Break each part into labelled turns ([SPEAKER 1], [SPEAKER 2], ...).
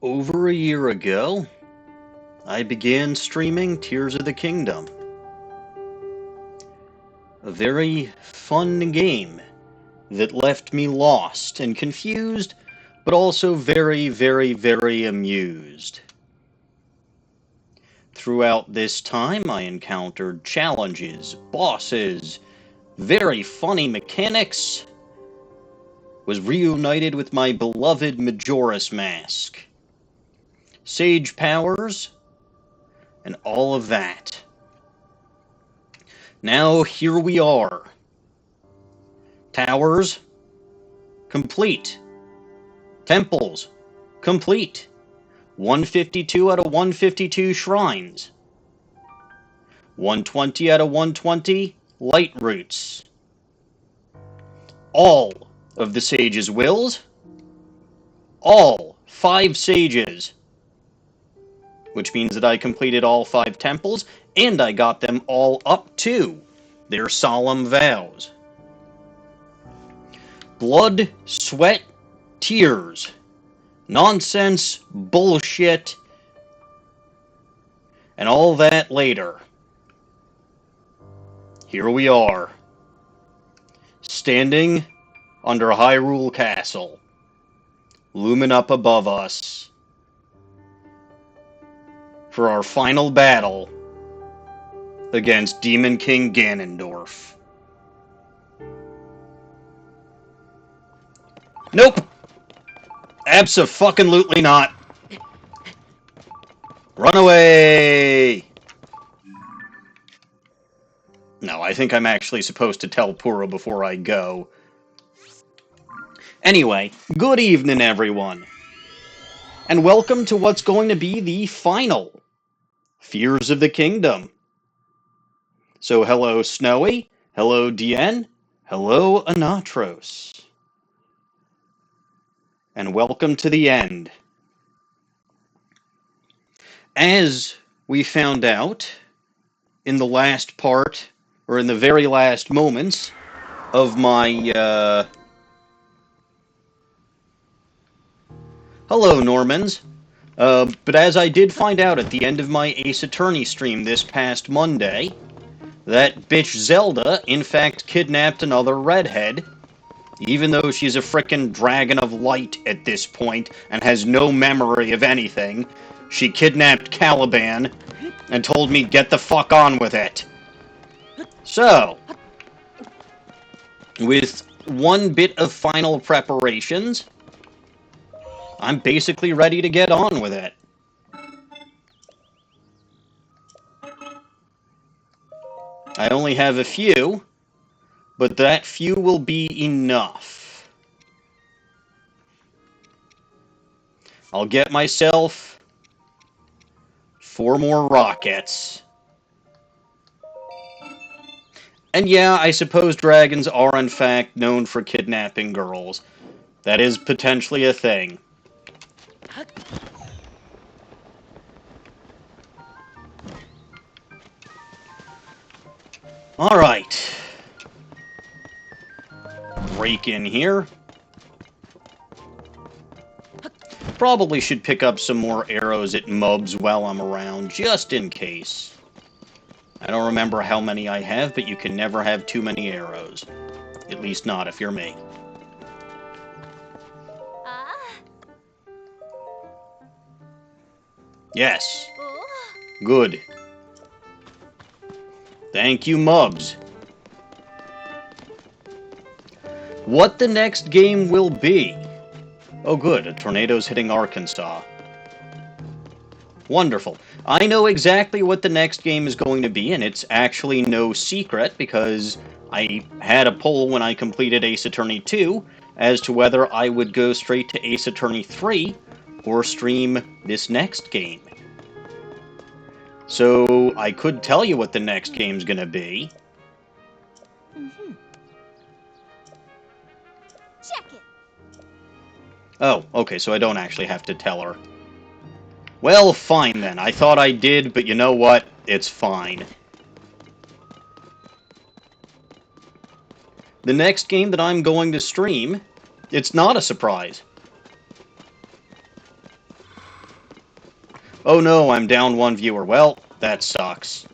[SPEAKER 1] Over a year ago, I began streaming Tears of the Kingdom. A very fun game that left me lost and confused, but also very, very, very amused. Throughout this time, I encountered challenges, bosses, very funny mechanics, was reunited with my beloved Majora's Mask, sage powers, and all of that. Now here we are. Towers, complete. Temples, complete. 152 out of 152 shrines. 120 out of 120 light roots. All of the sages' wills. All 5 sages. Which means that I completed all 5 temples, and I got them all up to their solemn vows. Blood, sweat, tears. Nonsense, bullshit, and all that later. Here we are, standing under Hyrule Castle, looming up above us, for our final battle against Demon King Ganondorf. Nope! Abso-fucking-lutely not! Run away! No, I think I'm actually supposed to tell Puro before I go. Anyway, good evening, everyone. And welcome to what's going to be the final Fears of the Kingdom. So hello, Snowy. Hello, Dien. Hello, Anatros. And welcome to the end. As we found out in the last part, or in the very last moments of my, Hello, Normans. But as I did find out at the end of my Ace Attorney stream this past Monday, that bitch Zelda, in fact, kidnapped another redhead, even though she's a frickin' dragon of light at this point and has no memory of anything. She kidnapped Calyban and told me get the fuck on with it. So, with one bit of final preparations, I'm basically ready to get on with it. I only have a few, but that few will be enough. I'll get myself 4 more rockets. And yeah, I suppose dragons are in fact known for kidnapping girls. That is potentially a thing. Alright. Break in here. Probably should pick up some more arrows at mobs while I'm around, just in case. I don't remember how many I have, but you can never have too many arrows. At least not if you're me. Yes. Good. Thank you, Mubs. What the next game will be? Oh good, a tornado's hitting Arkansas. Wonderful. I know exactly what the next game is going to be, and it's actually no secret, because I had a poll when I completed Ace Attorney 2 as to whether I would go straight to Ace Attorney 3 or stream this next game. So, I could tell you what the next game's gonna be.
[SPEAKER 2] Check it.
[SPEAKER 1] Oh, okay, so I don't actually have to tell her. Well, fine then. I thought I did, but you know what? It's fine. The next game that I'm going to stream, it's not a surprise. Oh no, I'm down one viewer. Well, that sucks.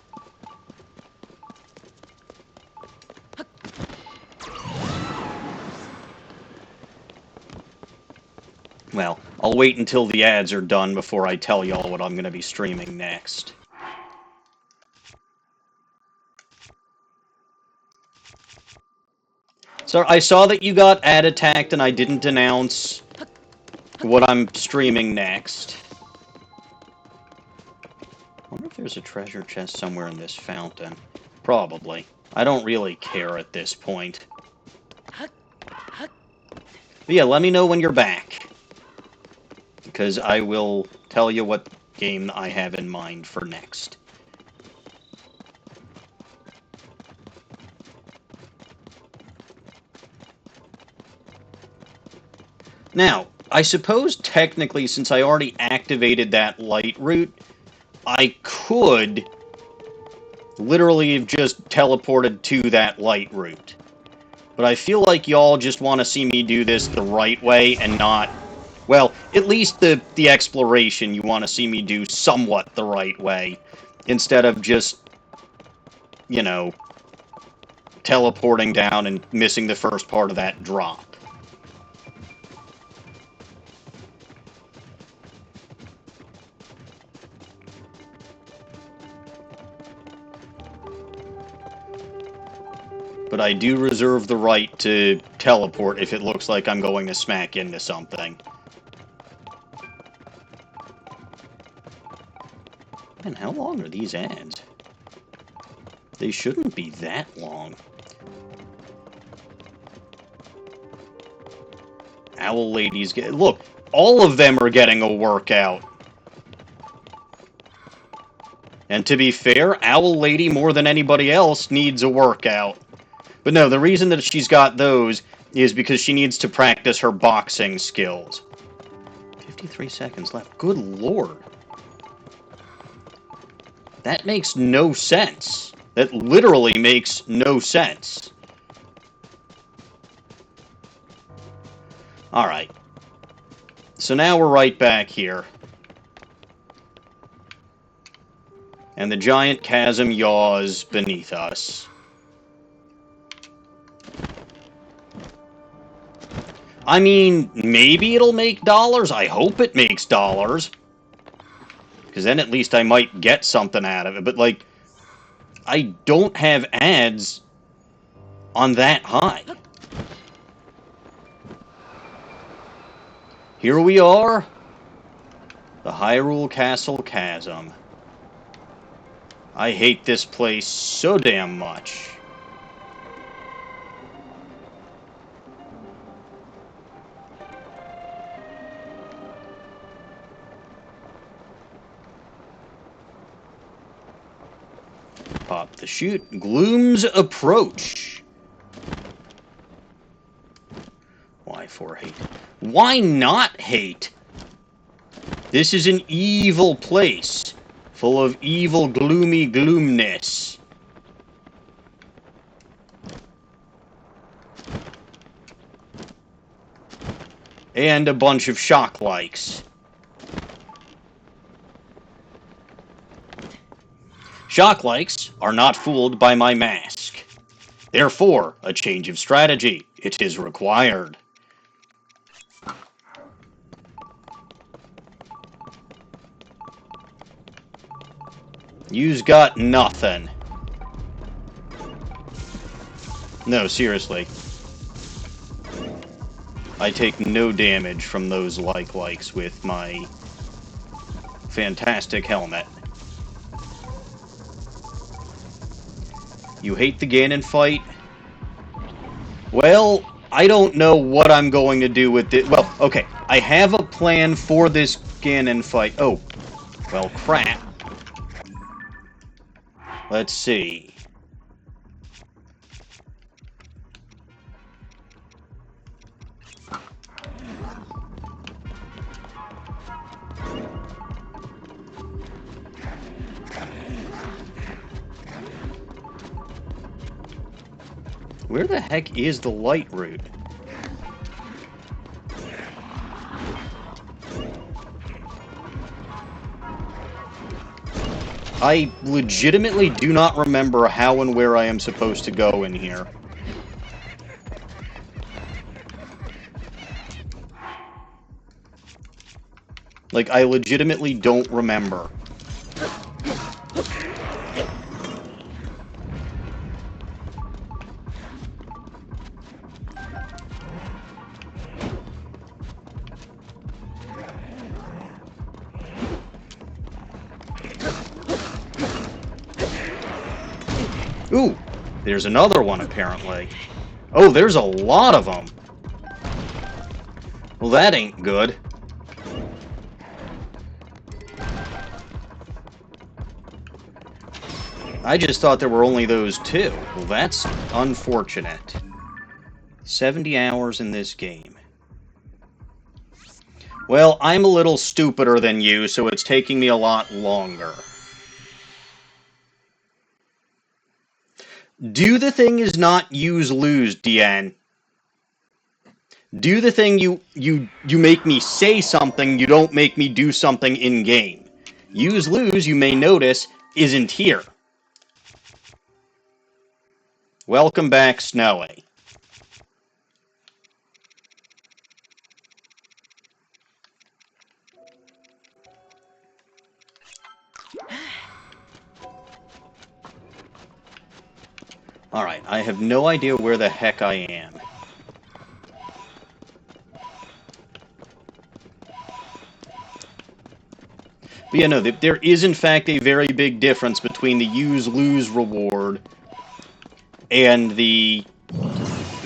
[SPEAKER 1] Well, I'll wait until the ads are done before I tell y'all what I'm going to be streaming next. So I saw that you got ad attacked and I didn't announce what I'm streaming next. I wonder if there's a treasure chest somewhere in this fountain. Probably. I don't really care at this point. But yeah, let me know when you're back. Because I will tell you what game I have in mind for next. Now, I suppose technically, since I already activated that light route, I could literally have just teleported to that light route. But I feel like y'all just want to see me do this the right way and not... Well, at least the exploration you want to see me do somewhat the right way, instead of just, you know, teleporting down and missing the first part of that drop. But I do reserve the right to teleport if it looks like I'm going to smack into something. Man, how long are these ads? They shouldn't be that long. Owl Lady's get... Look, all of them are getting a workout. And to be fair, Owl Lady, more than anybody else, needs a workout. But no, the reason that she's got those is because she needs to practice her boxing skills. 53 seconds left. Good lord. That makes no sense. That literally makes no sense. Alright. So now we're right back here. And the giant chasm yaws beneath us. I mean, maybe it'll make dollars. I hope it makes dollars. Because then at least I might get something out of it. But, like, I don't have ads on that high. Here we are. The Hyrule Castle Chasm. I hate this place so damn much. Pop the chute. Gloom's approach. Why for hate? Why not hate? This is an evil place, full of evil, gloomy gloomness. And a bunch of shock likes. Shock likes are not fooled by my mask. Therefore, a change of strategy. It is required. You's got nothing. No, seriously. I take no damage from those likes with my fantastic helmet. You hate the Ganon fight? Well, I don't know what I'm going to do with it. Well, okay, I have a plan for this Ganon fight. Oh, well, crap. Let's see. Where the heck is the light route? I legitimately do not remember how and where I am supposed to go in here. Like, I legitimately don't remember. Ooh, there's another one, apparently. Oh, there's a lot of them. Well, that ain't good. I just thought there were only those two. Well, that's unfortunate. 70 hours in this game. Well, I'm a little stupider than you, so it's taking me a lot longer. Do the thing is not use-lose, Deanne. Do the thing you make me say something, you don't make me do something in-game. Use-lose, you may notice, isn't here. Welcome back, Snowy. Alright, I have no idea where the heck I am. But yeah, no, there is in fact a very big difference between the use-lose reward and the...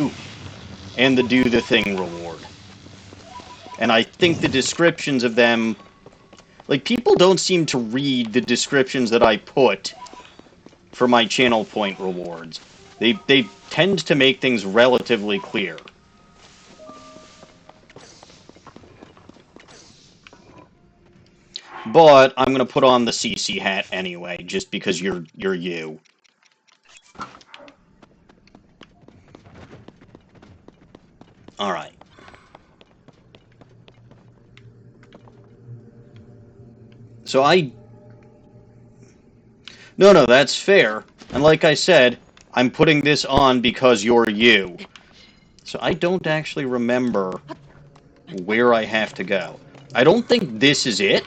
[SPEAKER 1] Ooh, and the do-the-thing reward. And I think the descriptions of them... Like, people don't seem to read the descriptions that I put for my channel point rewards. They tend to make things relatively clear. But I'm gonna put on the CC hat anyway, just because you're you. Alright. So No, that's fair. And like I said, I'm putting this on because you're you. So I don't actually remember where I have to go. I don't think this is it.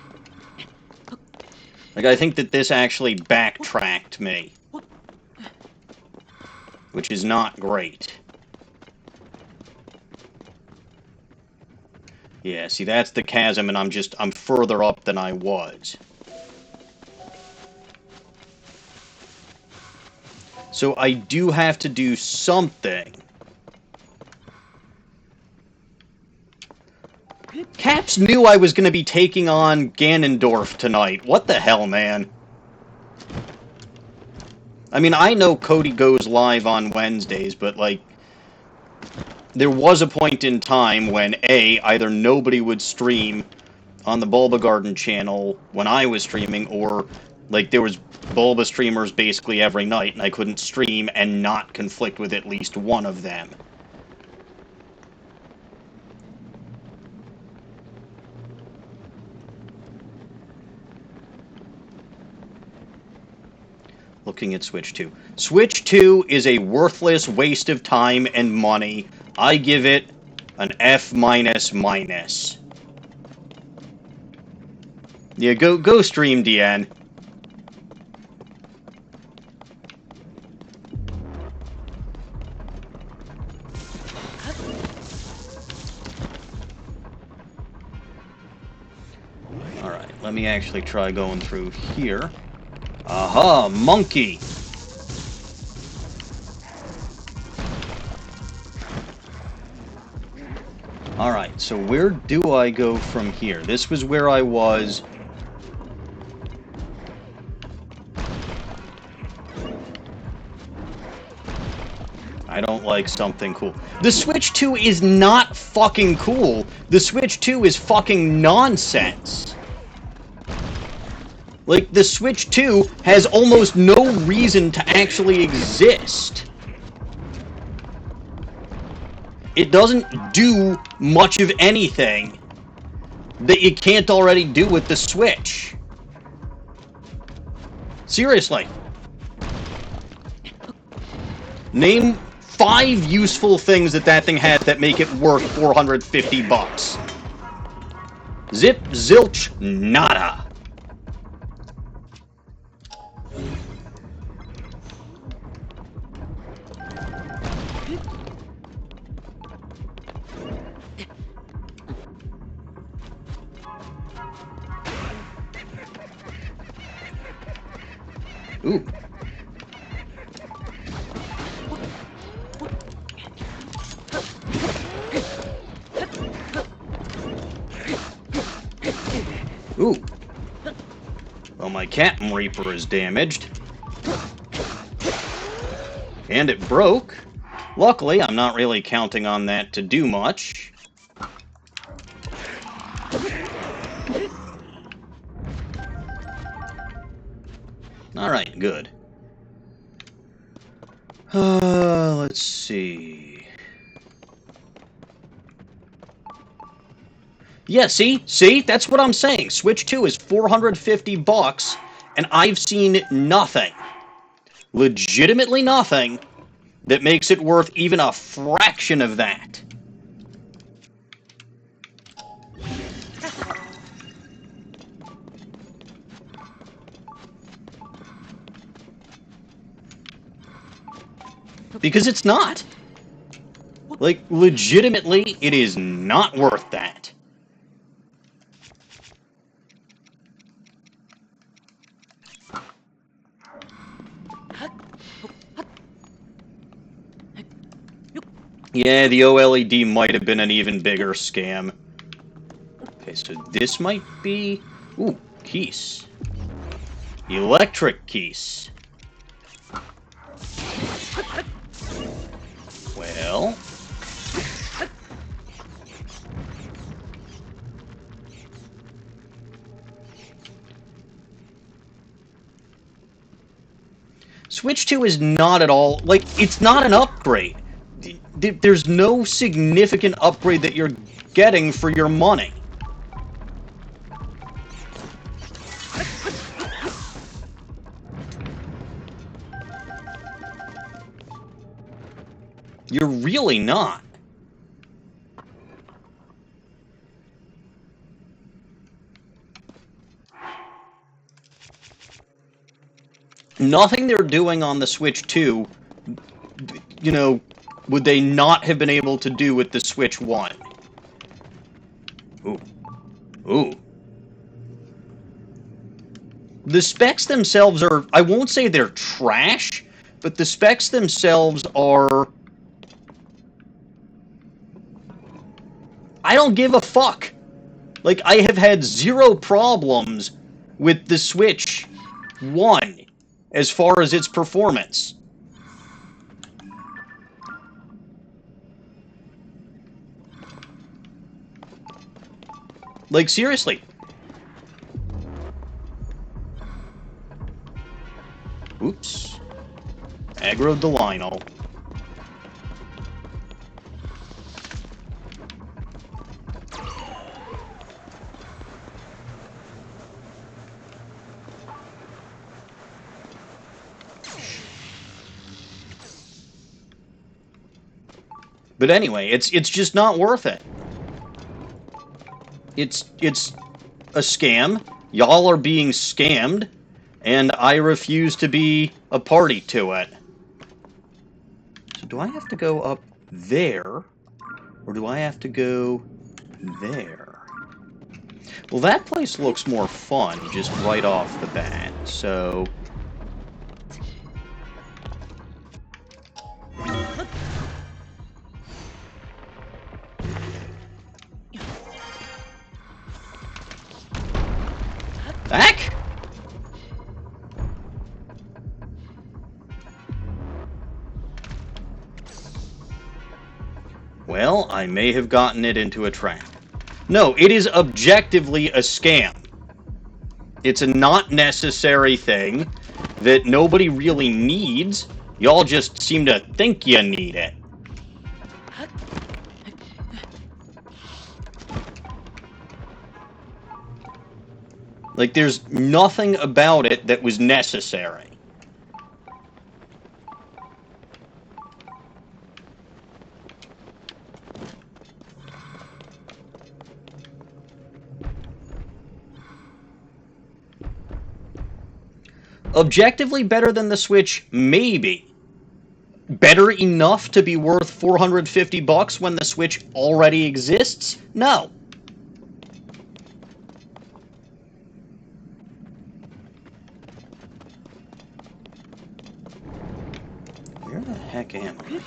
[SPEAKER 1] Like, I think that this actually backtracked me. Which is not great. Yeah, see, that's the chasm, and I'm further up than I was. So I do have to do something. Caps knew I was going to be taking on Ganondorf tonight. What the hell, man? I mean, I know Cody goes live on Wednesdays, but, like, there was a point in time when, A, either nobody would stream on the Bulba Garden channel when I was streaming, or, like, there was Bulba streamers basically every night, and I couldn't stream and not conflict with at least one of them. Looking at Switch 2. Switch 2 is a worthless waste of time and money. I give it an F-. Yeah, go stream, DN. Alright, let me actually try going through here. Aha, monkey! Alright, so where do I go from here? This was where I was. I don't like something cool. The Switch 2 is not fucking cool. The Switch 2 is fucking nonsense. Like, the Switch 2 has almost no reason to actually exist. It doesn't do much of anything that you can't already do with the Switch. Seriously. Name 5 useful things that that thing had that make it worth 450 bucks. Zip, zilch, nada. Ooh. Ooh. Well, my Captain Reaper is damaged. And it broke. Luckily, I'm not really counting on that to do much. Alright, good. Let's see. Yeah, see? That's what I'm saying. Switch 2 is 450 bucks, and I've seen nothing. Legitimately nothing that makes it worth even a fraction of that. Because it's not. Like, legitimately, it is not worth that. Yeah, the OLED might have been an even bigger scam. Okay, so this might be... Ooh, keys. Electric keys. Well... Switch 2 is not at all... Like, it's not an upgrade. There's no significant upgrade that you're getting for your money. You're really not. Nothing they're doing on the Switch 2, you know, would they not have been able to do with the Switch 1? Ooh. Ooh. The specs themselves are, I won't say they're trash, but the specs themselves are... I don't give a fuck. Like, I have had zero problems with the Switch 1 as far as its performance. Like, seriously. Oops. Aggroed the Lionel. But anyway, it's just not worth it. It's a scam. Y'all are being scammed, and I refuse to be a party to it. So do I have to go up there, or do I have to go there? Well, that place looks more fun just right off the bat, so... Back? Well, I may have gotten it into a trap. No, it is objectively a scam. It's a not necessary thing that nobody really needs. Y'all just seem to think you need it. Like, there's nothing about it that was necessary. Objectively better than the Switch? Maybe. Better enough to be worth $450 when the Switch already exists? No. Where the heck am I?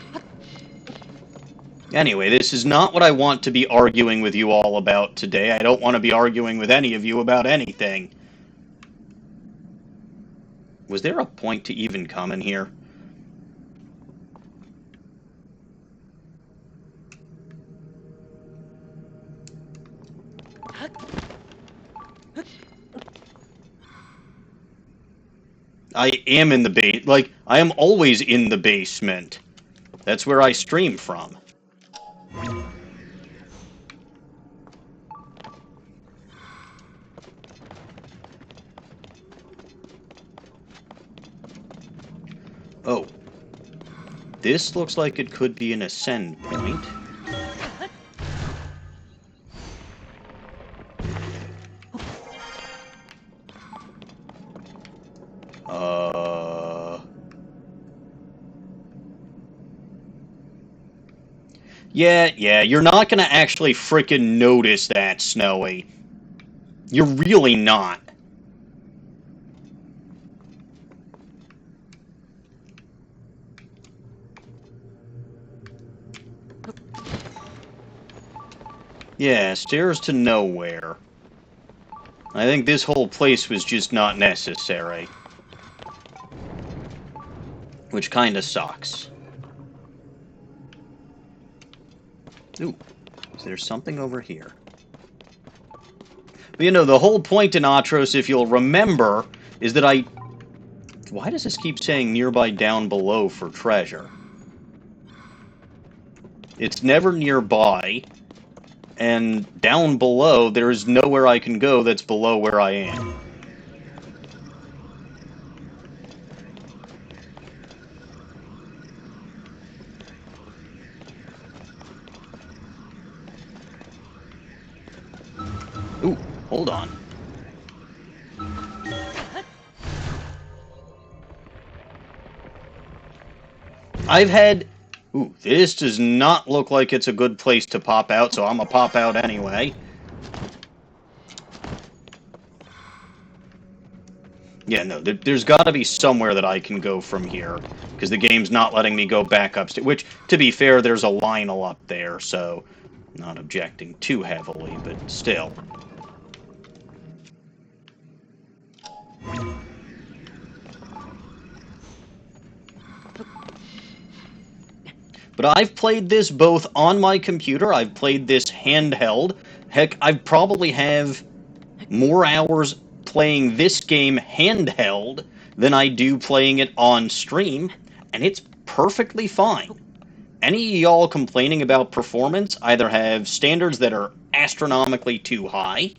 [SPEAKER 1] Anyway, this is not what I want to be arguing with you all about today. I don't want to be arguing with any of you about anything. Was there a point to even come in here? I am in the base. Like, I am always in the basement. That's where I stream from. Oh. This looks like it could be an ascend point. Yeah, you're not gonna actually frickin' notice that, Snowy. You're really not. Yeah, stairs to nowhere. I think this whole place was just not necessary. Which kinda sucks. Ooh, is there something over here? But you know, the whole point in Atros, if you'll remember, is that Why does this keep saying nearby down below for treasure? It's never nearby, and down below, there is nowhere I can go that's below where I am. Ooh, hold on. I've had... Ooh, this does not look like it's a good place to pop out, so I'm gonna pop out anyway. Yeah, no, there's gotta be somewhere that I can go from here, because the game's not letting me go back upstairs, which, to be fair, there's a Lionel up there, so not objecting too heavily, but still. But I've played this both on my computer, I've played this handheld. Heck, I probably have more hours playing this game handheld than I do playing it on stream, and it's perfectly fine. Any of y'all complaining about performance either have standards that are astronomically too high,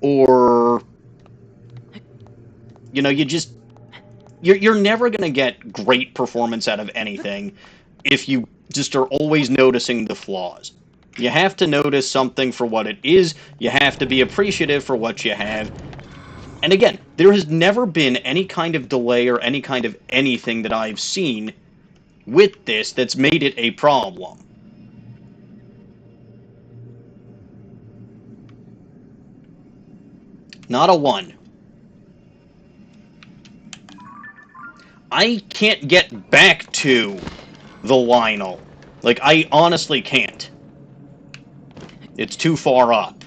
[SPEAKER 1] or, you know, you're never going to get great performance out of anything if you just are always noticing the flaws. You have to notice something for what it is. You have to be appreciative for what you have. And again, there has never been any kind of delay or any kind of anything that I've seen with this that's made it a problem. Not a one. I can't get back to the Lionel. Like, I honestly can't. It's too far up.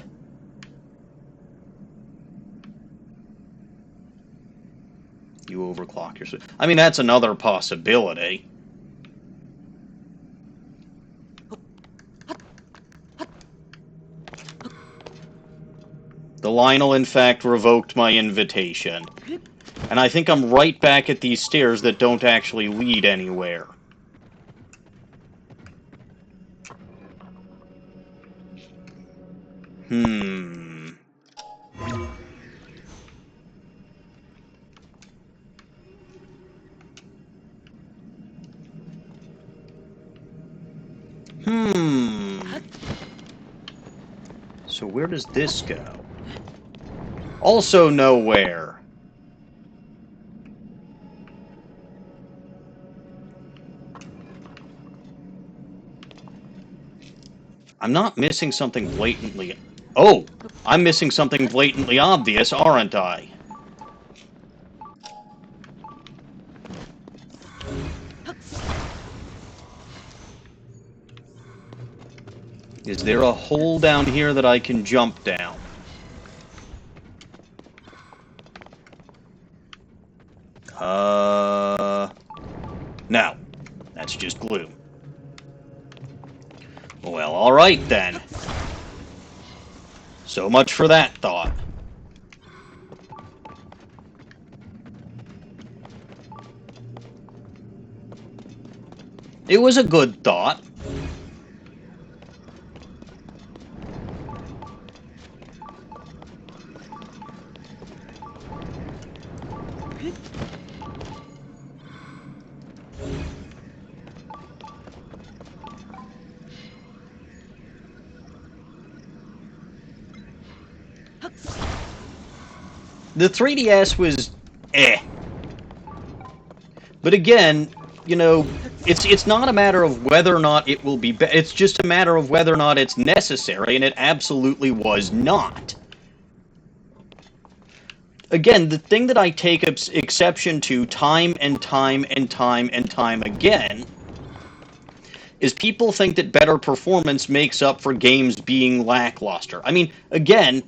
[SPEAKER 1] You overclock your... I mean, that's another possibility. The Lionel, in fact, revoked my invitation. And I think I'm right back at these stairs that don't actually lead anywhere. So where does this go? Also nowhere. I'm not missing something blatantly... Oh! I'm missing something blatantly obvious, aren't I? Is there a hole down here that I can jump down? No. That's just glue. Well, alright then. So much for that thought. It was a good thought. The 3DS was eh. But again, you know, it's not a matter of whether or not it will be it's just a matter of whether or not it's necessary, and it absolutely was not. Again, the thing that I take exception to time and time and time and time again is people think that better performance makes up for games being lackluster. I mean, again,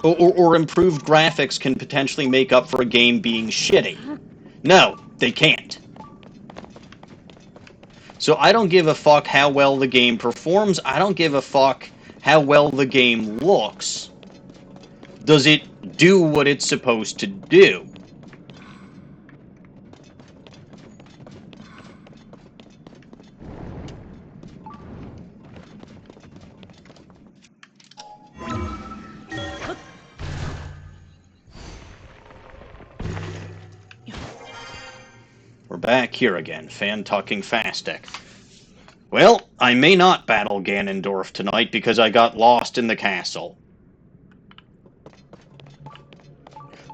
[SPEAKER 1] or improved graphics can potentially make up for a game being shitty. No, they can't. So I don't give a fuck how well the game performs. I don't give a fuck how well the game looks. Does it do what it's supposed to do? We're back here again, fan-tucking Fastic. Well, I may not battle Ganondorf tonight because I got lost in the castle.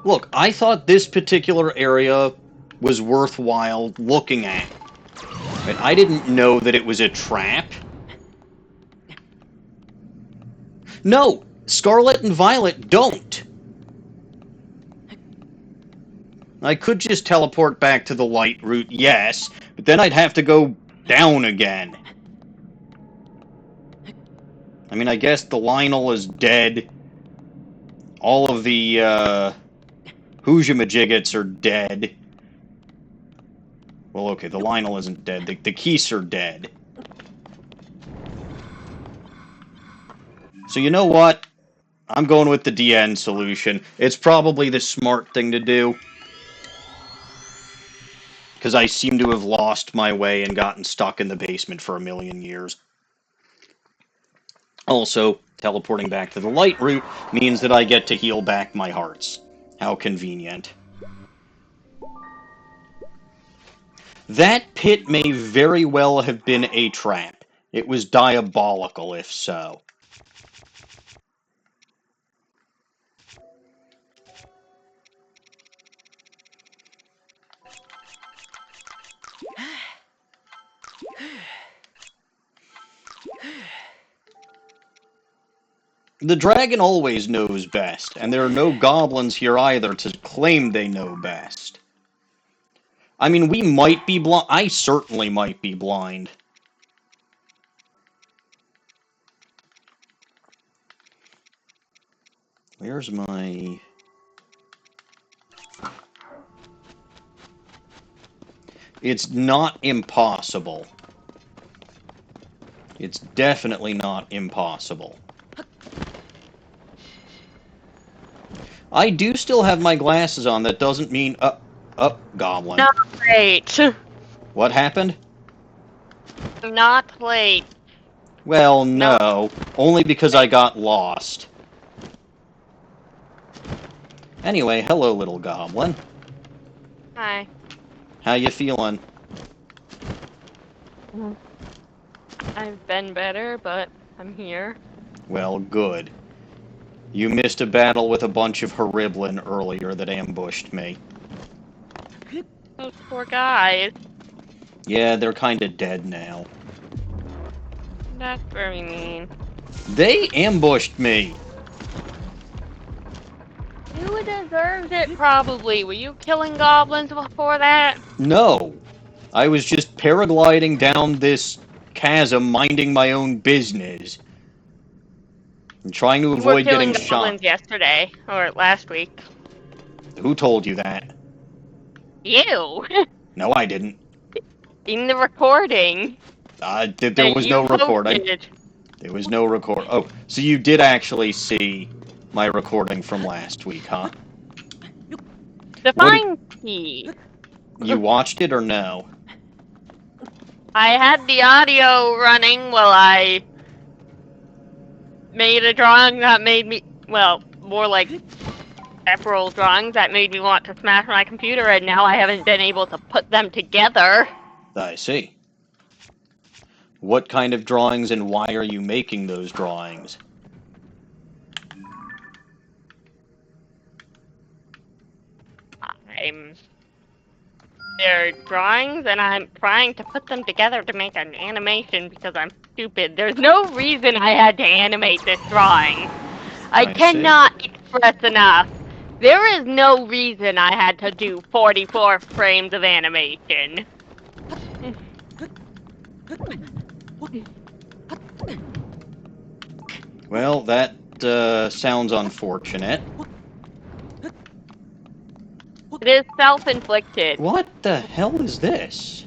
[SPEAKER 1] Look, I thought this particular area was worthwhile looking at. But I didn't know that it was a trap. No! Scarlet and Violet don't! I could just teleport back to the light route, yes, but then I'd have to go down again. I mean, I guess the Lionel is dead. All of the, Hoojamajiggets are dead. Well, okay, the Lionel isn't dead. The Keese are dead. So you know what? I'm going with the DN solution. It's probably the smart thing to do. Because I seem to have lost my way and gotten stuck in the basement for a million years. Also, teleporting back to the light route means that I get to heal back my hearts. How convenient. That pit may very well have been a trap. It was diabolical, if so. The dragon always knows best, and there are no goblins here either to claim they know best. I mean, we might be blind. I certainly might be blind. Where's my... It's not impossible. It's definitely not impossible. I do still have my glasses on. That doesn't mean... goblin.
[SPEAKER 2] Not late.
[SPEAKER 1] What happened?
[SPEAKER 2] Not late.
[SPEAKER 1] Well, no. Only because I got lost. Anyway, hello, little goblin.
[SPEAKER 2] Hi.
[SPEAKER 1] How you feeling?
[SPEAKER 2] I've been better, but I'm here.
[SPEAKER 1] Well, good. You missed a battle with a bunch of Horiblin earlier that ambushed me.
[SPEAKER 2] Those poor guys.
[SPEAKER 1] Yeah, they're kinda dead now.
[SPEAKER 2] That's very mean.
[SPEAKER 1] They ambushed me!
[SPEAKER 2] You deserved it, probably. Were you killing goblins before that?
[SPEAKER 1] No! I was just paragliding down this chasm, minding my own business. And trying to
[SPEAKER 2] You were
[SPEAKER 1] avoid
[SPEAKER 2] killing
[SPEAKER 1] getting shot.
[SPEAKER 2] goblins yesterday, or last week.
[SPEAKER 1] Who told you that?
[SPEAKER 2] You!
[SPEAKER 1] No, I didn't.
[SPEAKER 2] In the recording.
[SPEAKER 1] There
[SPEAKER 2] That
[SPEAKER 1] was
[SPEAKER 2] you
[SPEAKER 1] no recording.
[SPEAKER 2] posted.
[SPEAKER 1] There was no record. Oh, so you did actually see my recording from last week, huh?
[SPEAKER 2] Define key.
[SPEAKER 1] You watched it or no?
[SPEAKER 2] I had the audio running while I made a drawing that made me, well, more like several drawings that made me want to smash my computer, and now I haven't been able to put them together.
[SPEAKER 1] I see. What kind of drawings and why are you making those drawings?
[SPEAKER 2] They're drawings, and I'm trying to put them together to make an animation because I'm stupid. There's no reason I had to animate this drawing. I
[SPEAKER 1] see.
[SPEAKER 2] cannot express enough. There is no reason I had to do 44 frames of animation.
[SPEAKER 1] Well, that sounds unfortunate.
[SPEAKER 2] It is self-inflicted.
[SPEAKER 1] What the hell is this?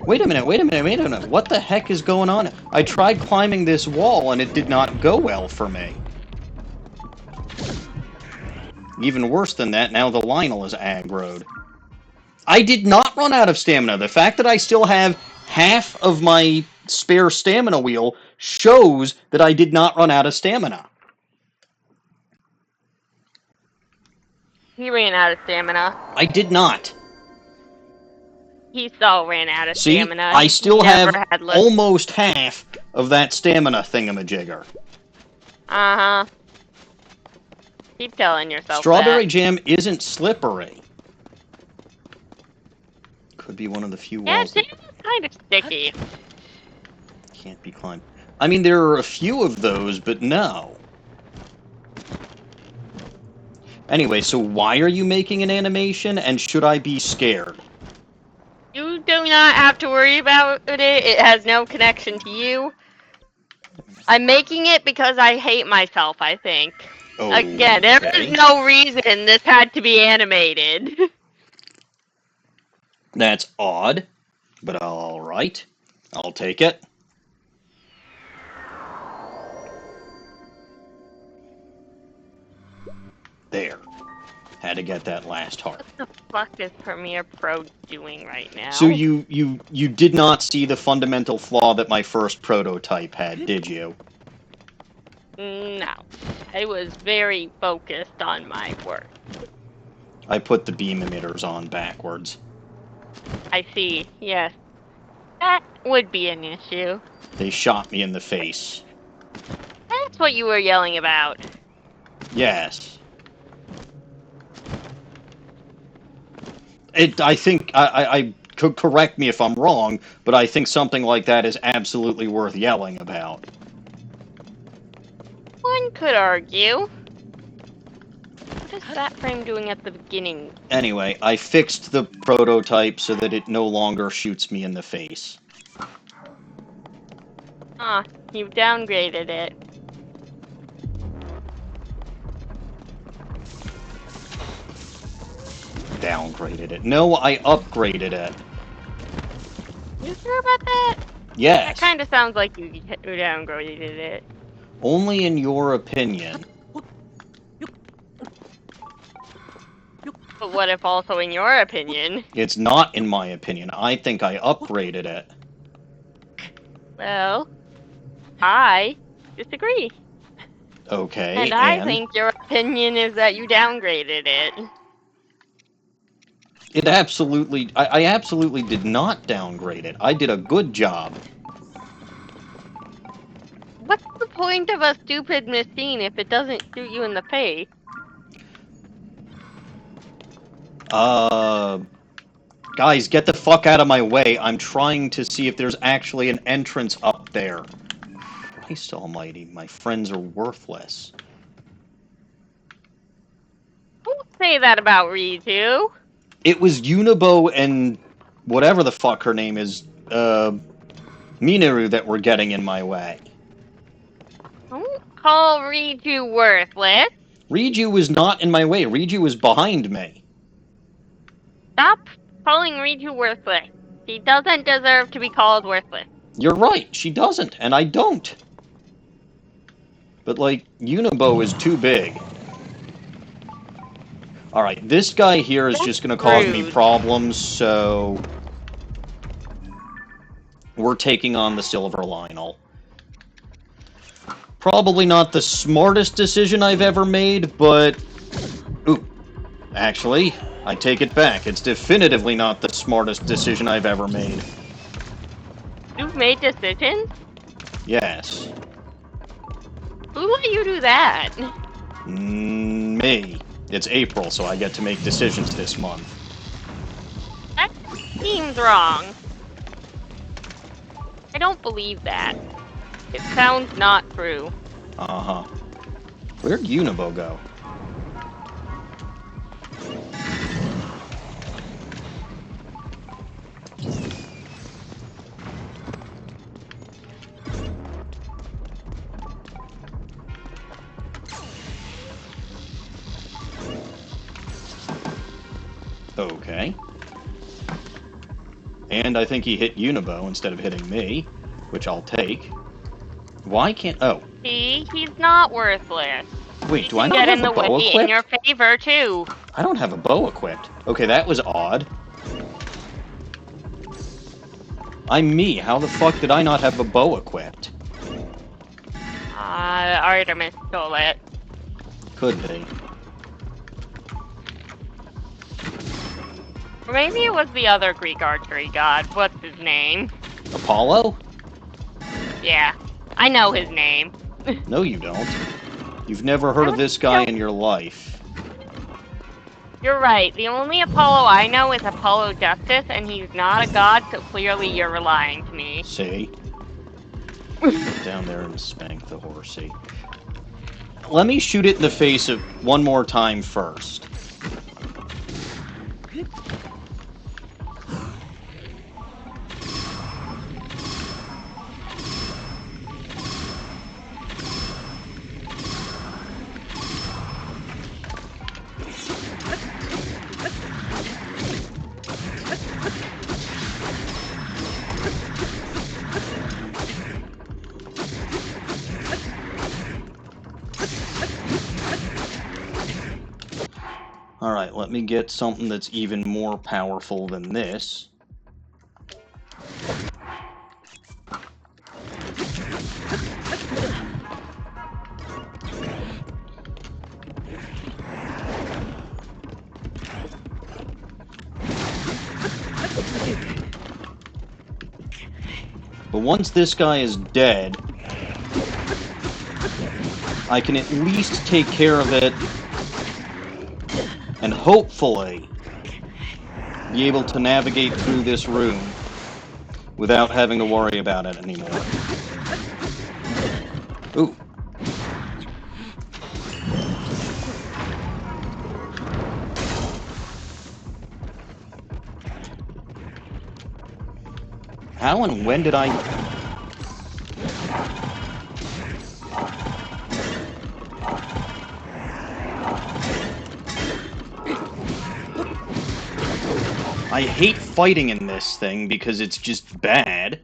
[SPEAKER 1] Wait a minute, wait a minute, wait a minute. What the heck is going on? I tried climbing this wall and it did not go well for me. Even worse than that, now the Lionel is aggroed. I did not run out of stamina. The fact that I still have half of my spare stamina wheel shows that I did not run out of stamina.
[SPEAKER 2] He ran out of stamina.
[SPEAKER 1] I did not.
[SPEAKER 2] He so ran out of
[SPEAKER 1] See,
[SPEAKER 2] stamina.
[SPEAKER 1] I still
[SPEAKER 2] He
[SPEAKER 1] have
[SPEAKER 2] never had
[SPEAKER 1] almost half of that stamina thingamajigger.
[SPEAKER 2] Uh-huh. Keep telling yourself
[SPEAKER 1] Strawberry
[SPEAKER 2] that.
[SPEAKER 1] jam isn't slippery. Could be one of the few
[SPEAKER 2] Yeah,
[SPEAKER 1] walls
[SPEAKER 2] it's kind of sticky.
[SPEAKER 1] that can't be climbed. I mean, there are a few of those, but no. Anyway, so why are you making an animation, and should I be scared?
[SPEAKER 2] You do not have to worry about it. It has no connection to you. I'm making it because I hate myself, I think.
[SPEAKER 1] Okay.
[SPEAKER 2] Again, there is no reason this had to be animated.
[SPEAKER 1] That's odd, but alright. I'll take it. There. Had to get that last heart.
[SPEAKER 2] What the fuck is Premiere Pro doing right now?
[SPEAKER 1] So you did not see the fundamental flaw that my first prototype had, did you?
[SPEAKER 2] No. I was very focused on my work.
[SPEAKER 1] I put the beam emitters on backwards.
[SPEAKER 2] I see, yes. That would be an issue.
[SPEAKER 1] They shot me in the face.
[SPEAKER 2] That's what you were yelling about.
[SPEAKER 1] Yes. I think, I could correct me if I'm wrong, but I think something like that is absolutely worth yelling about.
[SPEAKER 2] One could argue. What is that frame doing at the beginning?
[SPEAKER 1] Anyway, I fixed the prototype so that it no longer shoots me in the face.
[SPEAKER 2] Ah, you've downgraded it.
[SPEAKER 1] Downgraded it. No, I upgraded it.
[SPEAKER 2] You sure about that?
[SPEAKER 1] Yes.
[SPEAKER 2] That kind of sounds like you downgraded it.
[SPEAKER 1] Only in your opinion.
[SPEAKER 2] But what if also in your opinion?
[SPEAKER 1] It's not in my opinion. I think I upgraded it.
[SPEAKER 2] Well, I disagree.
[SPEAKER 1] Okay,
[SPEAKER 2] And I think your opinion is that you downgraded it.
[SPEAKER 1] It absolutely... I absolutely did not downgrade it. I did a good job.
[SPEAKER 2] What's the point point of a stupid machine if it doesn't shoot you in the face?
[SPEAKER 1] Guys, get the fuck out of my way. I'm trying to see if there's actually an entrance up there. Christ almighty, my friends are worthless.
[SPEAKER 2] Don't say that about Riju.
[SPEAKER 1] It was Unibo and whatever the fuck her name is, Minoru that were getting in my way.
[SPEAKER 2] Don't call Riju worthless.
[SPEAKER 1] Riju was not in my way. Riju was behind me.
[SPEAKER 2] Stop calling Riju worthless. She doesn't deserve to be called worthless.
[SPEAKER 1] You're right, she doesn't, and I don't. But, like, Unibo is too big. Alright, this guy here is just gonna cause me problems, so... we're taking on the Silver Lionel. Probably not the smartest decision I've ever made, but... Ooh. Actually, I take it back. It's definitively not the smartest decision I've ever made.
[SPEAKER 2] You've made decisions?
[SPEAKER 1] Yes.
[SPEAKER 2] Who let you do that?
[SPEAKER 1] Me. It's April, so I get to make decisions this month.
[SPEAKER 2] That seems wrong. I don't believe that. It sounds not true.
[SPEAKER 1] Uh-huh. Where'd Unibo go? Okay. And I think he hit Unibo instead of hitting me, which I'll take. Why can't... Oh.
[SPEAKER 2] See? He's not worthless.
[SPEAKER 1] Wait, do I not have a bow equipped?
[SPEAKER 2] In your favor, too.
[SPEAKER 1] I don't have a bow equipped. Okay, that was odd. I'm me. How the fuck did I not have a bow equipped?
[SPEAKER 2] Artemis stole it.
[SPEAKER 1] Could be.
[SPEAKER 2] Or maybe it was the other Greek archery god. What's his name?
[SPEAKER 1] Apollo?
[SPEAKER 2] Yeah. I know his name.
[SPEAKER 1] No, you don't. You've never heard of this guy in your life.
[SPEAKER 2] You're right. The only Apollo I know is Apollo Justice, and he's not a god, so clearly you're lying to me.
[SPEAKER 1] See? Get down there and spank the horsey. Let me shoot it in the face one more time first. Alright, let me get something that's even more powerful than this. But once this guy is dead, I can at least take care of it and hopefully be able to navigate through this room without having to worry about it anymore. Ooh. How and when did I... I hate fighting in this thing because it's just bad.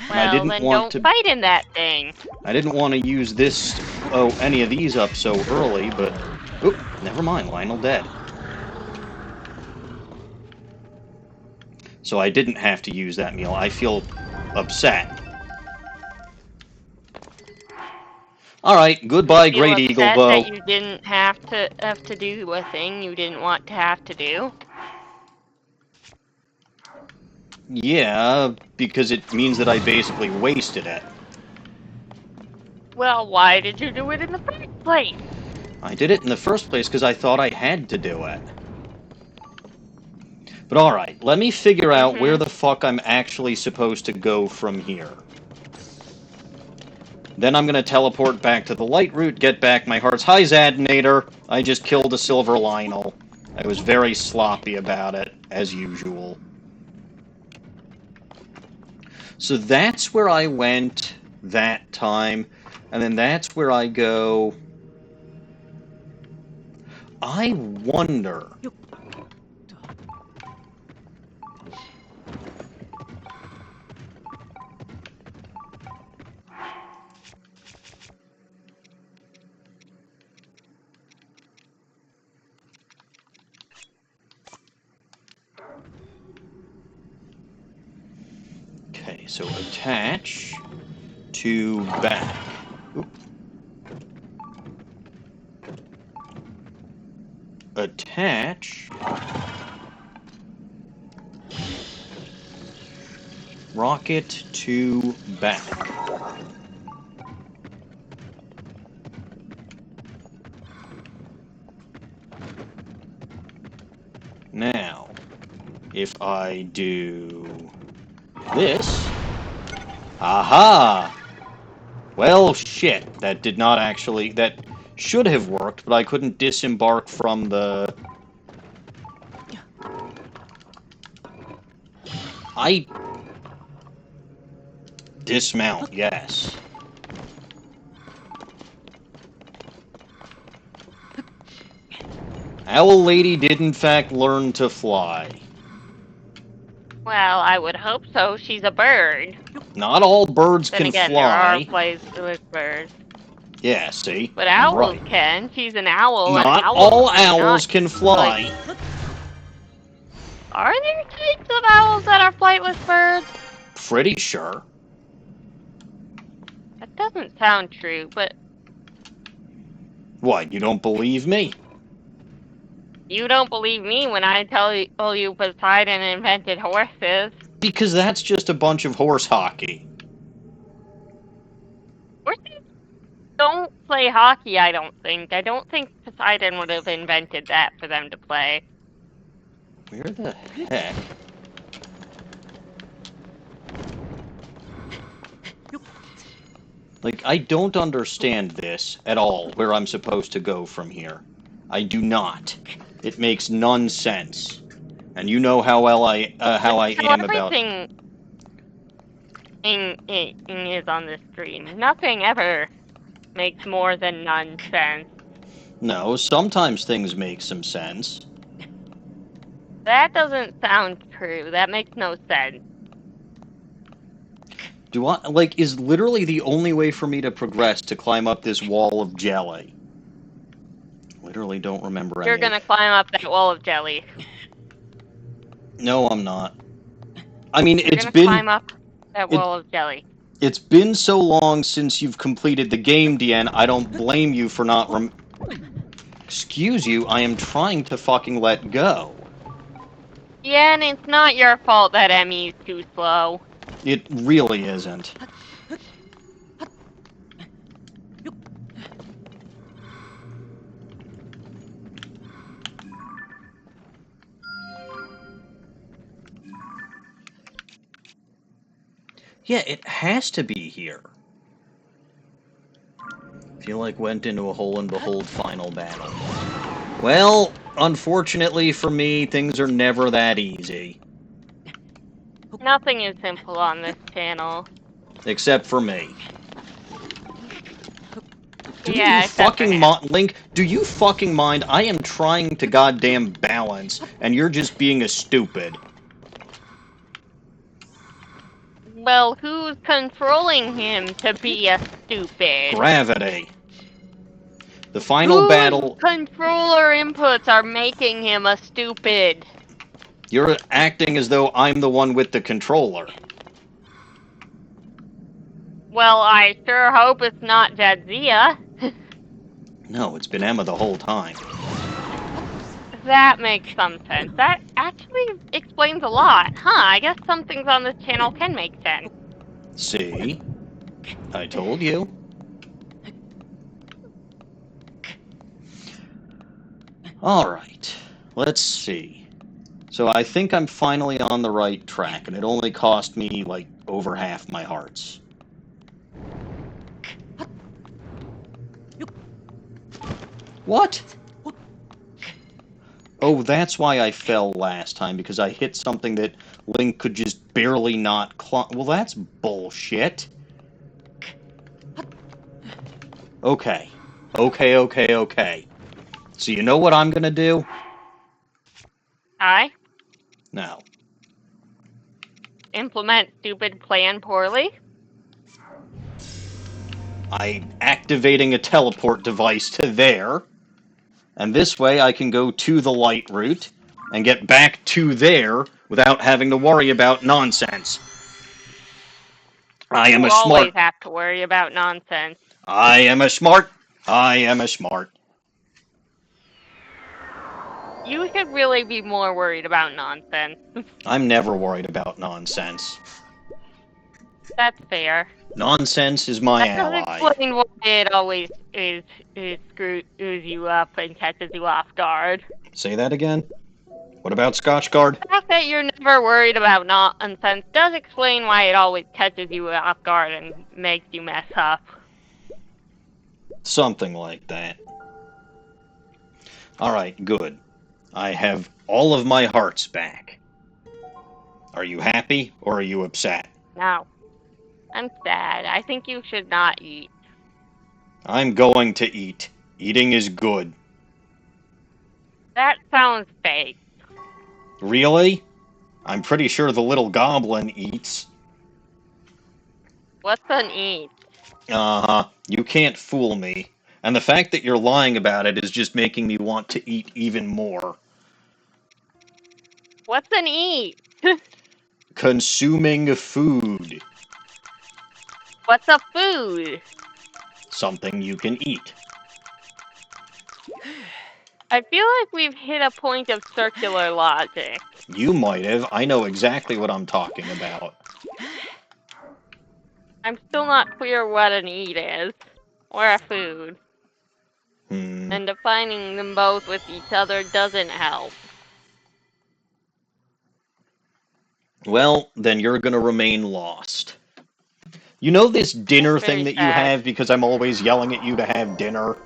[SPEAKER 2] Well, then don't fight in that thing.
[SPEAKER 1] I didn't want to use this, any of these up so early, but... Oop, never mind, Lionel dead. So I didn't have to use that meal. I feel upset. Alright, goodbye, Great Eagle Bow.
[SPEAKER 2] That you didn't have to do a thing you didn't want to have to do?
[SPEAKER 1] Yeah, because it means that I basically wasted it.
[SPEAKER 2] Well, why did you do it in the first place?
[SPEAKER 1] I did it in the first place because I thought I had to do it. But alright, let me figure out where the fuck I'm actually supposed to go from here. Then I'm gonna teleport back to the light route, get back my heart's high Zadinator. I just killed a silver Lionel. I was very sloppy about it, as usual. So that's where I went that time, and then that's where I go. I wonder. Okay, so attach to back. Oop. Attach rocket to back. Now, if I do this, aha! Well, shit, that did not actually, that should have worked, but I couldn't disembark from the... Dismount, yes. Owl Lady did in fact learn to fly.
[SPEAKER 2] Well, I would hope so. She's a bird.
[SPEAKER 1] Not all birds
[SPEAKER 2] Then
[SPEAKER 1] can
[SPEAKER 2] again, there are
[SPEAKER 1] fly.
[SPEAKER 2] places with birds.
[SPEAKER 1] Yeah, see?
[SPEAKER 2] But
[SPEAKER 1] I'm
[SPEAKER 2] owls
[SPEAKER 1] right.
[SPEAKER 2] can. She's an owl, and
[SPEAKER 1] Not
[SPEAKER 2] owls
[SPEAKER 1] all
[SPEAKER 2] are
[SPEAKER 1] owls
[SPEAKER 2] not,
[SPEAKER 1] can fly.
[SPEAKER 2] like... Are there types of owls that are flightless birds?
[SPEAKER 1] Pretty sure.
[SPEAKER 2] That doesn't sound true, but...
[SPEAKER 1] What, you don't believe me?
[SPEAKER 2] You don't believe me when I tell you Poseidon invented horses.
[SPEAKER 1] Because that's just a bunch of horse hockey.
[SPEAKER 2] Horses don't play hockey, I don't think. I don't think Poseidon would have invented that for them to play.
[SPEAKER 1] Where the heck? Like, I don't understand this at all, where I'm supposed to go from here. I do not. It makes none sense. And you know how well I am about...
[SPEAKER 2] Everything is on this stream. Nothing ever makes more than nonsense.
[SPEAKER 1] No, sometimes things make some sense.
[SPEAKER 2] That doesn't sound true. That makes no sense.
[SPEAKER 1] Do I, like, is literally the only way for me to progress to climb up this wall of jelly? Literally don't remember any.
[SPEAKER 2] You're gonna climb up that wall of jelly.
[SPEAKER 1] No, I'm not. I mean,
[SPEAKER 2] You're gonna climb up that wall of jelly.
[SPEAKER 1] It's been so long since you've completed the game, Deanne, I don't blame you for not Excuse you, I am trying to fucking let go.
[SPEAKER 2] Yeah, and it's not your fault that Emmy's too slow.
[SPEAKER 1] It really isn't. Yeah, it has to be here. Feel like went into a hole and behold final battle. Well, unfortunately for me, things are never that easy.
[SPEAKER 2] Nothing is simple on this channel.
[SPEAKER 1] Except for me. Do
[SPEAKER 2] Yeah,
[SPEAKER 1] you fucking mind, Link? Do you fucking mind? I am trying to goddamn balance, and you're just being a stupid.
[SPEAKER 2] Well, who's controlling him to be a stupid?
[SPEAKER 1] Gravity. The final battle...
[SPEAKER 2] controller inputs are making him a stupid?
[SPEAKER 1] You're acting as though I'm the one with the controller.
[SPEAKER 2] Well, I sure hope it's not Jadzia.
[SPEAKER 1] No, it's been Emma the whole time.
[SPEAKER 2] that makes some sense. That actually explains a lot. Huh, I guess some things on this channel can make sense.
[SPEAKER 1] See? I told you. Alright, let's see. So I think I'm finally on the right track, and it only cost me, like, over half my hearts. What? Oh, that's why I fell last time, because I hit something that Link could just barely not climb. Well, that's bullshit. Okay. Okay. So you know what I'm gonna do?
[SPEAKER 2] I
[SPEAKER 1] Now,
[SPEAKER 2] implement stupid plan poorly.
[SPEAKER 1] I'm activating a teleport device to there, and this way I can go to the light route and get back to there without having to worry about nonsense. I am
[SPEAKER 2] You
[SPEAKER 1] a
[SPEAKER 2] always
[SPEAKER 1] smart.
[SPEAKER 2] have to worry about nonsense.
[SPEAKER 1] I am a smart. I am a smart.
[SPEAKER 2] You should really be more worried about nonsense.
[SPEAKER 1] I'm never worried about nonsense.
[SPEAKER 2] That's fair.
[SPEAKER 1] Nonsense is my
[SPEAKER 2] That does
[SPEAKER 1] ally.
[SPEAKER 2] explain why it always screws you up and catches you off guard.
[SPEAKER 1] Say that again? What about Scotchguard?
[SPEAKER 2] The fact that you're never worried about nonsense does explain why it always catches you off guard and makes you mess up.
[SPEAKER 1] Something like that. Alright, good. I have all of my hearts back. Are you happy, or are you upset?
[SPEAKER 2] Now, I'm sad. I think you should not eat.
[SPEAKER 1] I'm going to eat. Eating is good.
[SPEAKER 2] That sounds fake.
[SPEAKER 1] Really? I'm pretty sure the little goblin eats.
[SPEAKER 2] What's an eat?
[SPEAKER 1] Uh-huh. You can't fool me. And the fact that you're lying about it is just making me want to eat even more.
[SPEAKER 2] What's an eat?
[SPEAKER 1] Consuming food.
[SPEAKER 2] What's a food?
[SPEAKER 1] Something you can eat.
[SPEAKER 2] I feel like we've hit a point of circular logic.
[SPEAKER 1] You might have. I know exactly what I'm talking about.
[SPEAKER 2] I'm still not clear what an eat is, or a food. And defining them both with each other doesn't help.
[SPEAKER 1] Well, then you're gonna remain lost. You know this dinner
[SPEAKER 2] That's
[SPEAKER 1] thing
[SPEAKER 2] very
[SPEAKER 1] that you
[SPEAKER 2] sad.
[SPEAKER 1] have because I'm always yelling at you to have dinner?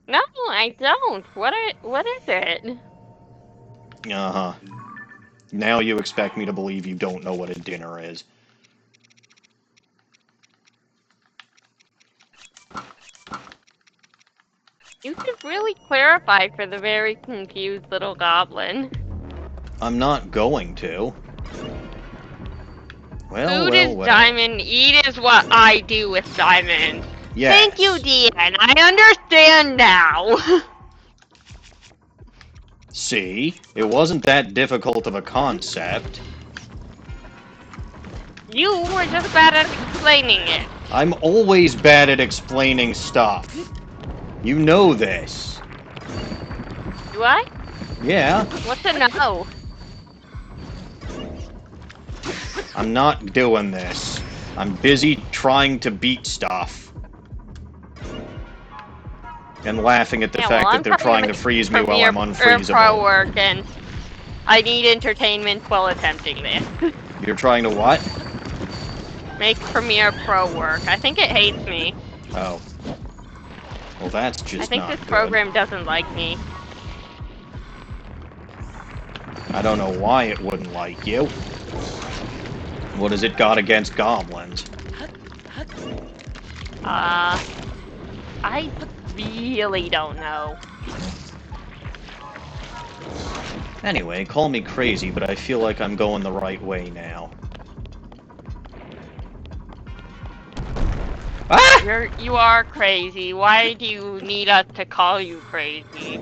[SPEAKER 2] No, I don't. What is it?
[SPEAKER 1] Uh-huh. Now you expect me to believe you don't know what a dinner is.
[SPEAKER 2] You should really clarify for the very confused little goblin.
[SPEAKER 1] I'm not going to. Well,
[SPEAKER 2] Food is diamond, eat is what I do with diamond.
[SPEAKER 1] Yes.
[SPEAKER 2] Thank you, Deanne. I understand now.
[SPEAKER 1] See? It wasn't that difficult of a concept.
[SPEAKER 2] You were just bad at explaining it.
[SPEAKER 1] I'm always bad at explaining stuff. You know this.
[SPEAKER 2] Do I?
[SPEAKER 1] Yeah.
[SPEAKER 2] What's a no?
[SPEAKER 1] I'm not doing this. I'm busy trying to beat stuff. And laughing at the fact that they're trying to freeze me while I'm unfreezable.
[SPEAKER 2] Pro work, and I need entertainment while attempting this.
[SPEAKER 1] You're trying to what?
[SPEAKER 2] Make Premiere Pro work. I think it hates me.
[SPEAKER 1] Oh. Well, that's just
[SPEAKER 2] I think
[SPEAKER 1] not
[SPEAKER 2] this
[SPEAKER 1] good.
[SPEAKER 2] program doesn't like me.
[SPEAKER 1] I don't know why it wouldn't like you. What has it got against goblins?
[SPEAKER 2] I really don't know.
[SPEAKER 1] Anyway, call me crazy, but I feel like I'm going the right way now. Ah!
[SPEAKER 2] You are crazy. Why do you need us to call you crazy?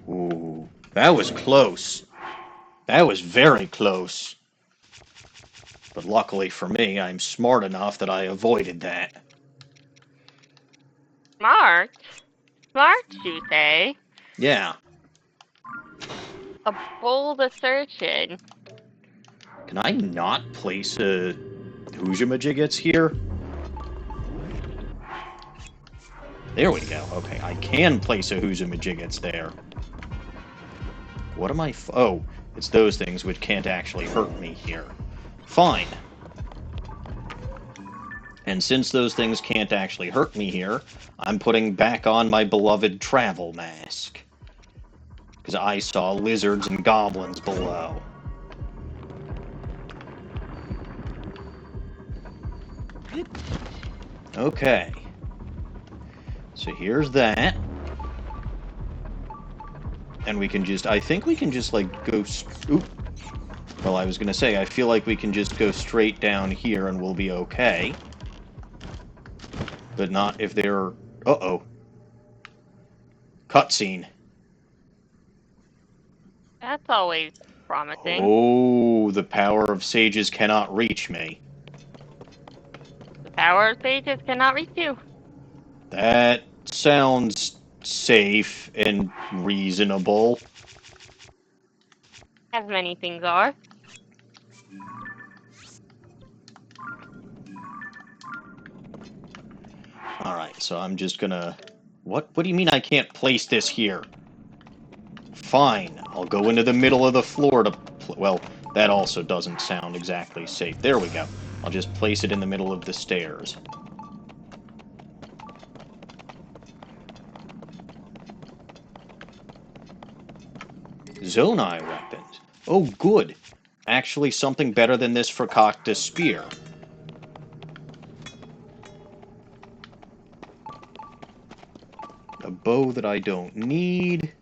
[SPEAKER 1] Ooh, that was close. That was very close. But luckily for me, I'm smart enough that I avoided that.
[SPEAKER 2] Smart? Smart, you say?
[SPEAKER 1] Yeah.
[SPEAKER 2] A bold assertion.
[SPEAKER 1] Can I not place a Hoojamajiggets here? There we go. Okay, I can place a Hoojamajiggets there. What am I... Oh, it's those things which can't actually hurt me here. Fine. And since those things can't actually hurt me here, I'm putting back on my beloved travel mask. Because I saw lizards and goblins below. Okay. So here's that. And we can just... I think we can just, like, go... Oop. Well, I was going to say, I feel like we can just go straight down here and we'll be okay. But not if they're... Uh-oh. Cutscene.
[SPEAKER 2] That's always promising.
[SPEAKER 1] Oh, the power of sages cannot reach me.
[SPEAKER 2] The power of sages cannot reach you.
[SPEAKER 1] That sounds safe and reasonable.
[SPEAKER 2] As many things are.
[SPEAKER 1] Alright, so I'm just gonna... What do you mean I can't place this here? Fine, I'll go into the middle of the floor to... Well, that also doesn't sound exactly safe. There we go. I'll just place it in the middle of the stairs. Zonai weapons. Oh, good. Actually, something better than this Fracocta spear. A bow that I don't need.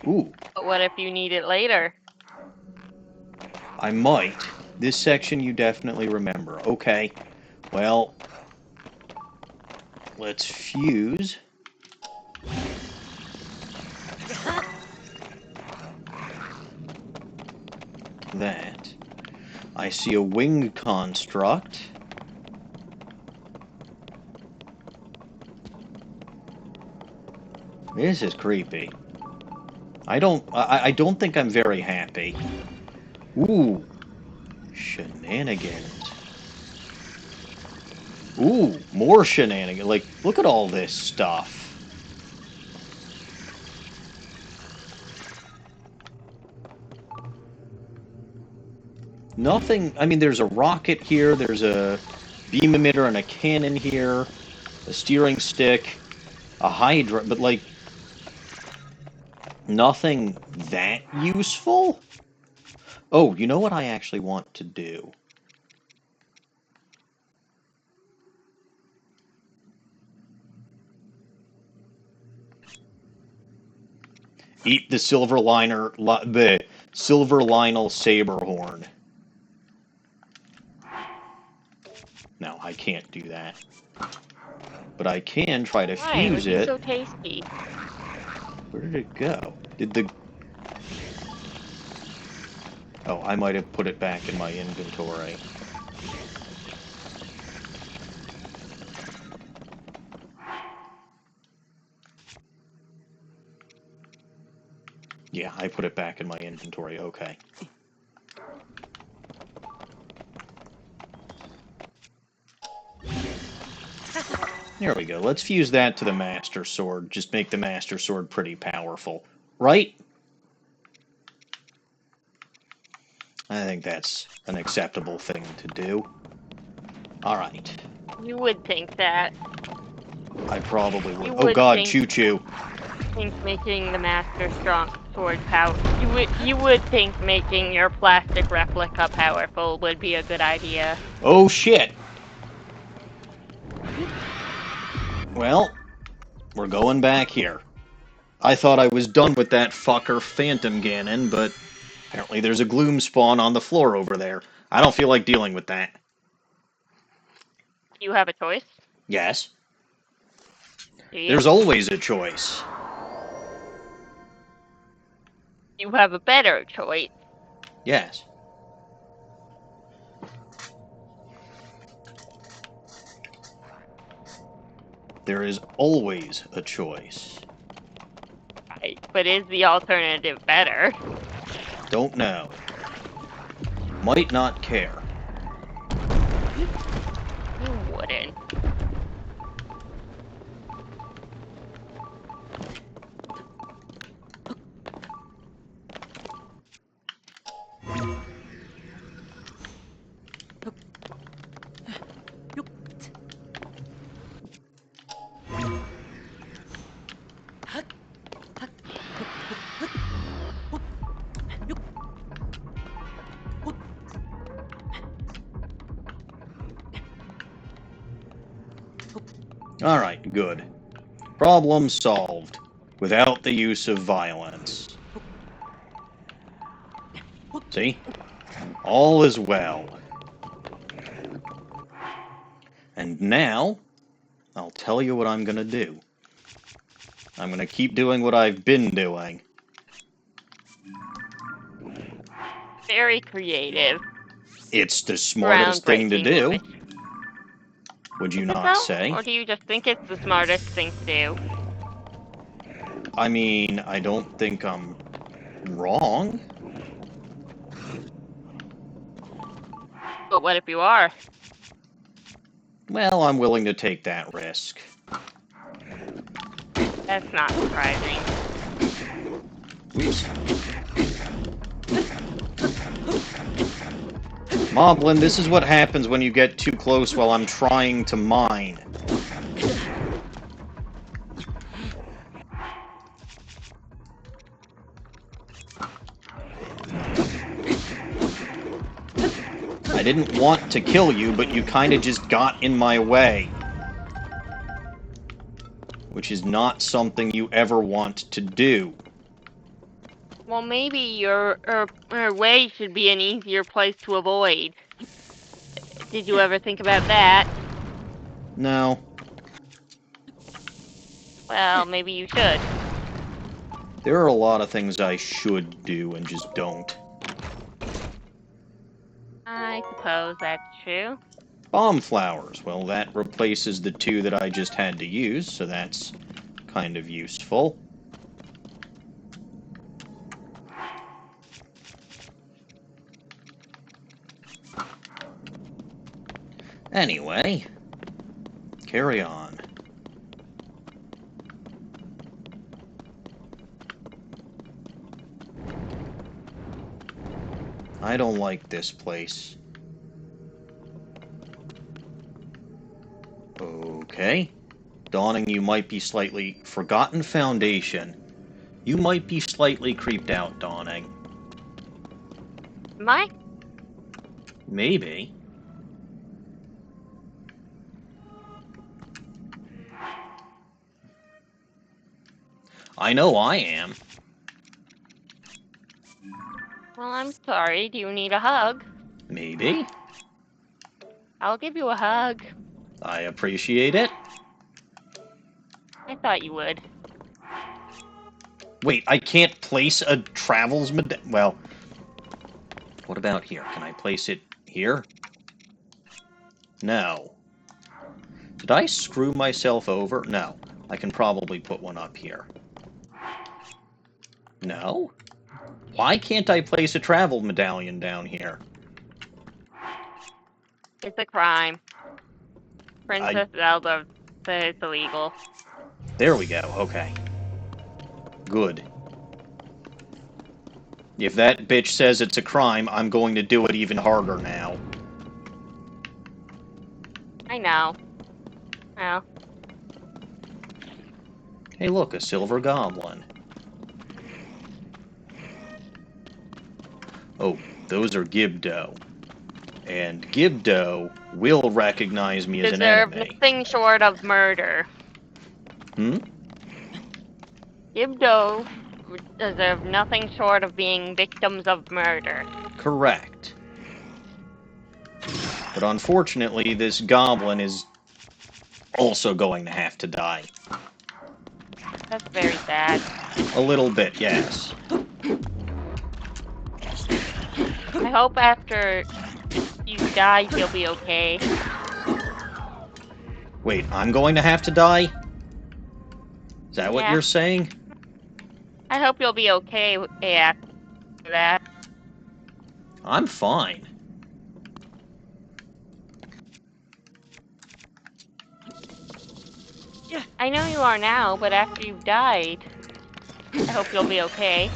[SPEAKER 1] Ooh.
[SPEAKER 2] But what if you need it later?
[SPEAKER 1] I might. This section you definitely remember. Okay. Well, let's fuse. That. I see a wing construct. This is creepy. I don't think I'm very happy. Ooh. Shenanigans. Ooh, more shenanigans. Like, look at all this stuff. Nothing, I mean, there's a rocket here, there's a beam emitter and a cannon here, a steering stick, a hydra, but, like, nothing that useful? Oh, you know what I actually want to do? Eat the silver silver Lionel Saberhorn. No, I can't do that. But I can try to
[SPEAKER 2] Why? It would
[SPEAKER 1] fuse
[SPEAKER 2] be
[SPEAKER 1] it.
[SPEAKER 2] so tasty.
[SPEAKER 1] Where did it go? Did the... Oh, I might have put it back in my inventory. Yeah, I put it back in my inventory, okay. There we go. Let's fuse that to the Master Sword. Just make the Master Sword pretty powerful. Right? I think that's an acceptable thing to do. Alright.
[SPEAKER 2] You would think that.
[SPEAKER 1] I probably would.
[SPEAKER 2] You
[SPEAKER 1] Oh
[SPEAKER 2] would
[SPEAKER 1] god, choo-choo.
[SPEAKER 2] think making the Master Strong Sword you would think making your plastic replica powerful would be a good idea.
[SPEAKER 1] Oh shit! Well, we're going back here. I thought I was done with that fucker Phantom Ganon, but apparently there's a gloom spawn on the floor over there. I don't feel like dealing with that.
[SPEAKER 2] You have a choice?
[SPEAKER 1] Yes.
[SPEAKER 2] Do you?
[SPEAKER 1] There's always a choice.
[SPEAKER 2] You have a better choice.
[SPEAKER 1] Yes. There is always a choice.
[SPEAKER 2] Right. But is the alternative better?
[SPEAKER 1] Don't know. Might not care.
[SPEAKER 2] You wouldn't.
[SPEAKER 1] Alright, good. Problem solved. Without the use of violence. See? All is well. And now, I'll tell you what I'm gonna do. I'm gonna keep doing what I've been doing.
[SPEAKER 2] Very creative.
[SPEAKER 1] It's the smartest thing to
[SPEAKER 2] Groundbreaking,
[SPEAKER 1] do.
[SPEAKER 2] Louis.
[SPEAKER 1] Would you
[SPEAKER 2] Is it
[SPEAKER 1] not
[SPEAKER 2] though?
[SPEAKER 1] say?
[SPEAKER 2] Or do you just think it's the smartest thing to do?
[SPEAKER 1] I mean, I don't think I'm wrong.
[SPEAKER 2] But what if you are?
[SPEAKER 1] Well, I'm willing to take that risk.
[SPEAKER 2] That's not surprising.
[SPEAKER 1] Oops. Moblin, this is what happens when you get too close while I'm trying to mine. I didn't want to kill you, but you kind of just got in my way. Which is not something you ever want to do.
[SPEAKER 2] Well, maybe your way should be an easier place to avoid. Did you ever think about that?
[SPEAKER 1] No.
[SPEAKER 2] Well, maybe you should.
[SPEAKER 1] There are a lot of things I should do and just don't.
[SPEAKER 2] I suppose that's true.
[SPEAKER 1] Bomb flowers. Well, that replaces the two that I just had to use, so that's kind of useful. Anyway, carry on. I don't like this place. Okay. Dawning, you might be slightly... Forgotten Foundation. You might be slightly creeped out, Dawning.
[SPEAKER 2] Am I?
[SPEAKER 1] Maybe. I know I am.
[SPEAKER 2] Well, I'm sorry. Do you need a hug?
[SPEAKER 1] Maybe.
[SPEAKER 2] I'll give you a hug.
[SPEAKER 1] I appreciate it.
[SPEAKER 2] I thought you would.
[SPEAKER 1] Wait, I can't place a travels well, what about here? Can I place it here? No. Did I screw myself over? No. I can probably put one up here. No? Why can't I place a travel medallion down here?
[SPEAKER 2] It's a crime. Princess Zelda said it's illegal.
[SPEAKER 1] There we go, okay. Good. If that bitch says it's a crime, I'm going to do it even harder now.
[SPEAKER 2] I know. Well.
[SPEAKER 1] Hey look, a silver goblin. Oh, those are Gibdo. And Gibdo will recognize me as an
[SPEAKER 2] Deserve
[SPEAKER 1] enemy.
[SPEAKER 2] nothing short of murder.
[SPEAKER 1] Hmm?
[SPEAKER 2] Gibdo deserve nothing short of being victims of murder.
[SPEAKER 1] Correct. But unfortunately, this goblin is also going to have to die.
[SPEAKER 2] That's very sad.
[SPEAKER 1] A little bit, yes.
[SPEAKER 2] I hope after you die, he'll be okay.
[SPEAKER 1] Wait, I'm going to have to die? that what
[SPEAKER 2] Yeah.
[SPEAKER 1] you're saying?
[SPEAKER 2] I hope you'll be okay after that.
[SPEAKER 1] I'm fine.
[SPEAKER 2] I know you are now, but after you've died, I hope you'll be okay.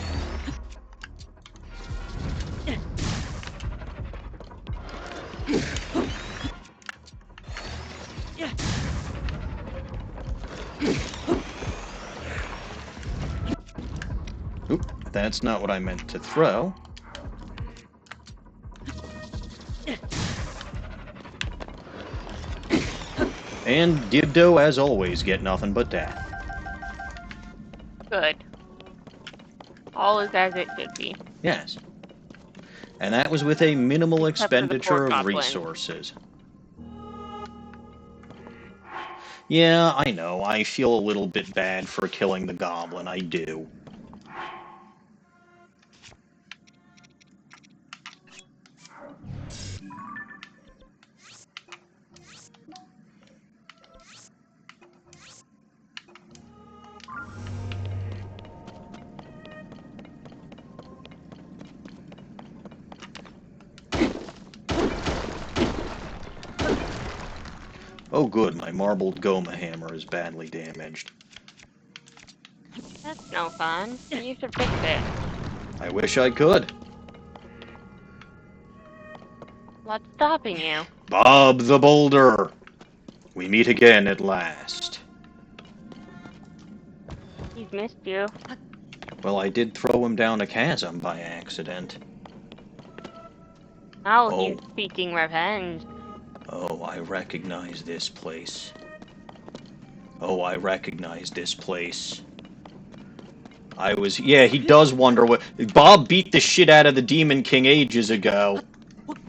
[SPEAKER 1] Oop, that's not what I meant to throw. And Dibdo, as always, get nothing but death.
[SPEAKER 2] Good. All is as it should be.
[SPEAKER 1] Yes. And that was with a minimal
[SPEAKER 2] Except for the poor
[SPEAKER 1] expenditure of
[SPEAKER 2] goblin.
[SPEAKER 1] resources. Yeah, I know. I feel a little bit bad for killing the goblin. I do. Oh good, my marbled Goma hammer is badly damaged.
[SPEAKER 2] That's no fun. You should fix it.
[SPEAKER 1] I wish I could.
[SPEAKER 2] What's stopping you?
[SPEAKER 1] Bob the Boulder! We meet again at last.
[SPEAKER 2] He's missed you.
[SPEAKER 1] Well, I did throw him down a chasm by accident.
[SPEAKER 2] Now
[SPEAKER 1] Oh.
[SPEAKER 2] he's seeking revenge.
[SPEAKER 1] Oh, I recognize this place. Oh, I recognize this place. Yeah, he does wonder what... Bob beat the shit out of the Demon King ages ago.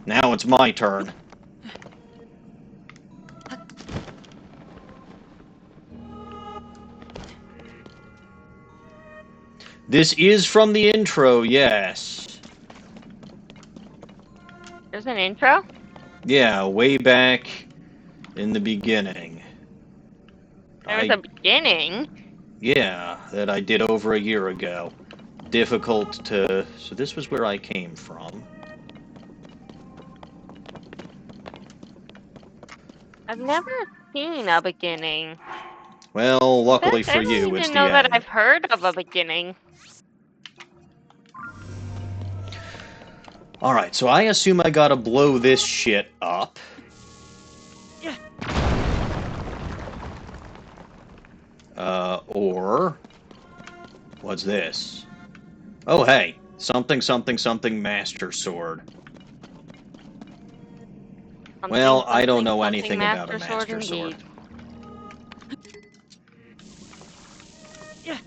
[SPEAKER 1] Now it's my turn. This is from the intro, yes.
[SPEAKER 2] There's an intro?
[SPEAKER 1] Yeah, way back in the beginning.
[SPEAKER 2] There was a beginning?
[SPEAKER 1] Yeah, that I did over a year ago. Difficult to... So this was where I came from.
[SPEAKER 2] I've never seen a beginning.
[SPEAKER 1] Well, luckily for
[SPEAKER 2] I don't
[SPEAKER 1] you,
[SPEAKER 2] even
[SPEAKER 1] it's the
[SPEAKER 2] know that
[SPEAKER 1] end.
[SPEAKER 2] I've heard of a beginning.
[SPEAKER 1] Alright, so I assume I gotta blow this shit up.
[SPEAKER 2] Yeah.
[SPEAKER 1] Or... What's this? Oh, hey. Something, something, something Master Sword. Well, I don't know anything about a Master Sword.
[SPEAKER 2] Yeah.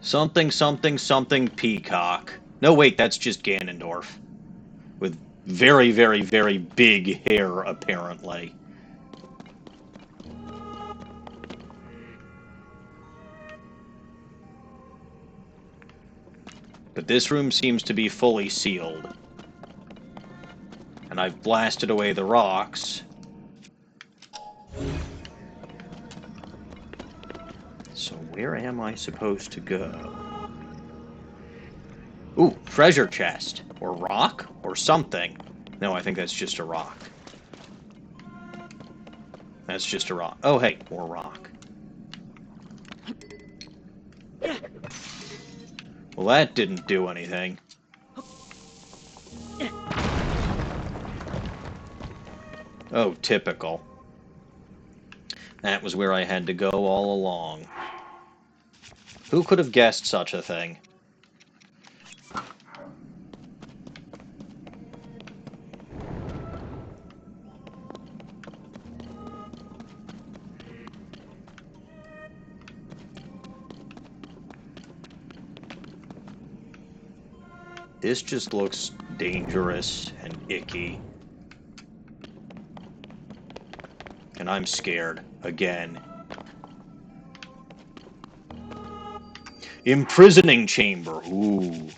[SPEAKER 1] Something, something, something Peacock. No, wait, that's just Ganondorf. With very, very, very big hair, apparently. But this room seems to be fully sealed. And I've blasted away the rocks. So where am I supposed to go? Ooh, treasure chest. Or rock? Or something. No, I think that's just a rock. That's just a rock. Oh, hey, more rock. Well, that didn't do anything. Oh, typical. That was where I had to go all along. Who could have guessed such a thing? This just looks dangerous and icky. And I'm scared. Again. Imprisoning chamber. Ooh.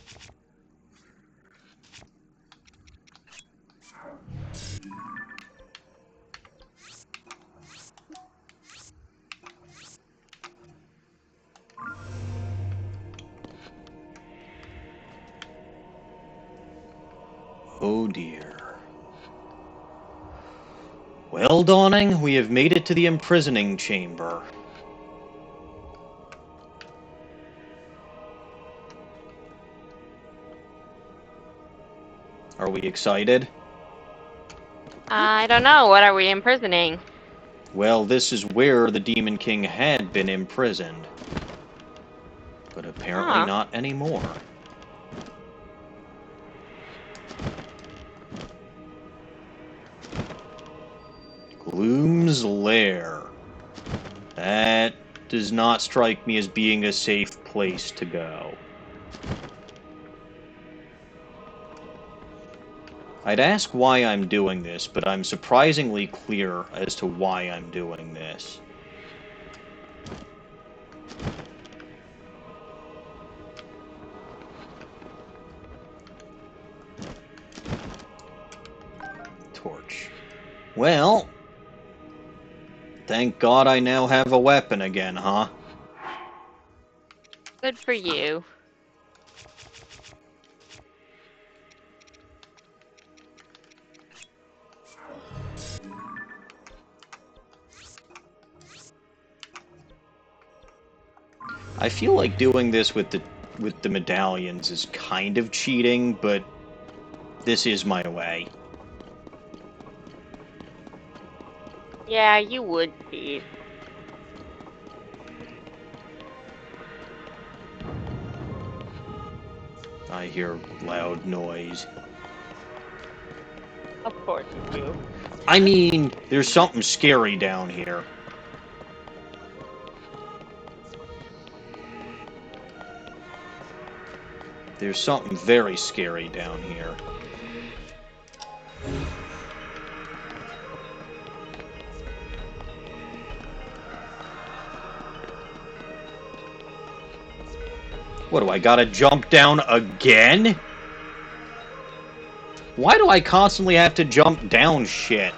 [SPEAKER 1] Oh dear. Well, Dawning, we have made it to the imprisoning chamber. Are we excited?
[SPEAKER 2] I don't know. What are we imprisoning?
[SPEAKER 1] Well, this is where the Demon King had been imprisoned. But apparently
[SPEAKER 2] Huh.
[SPEAKER 1] not anymore. Gloom's Lair. That does not strike me as being a safe place to go. I'd ask why I'm doing this, but I'm surprisingly clear as to why I'm doing this. Torch. Well, thank God I now have a weapon again, huh?
[SPEAKER 2] Good for you.
[SPEAKER 1] I feel like doing this with the medallions is kind of cheating, but this is my way.
[SPEAKER 2] Yeah, you would be.
[SPEAKER 1] I hear loud noise.
[SPEAKER 2] Of course you do.
[SPEAKER 1] I mean, there's something scary down here. There's something very scary down here. What, do I gotta jump down again? Why do I constantly have to jump down shit?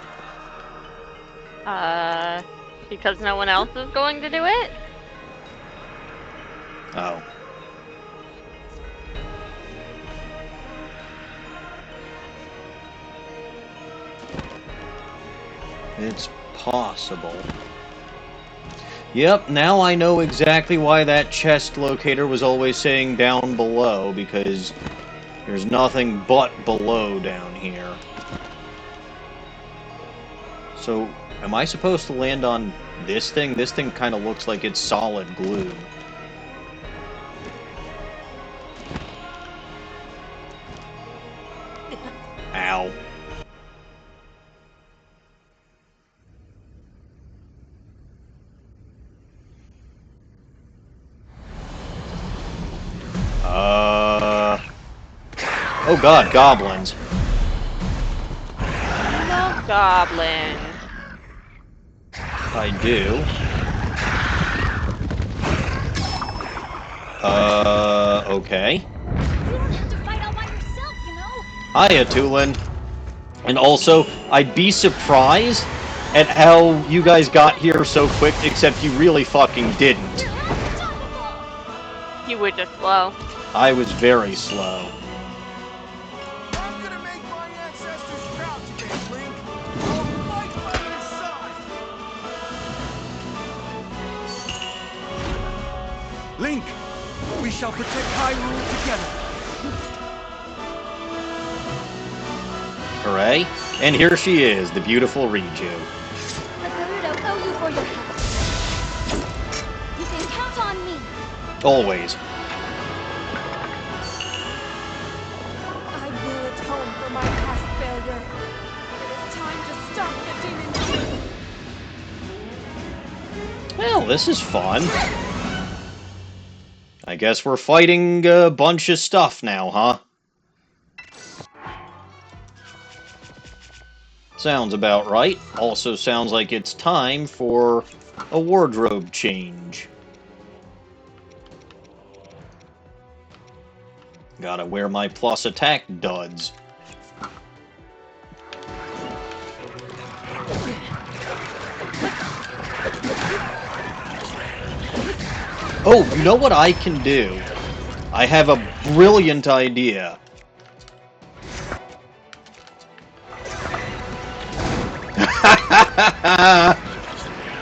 [SPEAKER 2] Because no one else is going to do it?
[SPEAKER 1] Oh. It's possible. Yep, now I know exactly why that chest locator was always saying down below, because there's nothing but below down here. So, am I supposed to land on this thing? This thing kind of looks like it's solid glue. Ow. Oh god, goblins.
[SPEAKER 2] Love goblins.
[SPEAKER 1] I do. Okay.
[SPEAKER 3] You don't have to fight all by yourself, you know?
[SPEAKER 1] Hiya, Tulin. And also, I'd be surprised at how you guys got here so quick, except you really fucking didn't.
[SPEAKER 3] You're unstoppable!
[SPEAKER 2] You were just slow.
[SPEAKER 1] I was very slow.
[SPEAKER 4] I'm gonna make my ancestors proud today, Link. I'll fight by your side. Link, we shall protect Hyrule together.
[SPEAKER 1] Hooray. And here she is, the beautiful Riju.
[SPEAKER 3] The Gerudo owe you for your help. You can count on me.
[SPEAKER 1] Always.
[SPEAKER 3] I will atone for my past failure. It is time to stop the Demon King.
[SPEAKER 1] Well, this is fun. I guess we're fighting a bunch of stuff now, huh? Sounds about right. Also sounds like it's time for a wardrobe change. Gotta wear my plus attack duds. Oh, you know what I can do? I have a brilliant idea.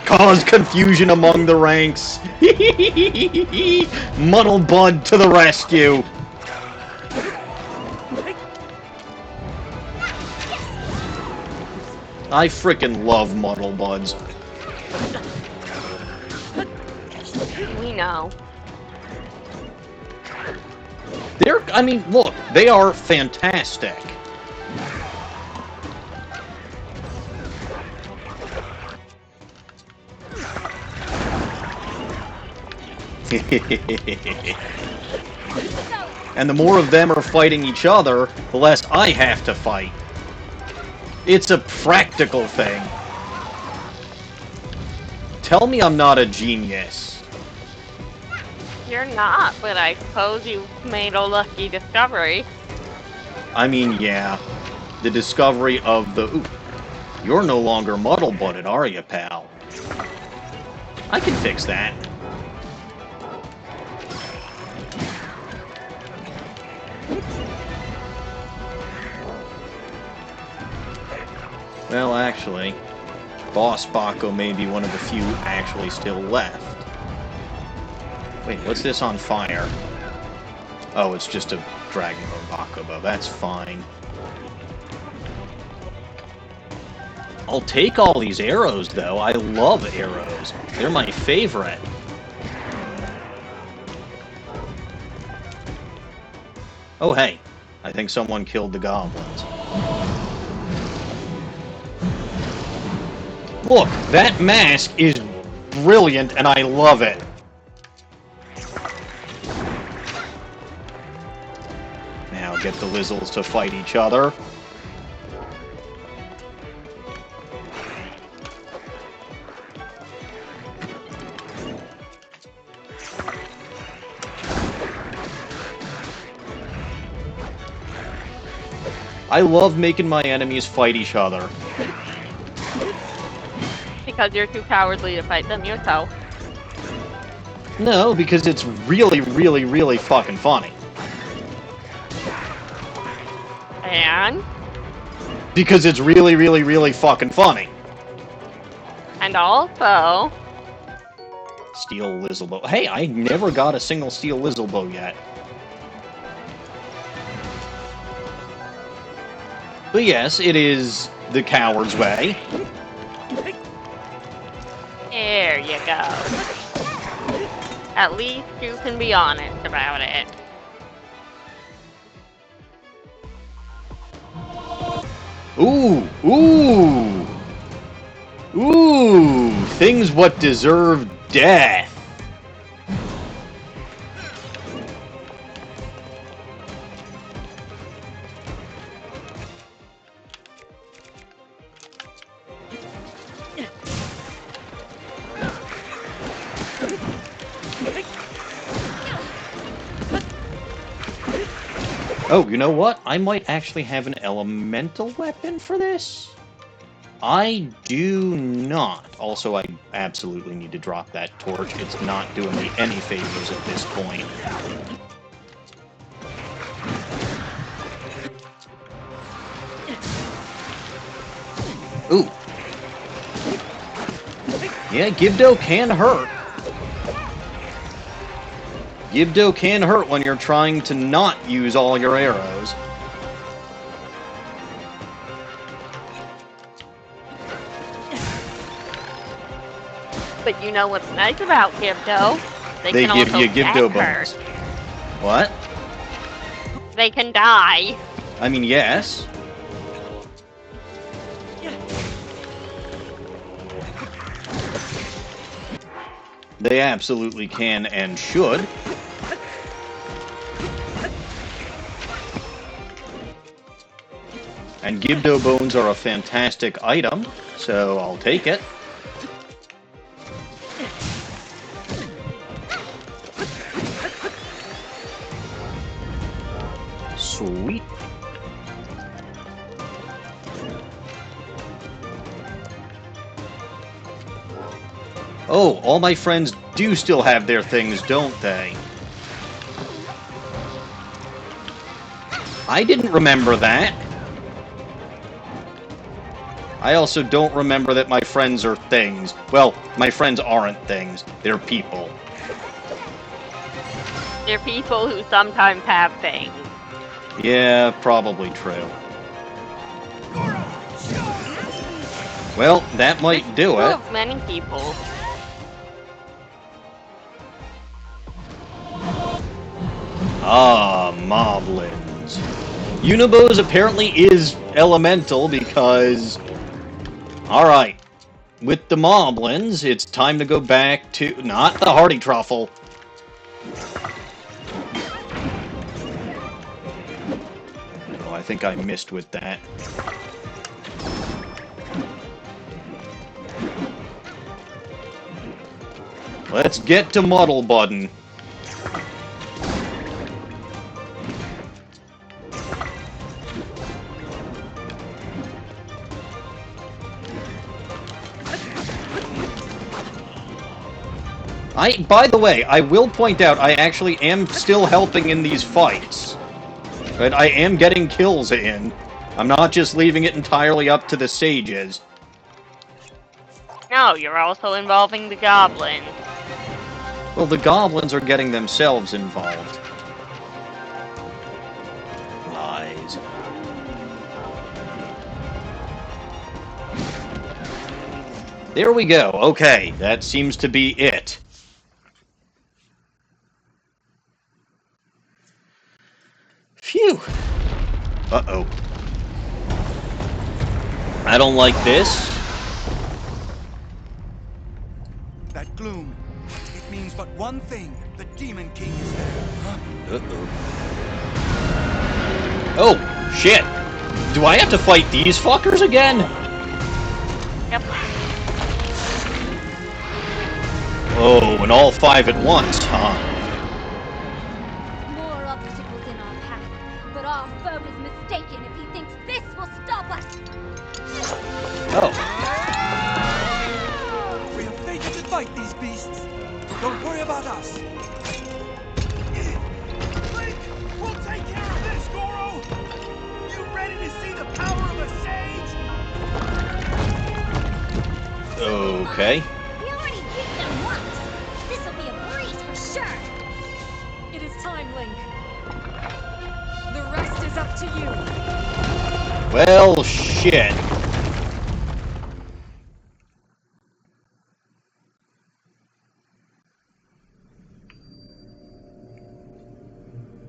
[SPEAKER 1] Cause confusion among the ranks. Muddle Bud to the rescue. I frickin' love Muddle Buds.
[SPEAKER 2] We know.
[SPEAKER 1] I mean, look, they are fantastic. And the more of them are fighting each other, the less I have to fight. It's a practical thing. Tell me I'm not a genius.
[SPEAKER 2] You're not, but I suppose you made a lucky discovery.
[SPEAKER 1] I mean, yeah. The discovery of the... Ooh, you're no longer muddle-butted, are you, pal? I can fix that. Well, actually, Boss Baco may be one of the few actually still left. Wait, what's this on fire? Oh, it's just a Dragon Bone Bakugo. That's fine. I'll take all these arrows, though. I love arrows. They're my favorite. Oh, hey. I think someone killed the goblins. Look, that mask is brilliant, and I love it. Now get the Lizzles to fight each other. I love making my enemies fight each other.
[SPEAKER 2] Because you're too cowardly to fight them yourself.
[SPEAKER 1] No, because it's really, really, really fucking funny.
[SPEAKER 2] And?
[SPEAKER 1] Because it's really, really, really fucking funny.
[SPEAKER 2] And also...
[SPEAKER 1] Steel Lizzlebow. Hey, I never got a single Steel Lizzlebow yet. But yes, it is the coward's way.
[SPEAKER 2] There you go. At least you can be honest about it.
[SPEAKER 1] Ooh, ooh, ooh, things what deserve death. Oh, you know what? I might actually have an elemental weapon for this. I do not. Also, I absolutely need to drop that torch. It's not doing me any favors at this point. Ooh. Yeah, Gibdo can hurt. Gibdo can hurt when you're trying to not use all your arrows.
[SPEAKER 2] But you know what's nice about Gibdo?
[SPEAKER 1] They
[SPEAKER 2] can
[SPEAKER 1] give
[SPEAKER 2] also
[SPEAKER 1] you Gibdo
[SPEAKER 2] get
[SPEAKER 1] bones.
[SPEAKER 2] hurt.
[SPEAKER 1] What?
[SPEAKER 2] They can die.
[SPEAKER 1] I mean, yes. They absolutely can and should. And Gibdo bones are a fantastic item, so I'll take it. Sweet. Oh, all my friends do still have their things, don't they? I didn't remember that. I also don't remember that my friends are things. Well, my friends aren't things. They're people.
[SPEAKER 2] They're people who sometimes have things.
[SPEAKER 1] Yeah, probably true. Well, that might do it.
[SPEAKER 2] Of many people.
[SPEAKER 1] Ah, moblins. Unibos apparently is elemental because... Alright. With the moblins, it's time to go back to... Not the Hardy Truffle. Oh, I think I missed with that. Let's get to Muddle Button. By the way, I will point out I actually am still helping in these fights. But I am getting kills in. I'm not just leaving it entirely up to the sages.
[SPEAKER 2] No, you're also involving the goblins.
[SPEAKER 1] Well, the goblins are getting themselves involved. Lies. There we go. Okay, that seems to be it. Phew. Uh-oh. I don't like this.
[SPEAKER 4] That gloom, it means but one thing. The Demon King is there. Huh?
[SPEAKER 1] Uh-oh. Oh, shit. Do I have to fight these fuckers again?
[SPEAKER 2] Yep.
[SPEAKER 1] Oh, and all five at once, huh?
[SPEAKER 3] More obstacles in our path, but our foe is mistaken if he thinks this will stop us.
[SPEAKER 1] Oh.
[SPEAKER 4] We have fated to fight these beasts. Don't worry about us. Link, we'll take care of this, Goro. You ready to see the power of a sage?
[SPEAKER 1] Okay.
[SPEAKER 3] We already beat them once. This'll be a breeze for sure. It is time, Link. The rest is up to you.
[SPEAKER 1] Well, shit.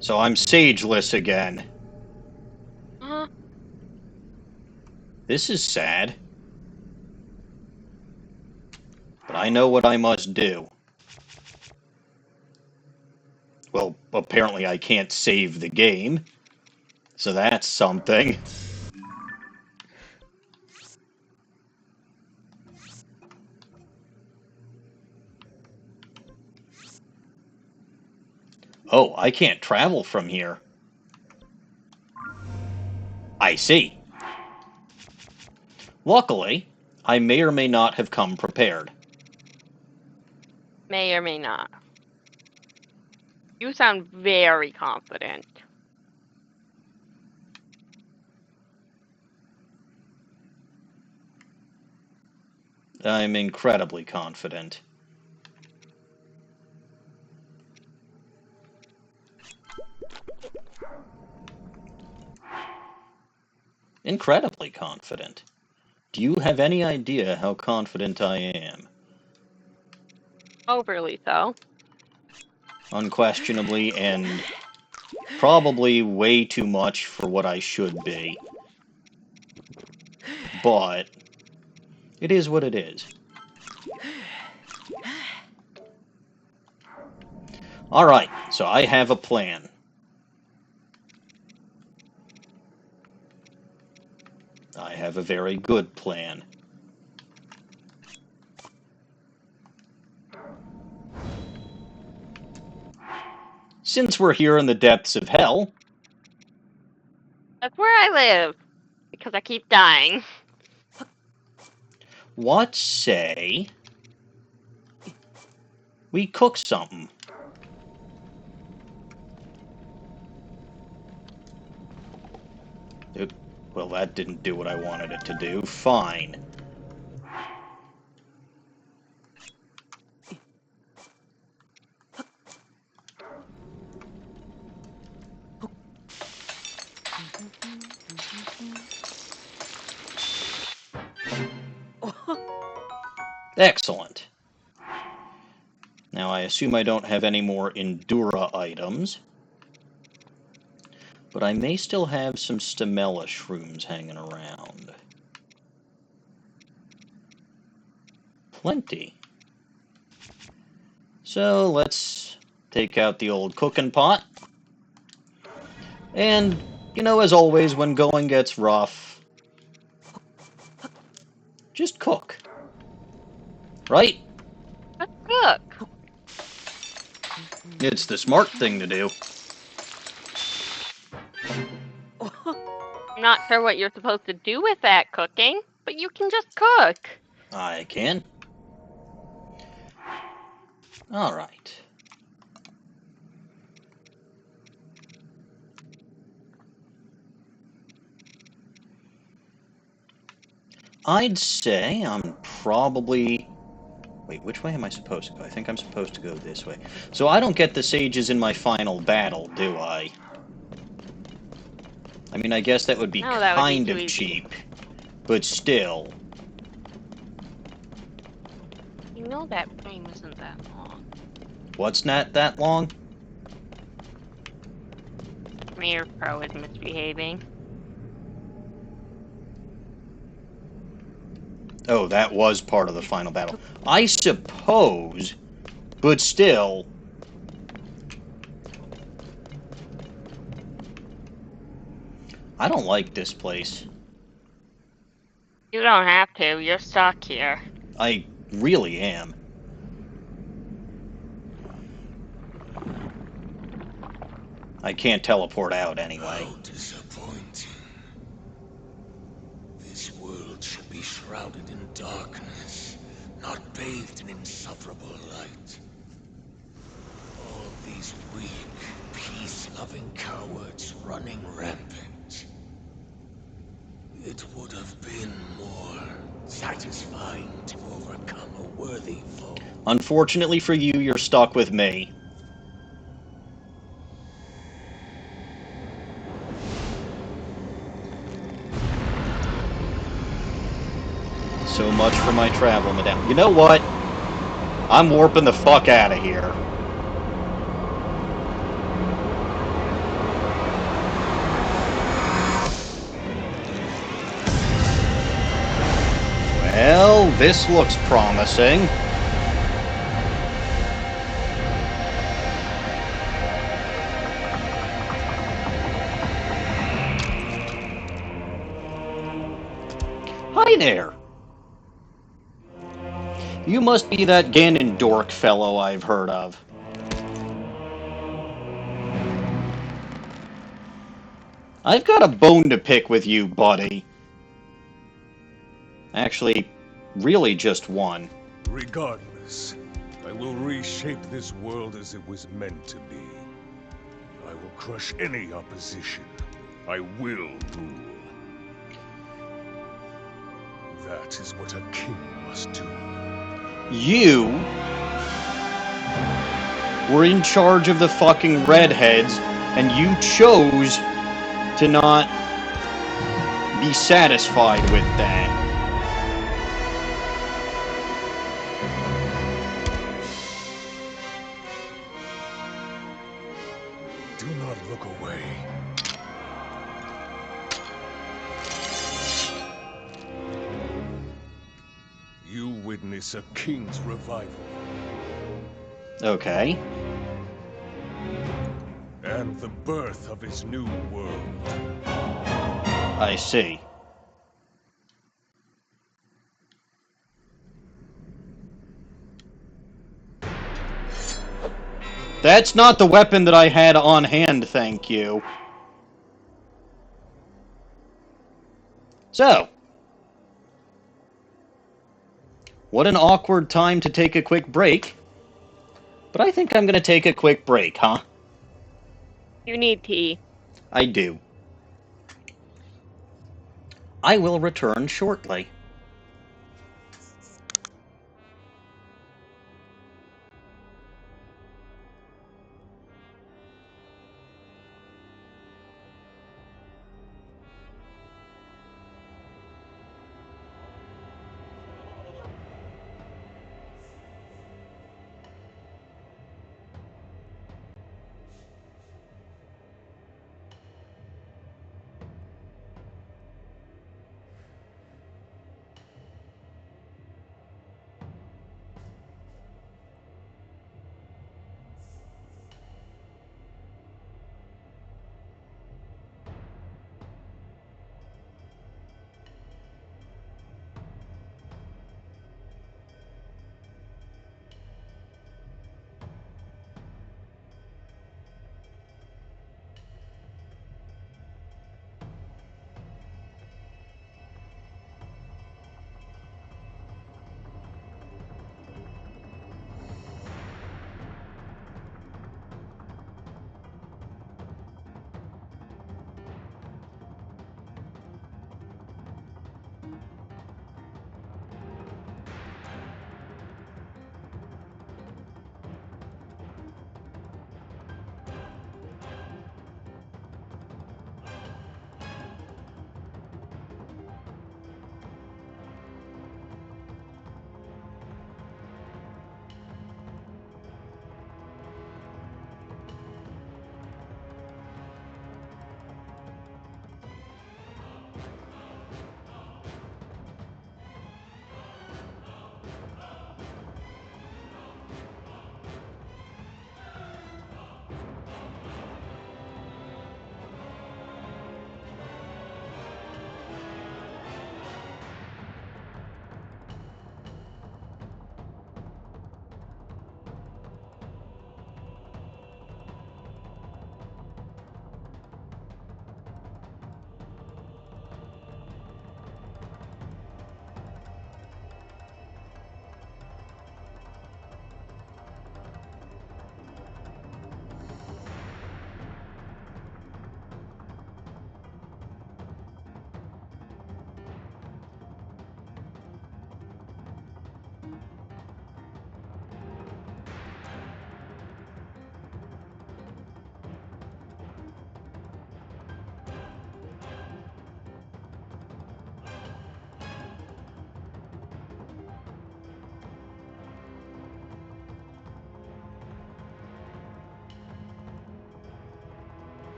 [SPEAKER 1] So I'm sageless again. This is sad. But I know what I must do. Well, apparently I can't save the game. So that's something. Oh, I can't travel from here. I see. Luckily, I may or may not have come prepared.
[SPEAKER 2] May or may not. You sound very confident.
[SPEAKER 1] I'm incredibly confident. Incredibly confident. Do you have any idea how confident I am?
[SPEAKER 2] Overly so.
[SPEAKER 1] Unquestionably, and probably way too much for what I should be. But it is what it is. Alright, so I have a plan. I have a very good plan. Since we're here in the depths of hell...
[SPEAKER 2] That's where I live. Because I keep dying.
[SPEAKER 1] What say we cook something? Well, that didn't do what I wanted it to do. Fine. Excellent. Now, I assume I don't have any more Endura items. But I may still have some Stamella shrooms hanging around. Plenty. So, let's take out the old cooking pot. And, you know, as always, when going gets rough, just cook. Right?
[SPEAKER 2] Let's cook.
[SPEAKER 1] It's the smart thing to do.
[SPEAKER 2] I'm not sure what you're supposed to do with that cooking, but you can just cook.
[SPEAKER 1] I can. Alright. I'd say I'm probably... Wait, which way am I supposed to go? I think I'm supposed to go this way. So I don't get the sages in my final battle, do I? I mean, I guess that would be
[SPEAKER 2] No, that would be
[SPEAKER 1] kind
[SPEAKER 2] too
[SPEAKER 1] of
[SPEAKER 2] easy.
[SPEAKER 1] cheap. But still.
[SPEAKER 2] You know that frame isn't that long.
[SPEAKER 1] What's not that long?
[SPEAKER 2] Premiere Pro is misbehaving.
[SPEAKER 1] Oh, that was part of the final battle. I suppose, but still... I don't like this place.
[SPEAKER 2] You don't have to. You're stuck here.
[SPEAKER 1] I really am. I can't teleport out anyway.
[SPEAKER 5] How disappointing. This world should be shrouded in darkness, not bathed in insufferable light. All these weak, peace-loving cowards running rampant. It would have been more satisfying to overcome a worthy foe.
[SPEAKER 1] Unfortunately for you, you're stuck with me. So much for my travel, madame. You know what? I'm warping the fuck out of here. Well, this looks promising. Hi there. You must be that Ganondorf fellow I've heard of. I've got a bone to pick with you, buddy. Actually, really just one.
[SPEAKER 6] Regardless, I will reshape this world as it was meant to be. I will crush any opposition. I will rule. That is what a king must do.
[SPEAKER 1] You were in charge of the fucking redheads, and you chose to not be satisfied with that.
[SPEAKER 6] Do not look away. You witness a king's revival.
[SPEAKER 1] Okay.
[SPEAKER 6] And the birth of his new world.
[SPEAKER 1] I see. That's not the weapon that I had on hand, thank you. So. What an awkward time to take a quick break. But I think I'm going to take a quick break, huh?
[SPEAKER 2] You need tea.
[SPEAKER 1] I do. I will return shortly.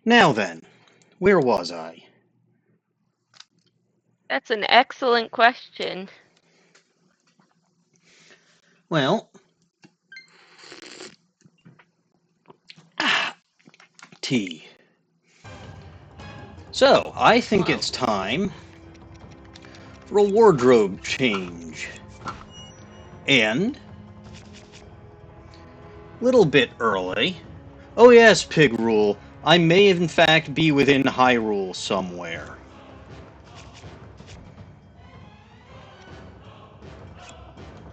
[SPEAKER 1] Now then, where was I?
[SPEAKER 2] That's an excellent question.
[SPEAKER 1] Well, tea. So, I think it's time for a wardrobe change. And, little bit early. Oh yes, Pig Rule. I may in fact be within Hyrule somewhere.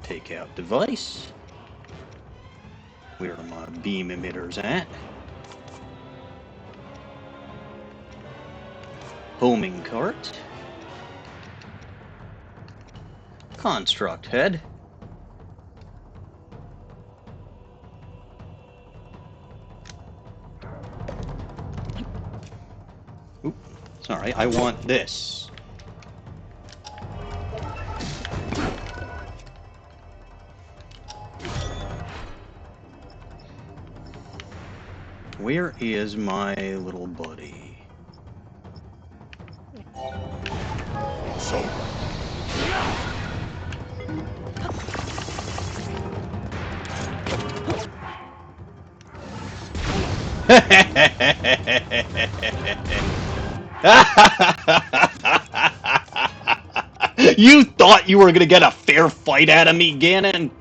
[SPEAKER 1] Take out device. Where are my beam emitters at? Homing cart. Construct head. Oop, sorry, I want this. Where is my little buddy?
[SPEAKER 6] So,
[SPEAKER 1] You thought you were gonna get a fair fight out of me, Ganon?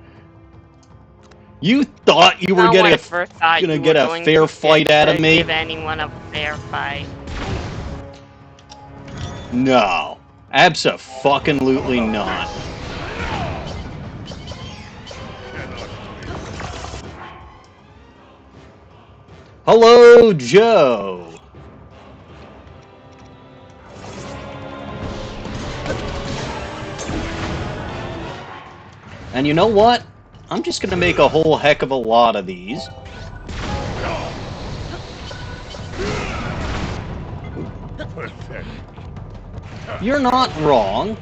[SPEAKER 1] You thought you were
[SPEAKER 2] No
[SPEAKER 1] gonna
[SPEAKER 2] one ever thought you
[SPEAKER 1] get
[SPEAKER 2] were
[SPEAKER 1] a
[SPEAKER 2] going
[SPEAKER 1] fair
[SPEAKER 2] to
[SPEAKER 1] fight out of me?
[SPEAKER 2] give anyone a fair fight.
[SPEAKER 1] No, abso-fucking-lutely not. Hello, Joe. And you know what? I'm just gonna make a whole heck of a lot of these.
[SPEAKER 6] pathetic.
[SPEAKER 1] You're not wrong.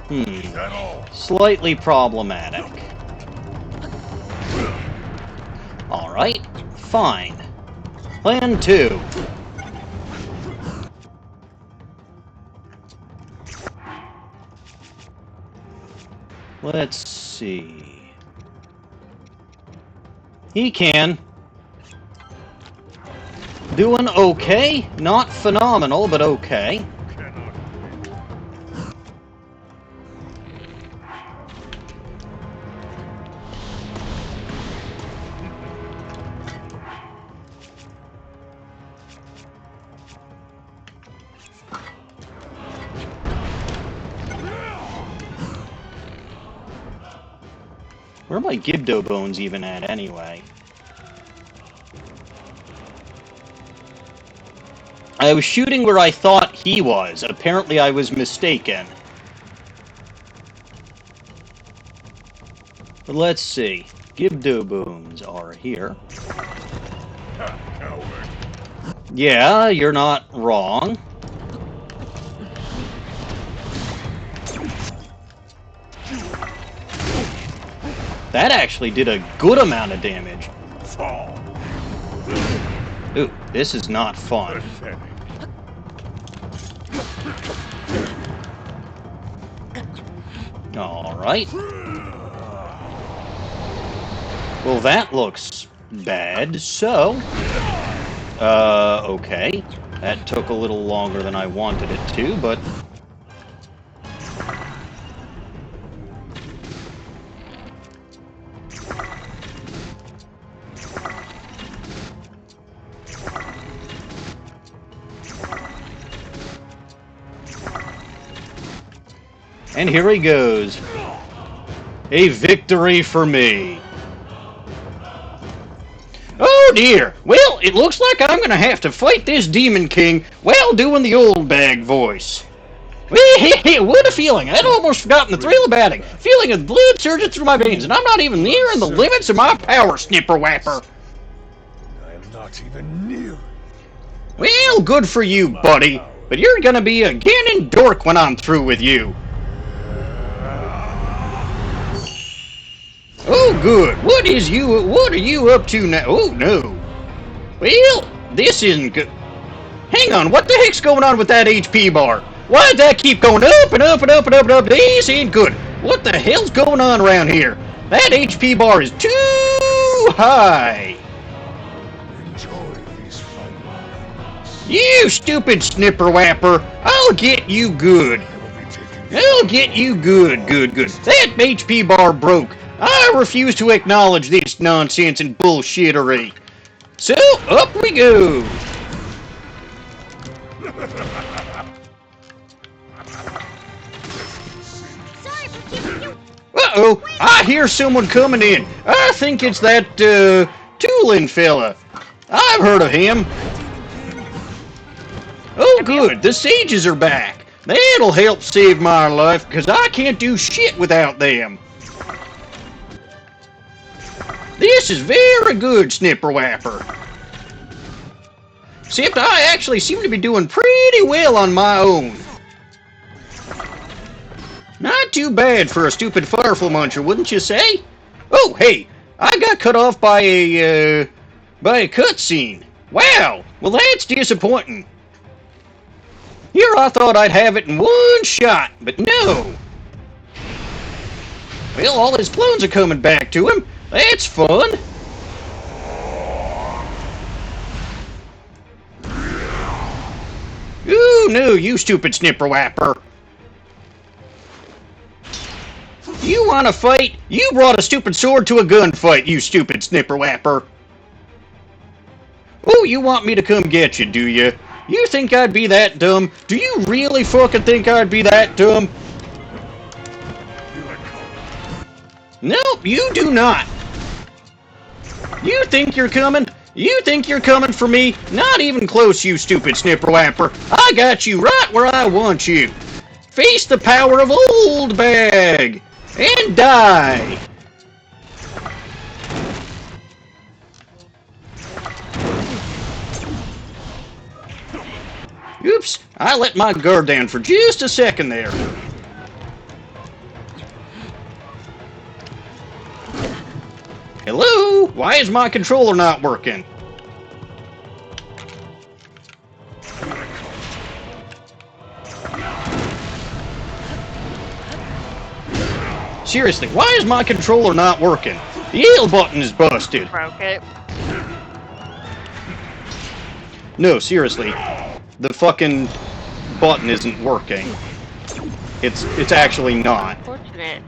[SPEAKER 6] Is that all?
[SPEAKER 1] Slightly problematic. Alright, fine. Plan 2. Let's see. He can. Doing okay. Not phenomenal, but okay. Where are my Gibdo bones even at, anyway? I was shooting where I thought he was. Apparently I was mistaken. But let's see. Gibdo bones are here.
[SPEAKER 6] Coward.
[SPEAKER 1] Yeah, you're not wrong. That actually did a good amount of damage.
[SPEAKER 6] Fall.
[SPEAKER 1] Ooh, this is not fun.
[SPEAKER 6] Pathetic.
[SPEAKER 1] Alright. Well, that looks bad, so... okay. That took a little longer than I wanted it to, but... And here he goes. A victory for me. Oh dear. Well, it looks like I'm gonna have to fight this Demon King while doing the old bag voice. What a feeling. I'd almost forgotten the thrill of batting. Feeling of blood surging through my veins, and I'm not even nearing the limits of my power, snipper whapper.
[SPEAKER 6] I am not even near.
[SPEAKER 1] Well, good for you, buddy. But you're gonna be a Ganondorf when I'm through with you. Oh, good. What are you up to now? Oh, no. Well, this isn't good. Hang on, what the heck's going on with that HP bar? Why did that keep going up and up and up and up and up? This ain't good. What the hell's going on around here? That HP bar is too high.
[SPEAKER 6] Enjoy these fun moments.
[SPEAKER 1] You stupid snipper whapper. I'll get you good. I'll get you good, good. That HP bar broke. I refuse to acknowledge this nonsense and bullshittery. So, up we go.
[SPEAKER 3] Sorry for keeping you.
[SPEAKER 1] Uh-oh, I hear someone coming in. I think it's that, Tulin fella. I've heard of him. Oh, good, the sages are back. That'll help save my life, because I can't do shit without them. This is very good, Snipper Whapper. Except I actually seem to be doing pretty well on my own. Not too bad for a stupid Firefly Muncher, wouldn't you say? Oh, hey, I got cut off by a cutscene. Wow, well that's disappointing. Here I thought I'd have it in one shot, but no. Well, all his clones are coming back to him. That's fun. Ooh, no, you stupid snipper whapper. You want to fight? You brought a stupid sword to a gunfight, you stupid snipper whapper. Oh, you want me to come get you, do you? You think I'd be that dumb? Do you really fucking think I'd be that dumb? Nope, you do not. You think you're coming? You think you're coming for me? Not even close, you stupid snipper whapper. I got you right where I want you. Face the power of Old Bag and die. Oops, I let my guard down for just a second there. Hello? Why is my controller not working? Seriously, why is my controller not working? The L button is busted.
[SPEAKER 2] Broke it.
[SPEAKER 1] No, seriously. The fucking button isn't working. It's actually not.
[SPEAKER 2] Unfortunate.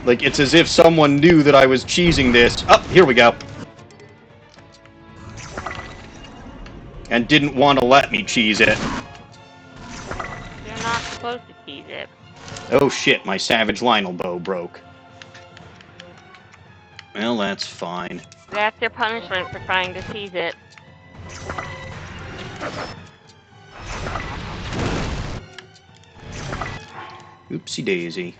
[SPEAKER 1] Like, it's as if someone knew that I was cheesing this. Oh, here we go. And didn't want to let me cheese it.
[SPEAKER 2] You're not supposed to tease it.
[SPEAKER 1] Oh shit, my Savage Lionel bow broke. Well, that's fine.
[SPEAKER 2] That's your punishment for trying to tease it.
[SPEAKER 1] Oopsie daisy.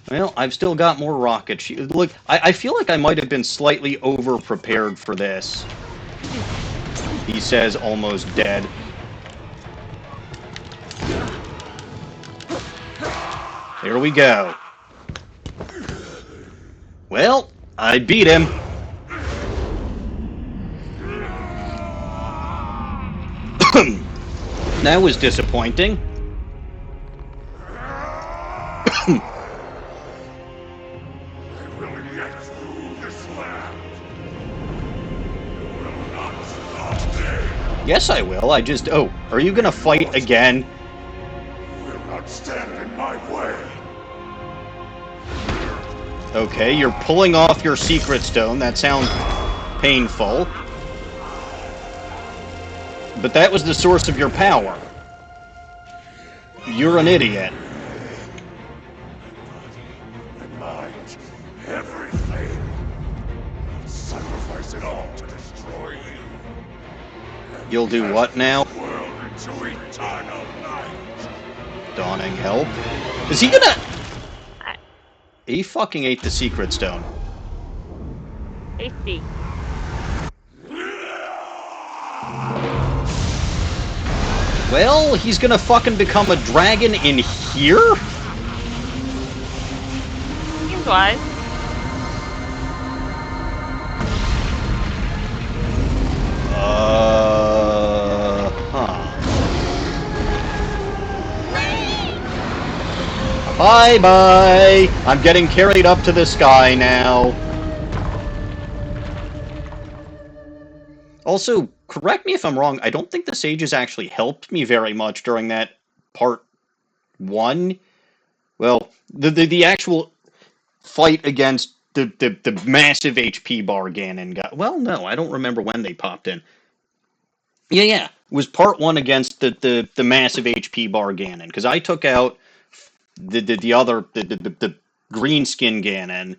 [SPEAKER 1] Well, I've still got more rocket shield. Look, I feel like I might have been slightly over-prepared for this. He says, almost dead. There we go. Well, I beat him. That was disappointing. Yes, I will. I just... Oh, are you gonna fight again?
[SPEAKER 6] Will not stand in my way.
[SPEAKER 1] Okay, you're pulling off your secret stone. That sounds painful. But that was the source of your power. You're an idiot.
[SPEAKER 6] My mind, everything. Sacrifice it all to destroy you.
[SPEAKER 1] You'll do what now?
[SPEAKER 6] World into eternal night.
[SPEAKER 1] Dawning help? Is he gonna... He fucking ate the secret stone.
[SPEAKER 2] Tasty.
[SPEAKER 1] Well, he's gonna fucking become a dragon in here?
[SPEAKER 2] Seems wise.
[SPEAKER 1] Huh. Bye-bye! I'm getting carried up to the sky now. Also, correct me if I'm wrong, I don't think the sages actually helped me very much during that part 1. Well, the actual fight against the massive HP bar Ganon got. Well, no, I don't remember when they popped in. Yeah. It was part 1 against the massive HP bar Ganon, because I took out the green skin Ganon.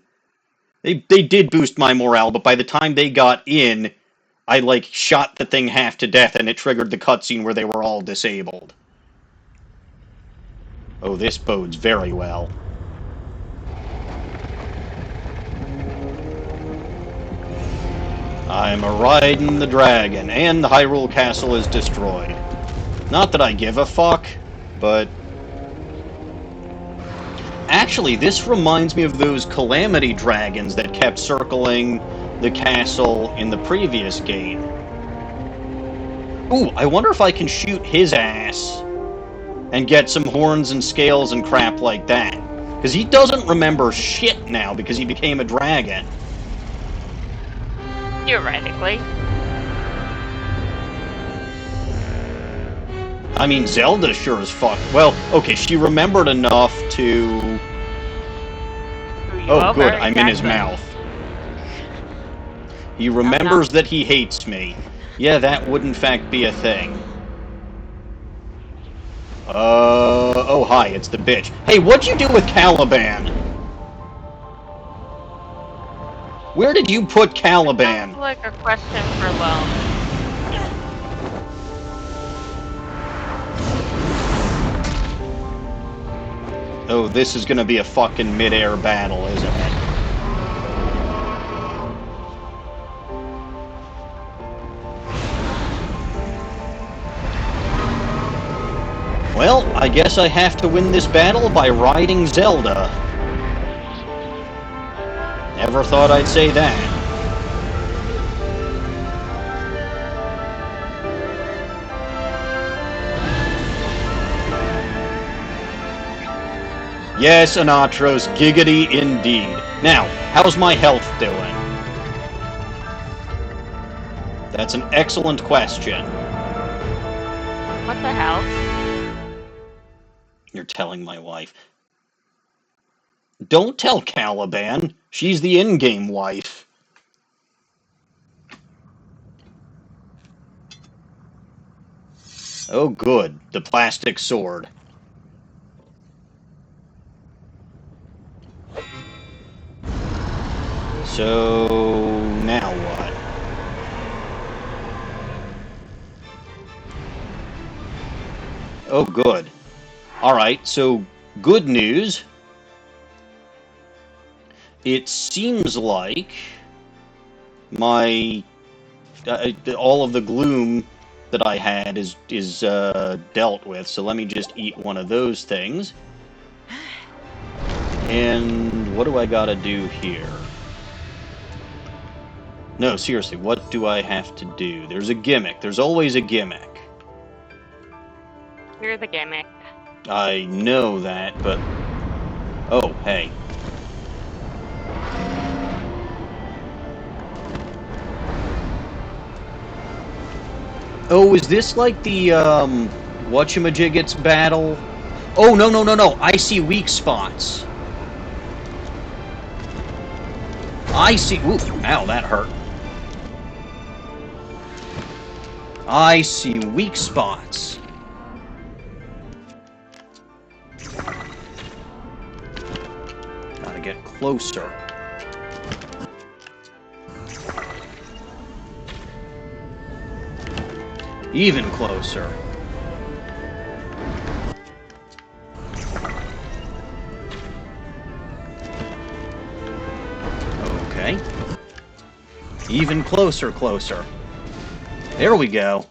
[SPEAKER 1] They did boost my morale, but by the time they got in, I like shot the thing half to death, and it triggered the cutscene where they were all disabled. Oh, this bodes very well. I'm a-riding the dragon, and the Hyrule Castle is destroyed. Not that I give a fuck, but... Actually, this reminds me of those Calamity Dragons that kept circling the castle in the previous game. Ooh, I wonder if I can shoot his ass and get some horns and scales and crap like that. Because he doesn't remember shit now because he became a dragon.
[SPEAKER 2] Theoretically.
[SPEAKER 1] I mean, Zelda sure as fuck. Well, okay, she remembered enough to... Oh, good, I'm in his mouth. He remembers that he hates me. Yeah, that would in fact be a thing. Oh hi, it's the bitch. Hey, what'd you do with Calyban? Where did you put Calyban?
[SPEAKER 2] Sounds like a question for Lone.
[SPEAKER 1] Oh, this is gonna be a fucking mid-air battle, isn't it? Well, I guess I have to win this battle by riding Zelda. Never thought I'd say that. Yes, Anatros, giggity indeed. Now, how's my health doing? That's an excellent question.
[SPEAKER 2] What the hell?
[SPEAKER 1] You're telling my wife. Don't tell Calyban. She's the in-game wife. Oh, good. The plastic sword. So, now what? Oh, good. Alright, so, good news. It seems like my... all of the gloom that I had is dealt with, so let me just eat one of those things. And what do I gotta do here? No, seriously, what do I have to do? There's a gimmick. There's always a gimmick.
[SPEAKER 2] You're the gimmick.
[SPEAKER 1] I know that, but... Oh, hey. Oh, is this like the, whatchamajigget's battle? Oh, no. I see weak spots. I see... Ooh, ow, that hurt. I see weak spots. Gotta get closer. Even closer. Okay. Even closer. There we go.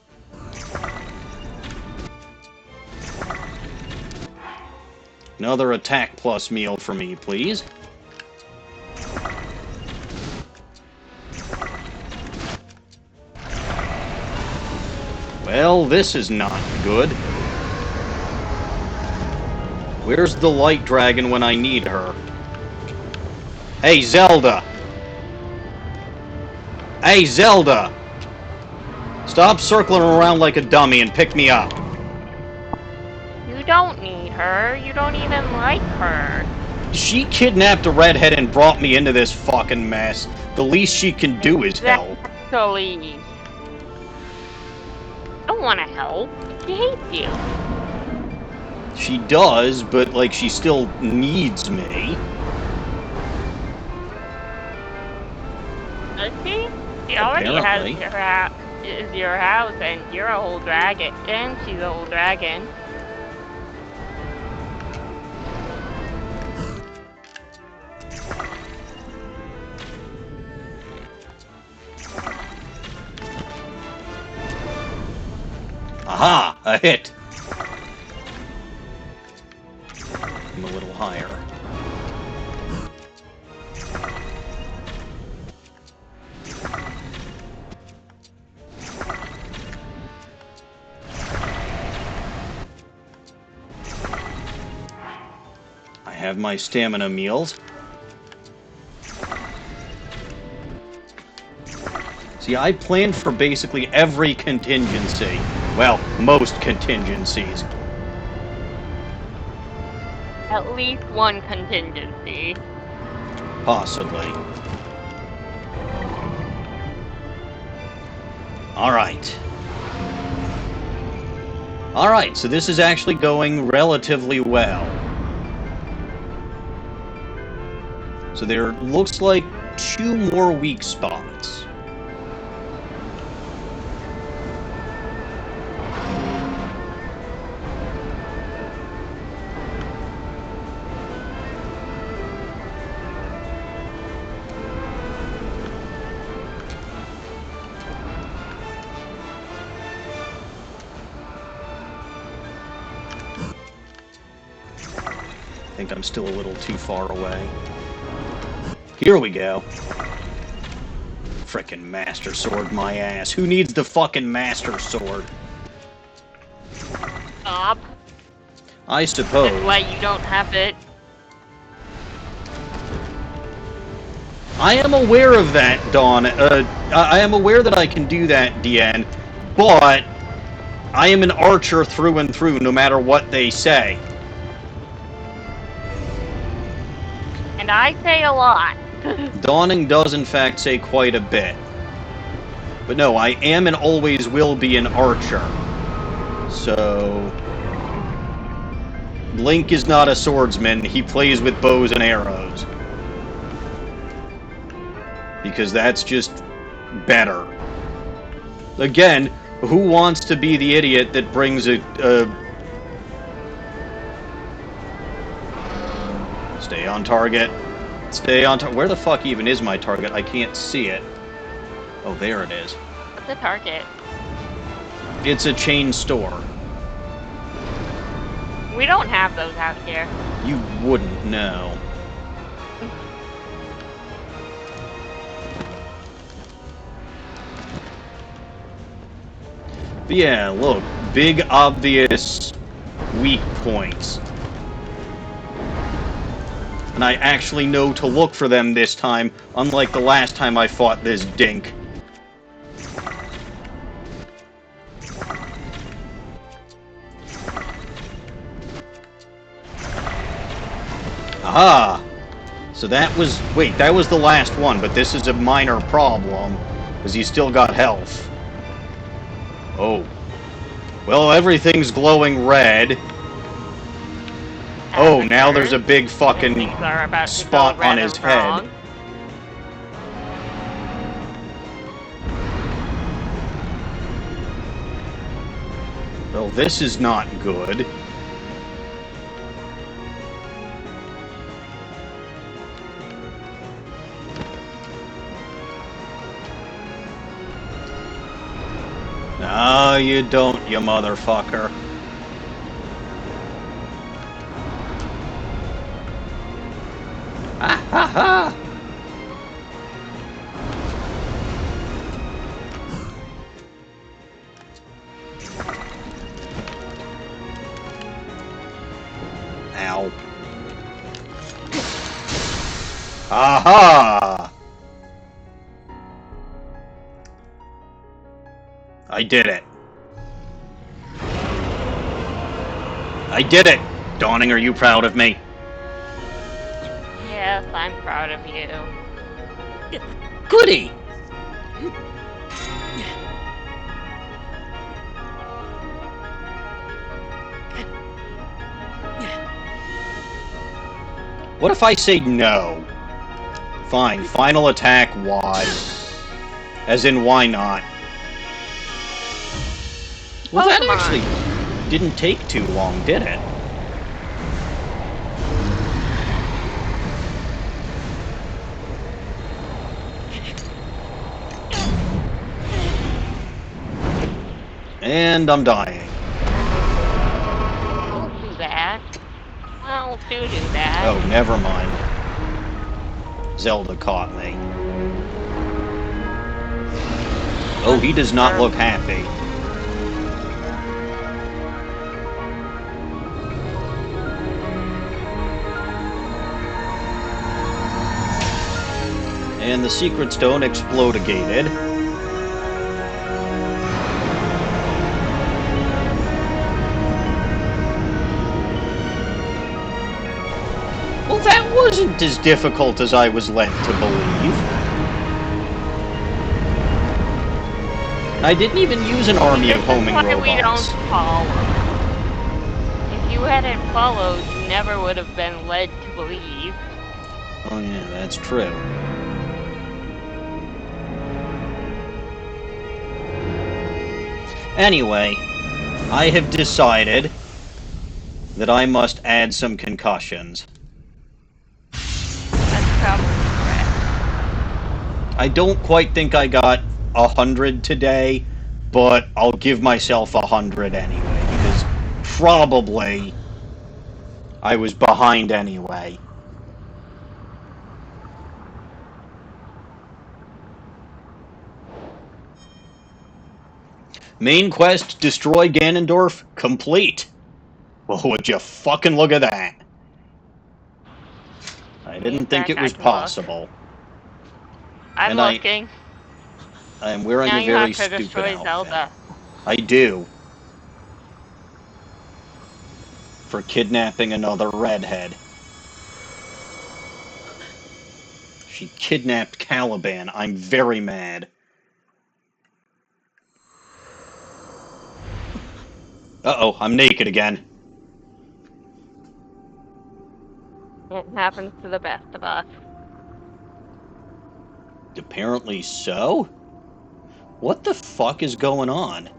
[SPEAKER 1] Another attack plus meal for me, please. Well, this is not good. Where's the light dragon when I need her? Hey, Zelda! Hey, Zelda! Stop circling around like a dummy and pick me up.
[SPEAKER 2] You don't need her. You don't even like her.
[SPEAKER 1] She kidnapped a redhead and brought me into this fucking mess. The least she can do is help.
[SPEAKER 2] Actually, I don't want to help. She hates you.
[SPEAKER 1] She does, but, like, she still needs me.
[SPEAKER 2] Does she? She already
[SPEAKER 1] Apparently.
[SPEAKER 2] is your house, and you're a whole dragon, and she's a whole dragon.
[SPEAKER 1] Aha! A hit! I'm a little higher. I have my stamina meals. See, I planned for basically every contingency. Well, most contingencies.
[SPEAKER 2] At least one contingency.
[SPEAKER 1] Possibly. Alright. Alright, so this is actually going relatively well. So there looks like 2 more weak spots. I think I'm still a little too far away. Here we go. Frickin' Master Sword my ass. Who needs the fucking Master Sword?
[SPEAKER 2] Stop.
[SPEAKER 1] I suppose.
[SPEAKER 2] That's why you don't have it.
[SPEAKER 1] I am aware of that, Dawn. I am aware that I can do that, DN, but I am an archer through and through, no matter what they say.
[SPEAKER 2] And I say a lot.
[SPEAKER 1] Dawning does, in fact, say quite a bit. But no, I am and always will be an archer. So... Link is not a swordsman. He plays with bows and arrows. Because that's just better. Again, who wants to be the idiot that brings a Stay on target. Stay on target. Where the fuck even is my target? I can't see it. Oh, there it is.
[SPEAKER 2] What's the target?
[SPEAKER 1] It's a chain store.
[SPEAKER 2] We don't have those out here.
[SPEAKER 1] You wouldn't know. But yeah, look. Big, obvious weak points. And I actually know to look for them this time, unlike the last time I fought this dink. Aha! So that was... Wait, that was the last one, but this is a minor problem, because he's still got health. Oh. Well, everything's glowing red. Oh, now there's a big fucking spot on his head. Well, this is not good. No, you don't, you motherfucker. Ah ha ha! Ow. Aha! I did it. I did it! Dawning, are you proud of me?
[SPEAKER 2] Yes, I'm proud of you.
[SPEAKER 1] Goody! What if I say no? Fine, final attack, why? As in, why not? Well, that actually didn't take too long, did it? And I'm dying.
[SPEAKER 2] Don't do that. Well, do that.
[SPEAKER 1] Oh, never mind. Zelda caught me. Oh, he does not look happy. And the secret stone explodigated. Well, that wasn't as difficult as I was led to believe. I didn't even use an army of homing
[SPEAKER 2] This is why
[SPEAKER 1] robots.
[SPEAKER 2] we don't follow. If you hadn't followed, you never would have been led to believe.
[SPEAKER 1] Oh yeah, that's true. Anyway, I have decided that I must add some concussions.
[SPEAKER 2] That's probably correct.
[SPEAKER 1] I don't quite think I got 100 today, but I'll give myself 100 anyway, because probably I was behind anyway. Main quest, destroy Ganondorf, complete. Well, would you fucking look at that? I didn't think it was possible.
[SPEAKER 2] I'm
[SPEAKER 1] And
[SPEAKER 2] looking.
[SPEAKER 1] I'm wearing
[SPEAKER 2] Now
[SPEAKER 1] a
[SPEAKER 2] you
[SPEAKER 1] very
[SPEAKER 2] have to
[SPEAKER 1] stupid
[SPEAKER 2] destroy
[SPEAKER 1] outfit.
[SPEAKER 2] Zelda.
[SPEAKER 1] I do. For kidnapping another redhead. She kidnapped Calyban. I'm very mad. Uh-oh, I'm naked again.
[SPEAKER 2] It happens to the best of us.
[SPEAKER 1] Apparently so? What the fuck is going on?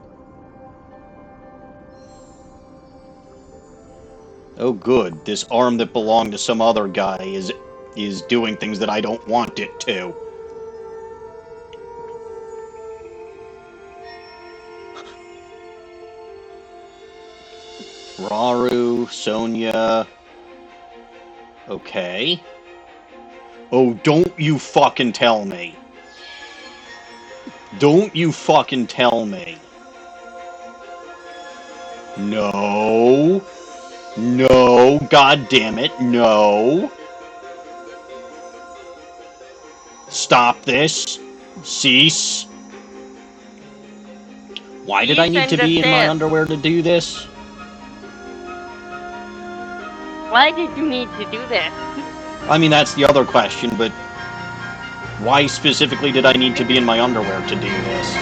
[SPEAKER 1] Oh good, this arm that belonged to some other guy is doing things that I don't want it to. Raru, Sonya... Okay. Oh, don't you fucking tell me. Don't you fucking tell me. No. No, god damn it, no. Stop this. Cease. Why did I need to be in my underwear to do this?
[SPEAKER 2] Why did you need to do this?
[SPEAKER 1] I mean, that's the other question, but why specifically did I need to be in my underwear to do this?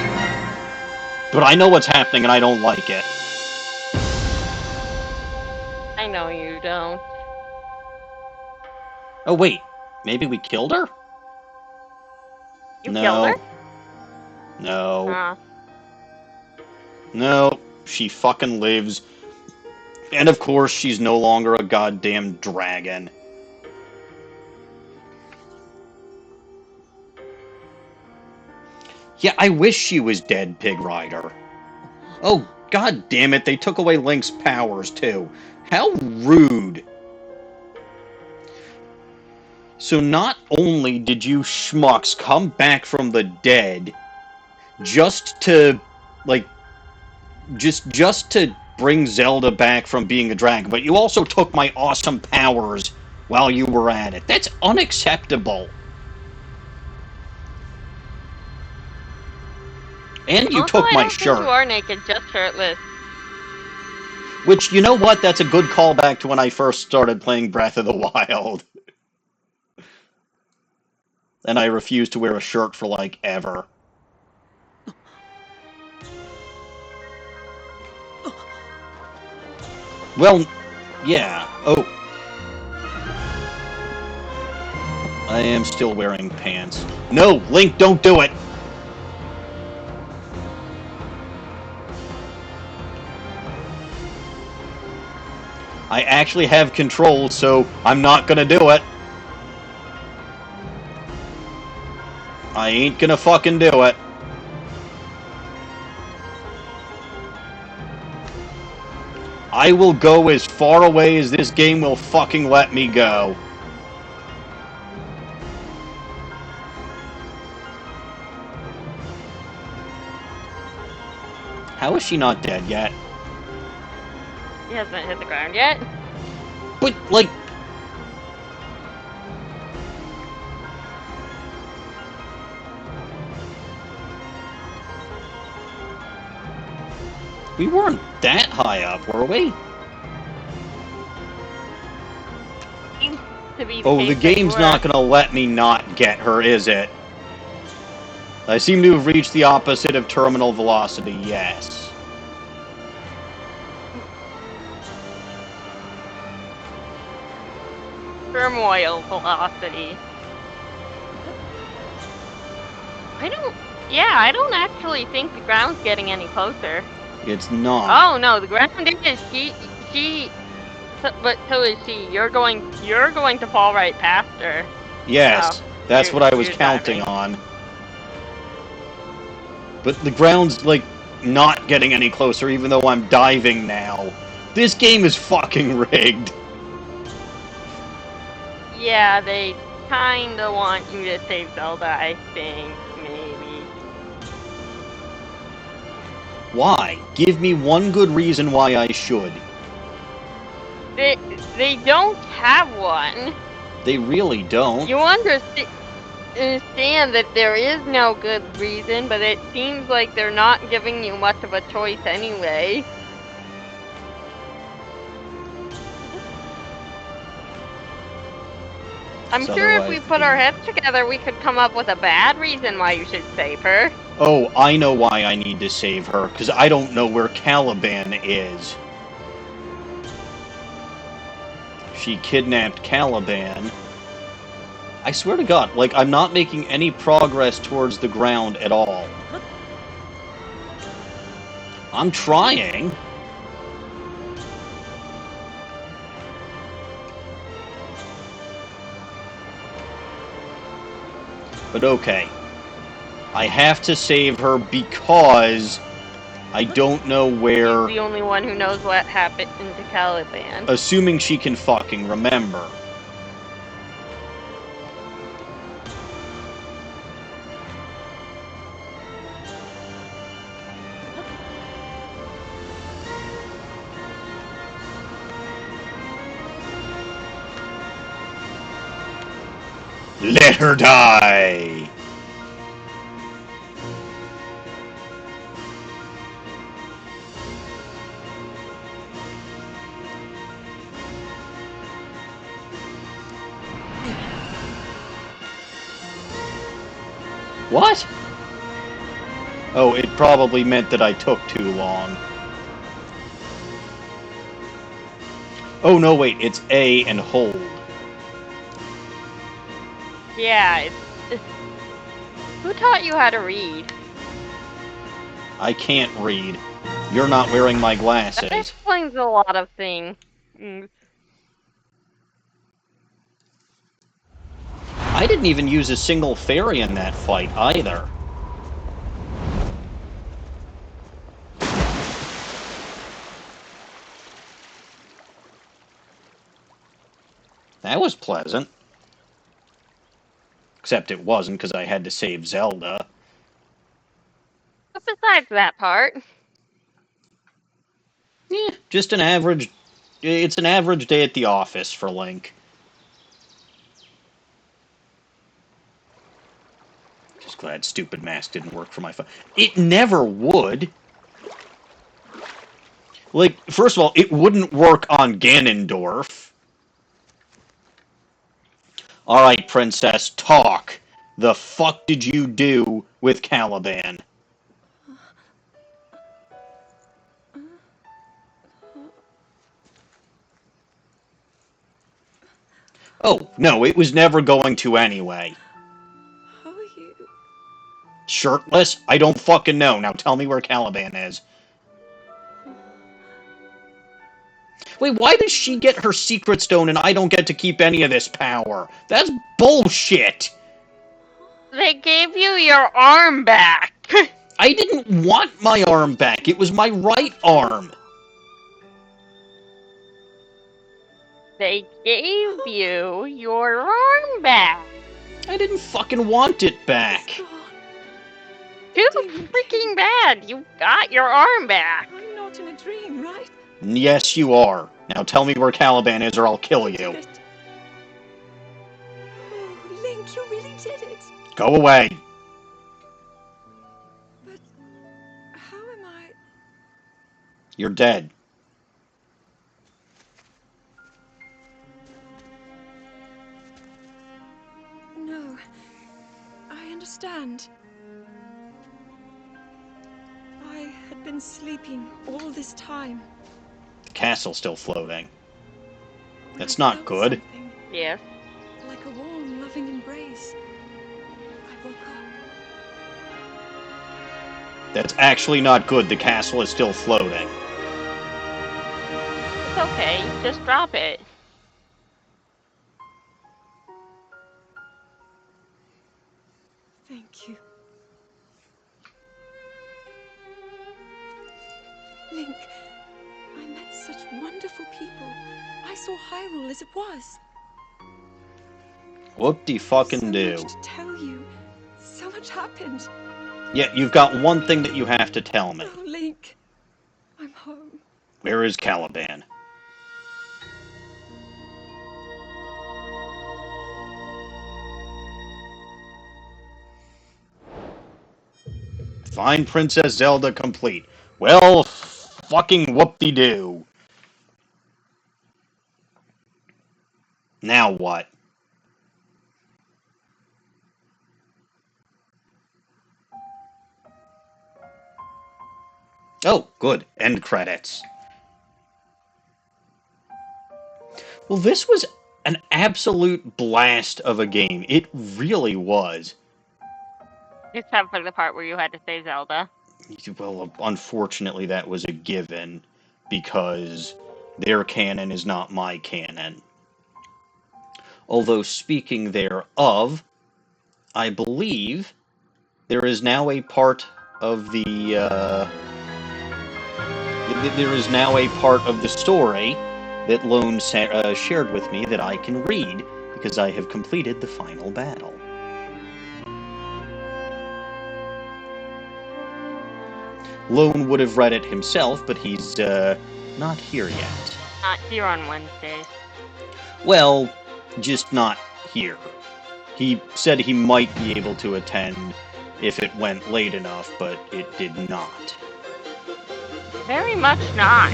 [SPEAKER 1] But I know what's happening and I don't like it.
[SPEAKER 2] I know you don't.
[SPEAKER 1] Oh wait, maybe we killed her?
[SPEAKER 2] You
[SPEAKER 1] No.
[SPEAKER 2] killed her?
[SPEAKER 1] No.
[SPEAKER 2] Huh.
[SPEAKER 1] No, she fucking lives. And of course, she's no longer a goddamn dragon. Yeah, I wish she was dead, Pig Rider. Oh, god damn it, they took away Link's powers, too. How rude. So not only did you schmucks come back from the dead just to, like, just to bring Zelda back from being a dragon, but you also took my awesome powers while you were at it. That's unacceptable. And you
[SPEAKER 2] Also,
[SPEAKER 1] took
[SPEAKER 2] I
[SPEAKER 1] my
[SPEAKER 2] don't think you
[SPEAKER 1] shirt.
[SPEAKER 2] are naked, just shirtless.
[SPEAKER 1] Which, you know what? That's a good callback to when I first started playing Breath of the Wild. And I refused to wear a shirt for, like, ever. Well, yeah. Oh. I am still wearing pants. No, Link, don't do it! I actually have control, so I'm not gonna do it. I ain't gonna fucking do it. I will go as far away as this game will fucking let me go. How is she not dead yet?
[SPEAKER 2] He hasn't hit the ground yet.
[SPEAKER 1] But, like... We weren't that high up, were we?
[SPEAKER 2] Seems to be
[SPEAKER 1] Oh, the
[SPEAKER 2] case that
[SPEAKER 1] game's
[SPEAKER 2] you
[SPEAKER 1] not
[SPEAKER 2] were.
[SPEAKER 1] gonna let me not get her, is it? I seem to have reached the opposite of terminal velocity, yes.
[SPEAKER 2] Turmoil velocity. I don't actually think the ground's getting any closer.
[SPEAKER 1] It's not.
[SPEAKER 2] Oh no, the ground is, but so is she. You're going to fall right past her.
[SPEAKER 1] Yes,
[SPEAKER 2] Oh,
[SPEAKER 1] that's what I was
[SPEAKER 2] you're
[SPEAKER 1] counting
[SPEAKER 2] diving.
[SPEAKER 1] on. But the ground's, like, not getting any closer, even though I'm diving now. This game is fucking rigged.
[SPEAKER 2] Yeah, they kinda want you to save Zelda, I think, maybe.
[SPEAKER 1] Why? Give me one good reason why I should.
[SPEAKER 2] They don't have one.
[SPEAKER 1] They really don't.
[SPEAKER 2] You understand that there is no good reason, but it seems like they're not giving you much of a choice anyway. I'm sure if we put our heads together, we could come up with a bad reason why you should save her.
[SPEAKER 1] Oh, I know why I need to save her, because I don't know where Calyban is. She kidnapped Calyban. I swear to God, like, I'm not making any progress towards the ground at all. I'm trying. But okay. I have to save her because I don't know where...
[SPEAKER 2] She's the only one who knows what happened to Calyban.
[SPEAKER 1] Assuming she can fucking remember. Let her die! What? Oh, it probably meant that I took too long. Oh, no, wait, it's A and hold.
[SPEAKER 2] Yeah, who taught you how to read?
[SPEAKER 1] I can't read. You're not wearing my
[SPEAKER 2] That
[SPEAKER 1] glasses.
[SPEAKER 2] explains a lot of things.
[SPEAKER 1] I didn't even use a single fairy in that fight, either. That was pleasant. Except it wasn't, because I had to save Zelda.
[SPEAKER 2] But besides that part...
[SPEAKER 1] Yeah, just an average... It's an average day at the office for Link. Just glad stupid mask didn't work for my phone. It never would! Like, first of all, it wouldn't work on Ganondorf. Alright, Princess, talk. The fuck did you do with Calyban? Oh, no, it was never going to anyway.
[SPEAKER 7] How are you?
[SPEAKER 1] Shirtless? I don't fucking know. Now tell me where Calyban is. Wait, why does she get her secret stone and I don't get to keep any of this power? That's bullshit!
[SPEAKER 2] They gave you your arm back.
[SPEAKER 1] I didn't want my arm back. It was my right arm.
[SPEAKER 2] They gave you your arm back.
[SPEAKER 1] I didn't fucking want it back.
[SPEAKER 2] Too freaking bad. You got your arm back.
[SPEAKER 7] I'm not in a dream, right?
[SPEAKER 1] Yes, you are. Now tell me where Calyban is or I'll kill you.
[SPEAKER 7] Oh, Link, you really did it.
[SPEAKER 1] Go away.
[SPEAKER 7] But how am I?
[SPEAKER 1] You're dead.
[SPEAKER 7] No, I understand. I had been sleeping all this time.
[SPEAKER 1] The castle's still floating.
[SPEAKER 7] When
[SPEAKER 1] That's
[SPEAKER 7] I
[SPEAKER 1] not
[SPEAKER 7] felt
[SPEAKER 1] good.
[SPEAKER 7] something,
[SPEAKER 2] Yes.
[SPEAKER 7] like a warm, loving embrace. I woke up.
[SPEAKER 1] That's actually not good. The castle is still floating.
[SPEAKER 2] It's okay. Just drop it.
[SPEAKER 7] Thank you. Link, I met such wonderful people. I saw Hyrule as it was.
[SPEAKER 1] Whoop-de-fucking do.
[SPEAKER 7] So much to tell you. So much happened.
[SPEAKER 1] Yeah, you've got one thing that you have to tell me.
[SPEAKER 7] Oh, Link, I'm home.
[SPEAKER 1] Where is Calyban? Find Princess Zelda complete. Well, fucking whoop-de-doo. Now what? Oh, good. End credits. Well, this was an absolute blast of a game. It really was.
[SPEAKER 2] Except for the part where you had to say Zelda.
[SPEAKER 1] Well, unfortunately, that was a given, because their canon is not my canon. Although, speaking thereof, I believe there is now a part of the, there is now a part of the story that Lone shared with me that I can read, because I have completed the final battle. Lone would have read it himself, but he's, not here yet.
[SPEAKER 2] Not here on Wednesdays.
[SPEAKER 1] Well, just not here. He said he might be able to attend if it went late enough, but it did not.
[SPEAKER 2] Very much not.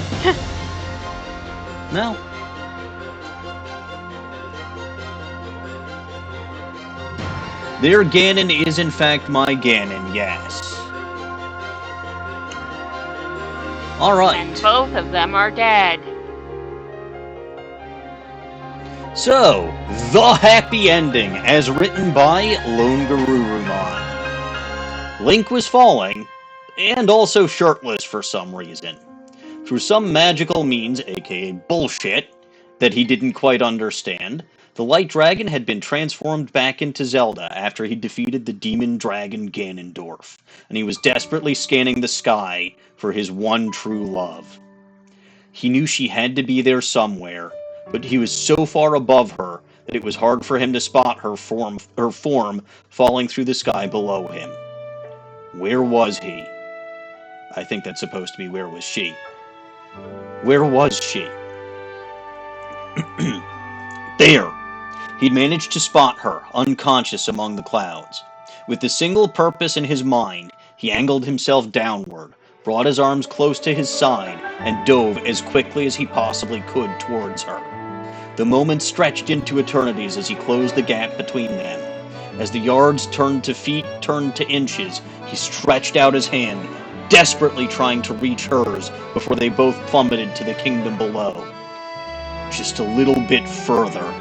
[SPEAKER 1] No. Their Ganon is in fact my Ganon, yes. Alright.
[SPEAKER 2] And both of them are dead.
[SPEAKER 1] So, the happy ending, as written by Lone Garurumon. Link was falling, and also shirtless for some reason. Through some magical means, aka bullshit, that he didn't quite understand, the Light Dragon had been transformed back into Zelda after he defeated the Demon Dragon Ganondorf, and he was desperately scanning the sky for his one true love. He knew she had to be there somewhere, but he was so far above her that it was hard for him to spot her form falling through the sky below him. Where was he? I think that's supposed to be where was she. Where was she? There! He'd managed to spot her, unconscious among the clouds. With the single purpose in his mind, he angled himself downward, brought his arms close to his side, and dove as quickly as he possibly could towards her. The moments stretched into eternities as he closed the gap between them. As the yards turned to feet, turned to inches, he stretched out his hand, desperately trying to reach hers before they both plummeted to the kingdom below. Just a little bit further.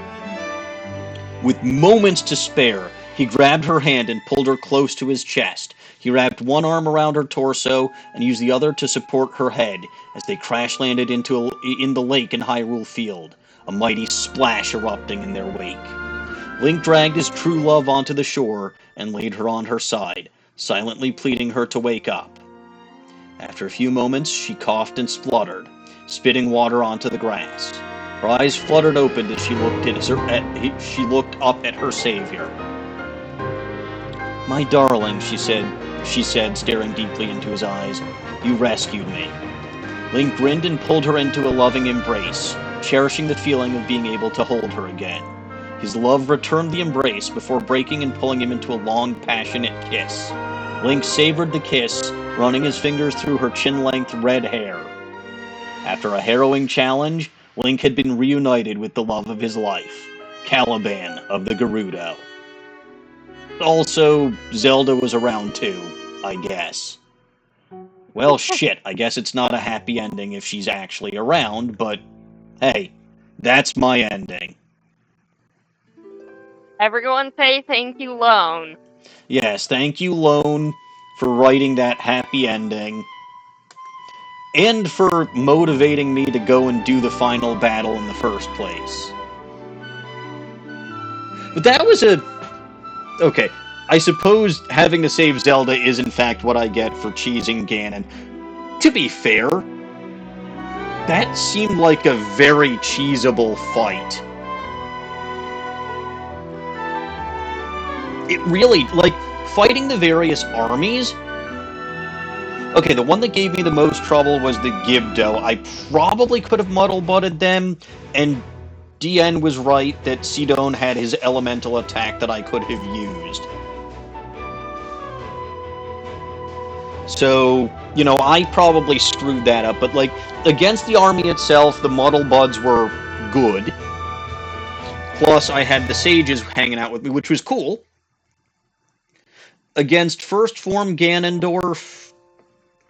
[SPEAKER 1] With moments to spare, he grabbed her hand and pulled her close to his chest. He wrapped one arm around her torso and used the other to support her head as they crash-landed in the lake in Hyrule Field, a mighty splash erupting in their wake. Link dragged his true love onto the shore and laid her on her side, silently pleading her to wake up. After a few moments, she coughed and spluttered, spitting water onto the grass. Her eyes fluttered open as she looked up at her savior. "My darling," she said, staring deeply into his eyes, "you rescued me." Link grinned and pulled her into a loving embrace, cherishing the feeling of being able to hold her again. His love returned the embrace before breaking and pulling him into a long, passionate kiss. Link savored the kiss, running his fingers through her chin-length red hair. After a harrowing challenge, Link had been reunited with the love of his life, Calyban of the Gerudo. Also, Zelda was around too, I guess. Well, shit, I guess it's not a happy ending if she's actually around, but hey, that's my ending.
[SPEAKER 2] Everyone say thank you, Lone.
[SPEAKER 1] Yes, thank you, Lone, for writing that happy ending. And for motivating me to go and do the final battle in the first place. But that was okay, I suppose having to save Zelda is in fact what I get for cheesing Ganon. To be fair, that seemed like a very cheesable fight. It really, like, fighting the various armies. Okay, the one that gave me the most trouble was the Gibdo. I probably could have muddle-butted them, and DN was right that Sidon had his elemental attack that I could have used. So, you know, I probably screwed that up, but, like, against the army itself, the Muddle Buds were good. Plus, I had the sages hanging out with me, which was cool. Against First Form Ganondorf,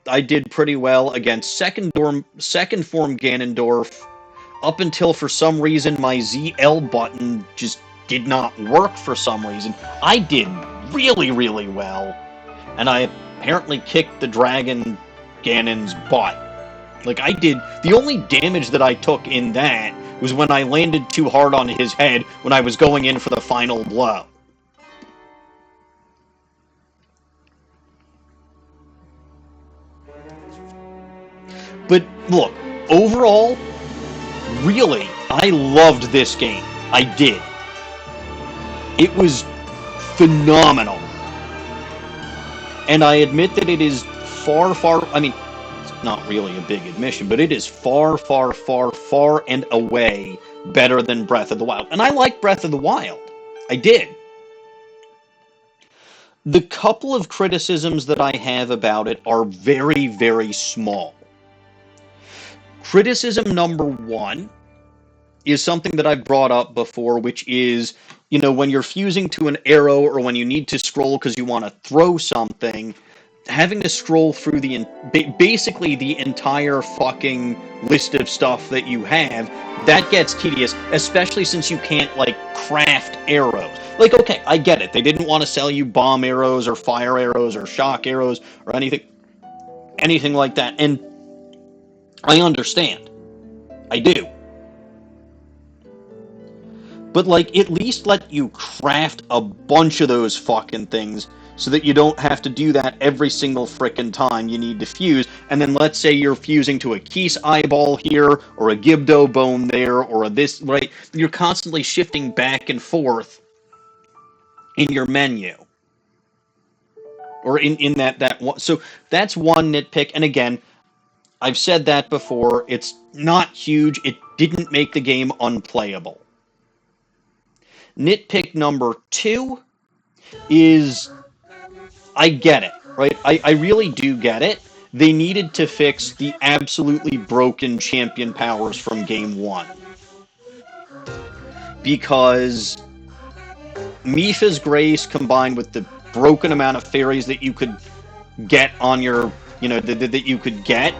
[SPEAKER 1] I did pretty well. Against Second Form Ganondorf, up until for some reason my ZL button just did not work for some reason, I did really, really well. And I apparently kicked the Dragon Ganon's butt. Like, I did... The only damage that I took in that was when I landed too hard on his head when I was going in for the final blow. But, look, overall, really, I loved this game. I did. It was phenomenal. And I admit that it is far, I mean, it's not really a big admission, but it is far and away better than Breath of the Wild. And I like Breath of the Wild. I did. The couple of criticisms that I have about it are very, very small. Criticism number one is something that I've brought up before, which is, you know, when you're fusing to an arrow or when you need to scroll because you want to throw something, having to scroll through basically the entire fucking list of stuff that you have, that gets tedious, especially since you can't, like, craft arrows. Like, okay, I get it. They didn't want to sell you bomb arrows or fire arrows or shock arrows or anything like that, and I understand. I do. But, like, at least let you craft a bunch of those fucking things so that you don't have to do that every single frickin' time you need to fuse. And then let's say you're fusing to a Keese eyeball here, or a Gibdo bone there, or a this, right? You're constantly shifting back and forth in your menu. Or in that one. So that's one nitpick. And again, I've said that before. It's not huge. It didn't make the game unplayable. Nitpick number 2 is I get it, right? I really do get it. They needed to fix the absolutely broken champion powers from game 1. Because Mipha's Grace combined with the broken amount of fairies that you could get on your, that you could get,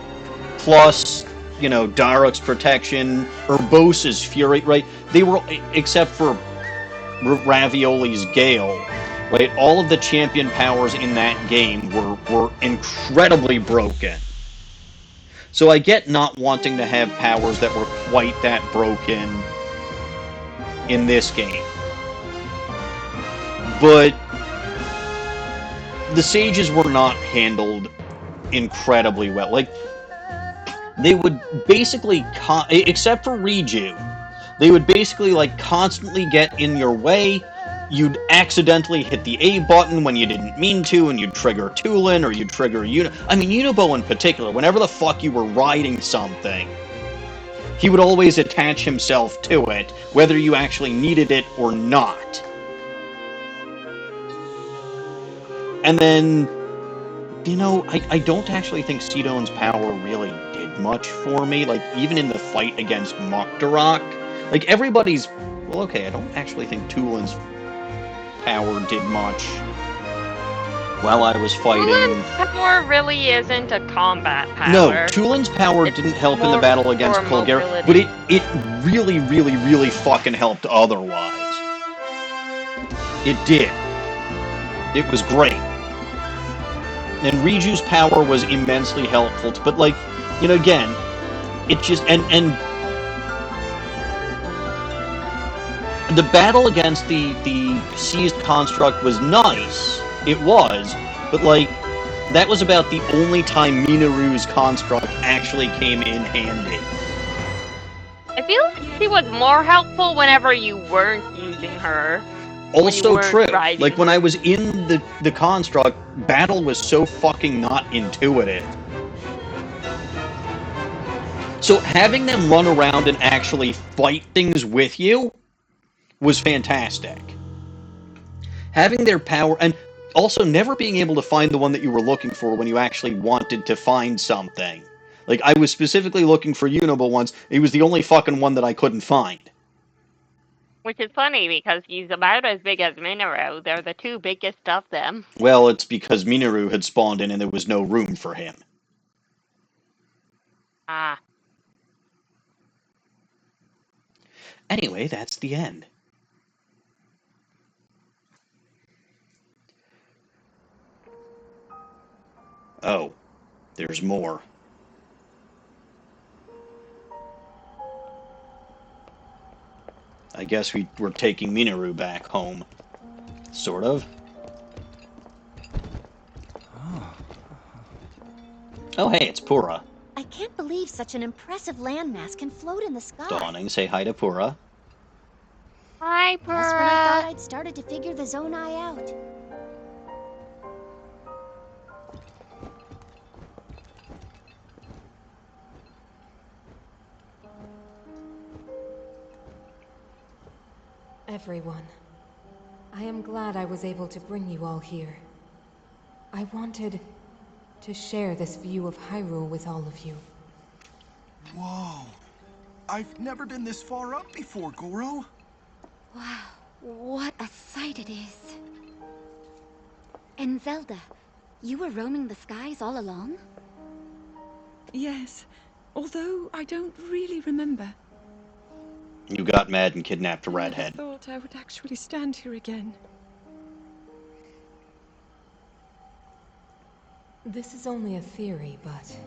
[SPEAKER 1] plus, Daruk's Protection, Urbosa's Fury, right? They were, except for Ravioli's Gale, right? All of the champion powers in that game were incredibly broken. So I get not wanting to have powers that were quite that broken in this game. But the sages were not handled incredibly well. Like, they would basically, except for Riju, they would basically, constantly get in your way. You'd accidentally hit the A button when you didn't mean to, and you'd trigger Tulin, or you'd trigger Unibo in particular. Whenever the fuck you were riding something, he would always attach himself to it, whether you actually needed it or not. And then, I don't actually think Sidon's power really did much for me. Even in the fight against Mok'Darok, everybody's... Well, okay, I don't actually think Tulin's power did much while I was fighting.
[SPEAKER 2] Tulin's power really isn't a combat power.
[SPEAKER 1] No, Tulin's power didn't help in the battle against Kulgara, but it really, really, really fucking helped otherwise. It did. It was great. And Riju's power was immensely helpful, but, again, it just... And the battle against the seized construct was nice. It was. But, that was about the only time Minoru's construct actually came in handy.
[SPEAKER 2] I feel like she was more helpful whenever you weren't using her.
[SPEAKER 1] Also true.
[SPEAKER 2] Riding.
[SPEAKER 1] When I was in the construct, battle was so fucking not intuitive. So having them run around and actually fight things with you was fantastic. Having their power, and also never being able to find the one that you were looking for when you actually wanted to find something. I was specifically looking for Unibo once, it was the only fucking one that I couldn't find.
[SPEAKER 2] Which is funny, because he's about as big as Minoru. They're the two biggest of them.
[SPEAKER 1] Well, it's because Minoru had spawned in and there was no room for him.
[SPEAKER 2] Ah.
[SPEAKER 1] Anyway, that's the end. Oh, there's more. I guess we're taking Minoru back home. Sort of. Oh, hey, it's Pura.
[SPEAKER 3] I can't believe such an impressive landmass can float in the sky.
[SPEAKER 1] Dawning, say hi to Pura.
[SPEAKER 2] Hi,
[SPEAKER 3] Just when I thought
[SPEAKER 2] Pura.
[SPEAKER 3] I'd started to figure the Zonai out.
[SPEAKER 7] Everyone, I am glad I was able to bring you all here. I wanted to share this view of Hyrule with all of you.
[SPEAKER 4] Whoa. I've never been this far up before, Goro.
[SPEAKER 3] Wow, what a sight it is. And Zelda, you were roaming the skies all along?
[SPEAKER 7] Yes, although I don't really remember.
[SPEAKER 1] You got mad and kidnapped a
[SPEAKER 7] I never
[SPEAKER 1] redhead.
[SPEAKER 7] thought I would actually stand here again. This is only a theory, but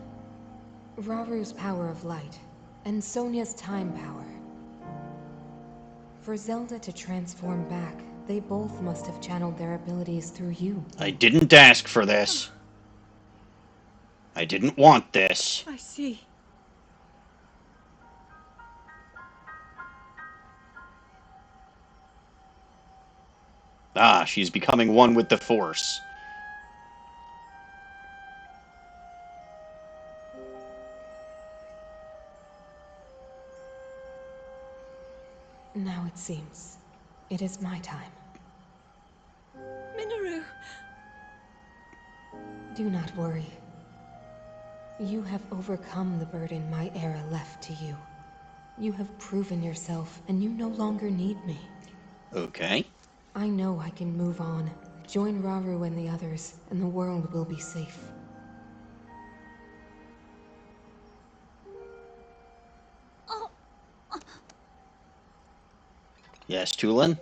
[SPEAKER 7] Raru's power of light and Sonia's time power. For Zelda to transform back, they both must have channeled their abilities through you.
[SPEAKER 1] I didn't ask for this. I didn't want this.
[SPEAKER 7] I see.
[SPEAKER 1] Ah, she's becoming one with the Force.
[SPEAKER 7] Now it seems it is my time.
[SPEAKER 3] Minoru!
[SPEAKER 7] Do not worry. You have overcome the burden my era left to you. You have proven yourself, and you no longer need me.
[SPEAKER 1] Okay.
[SPEAKER 7] I know I can move on, join Rauru and the others, and the world will be safe.
[SPEAKER 3] Oh,
[SPEAKER 1] Yes, Tulin?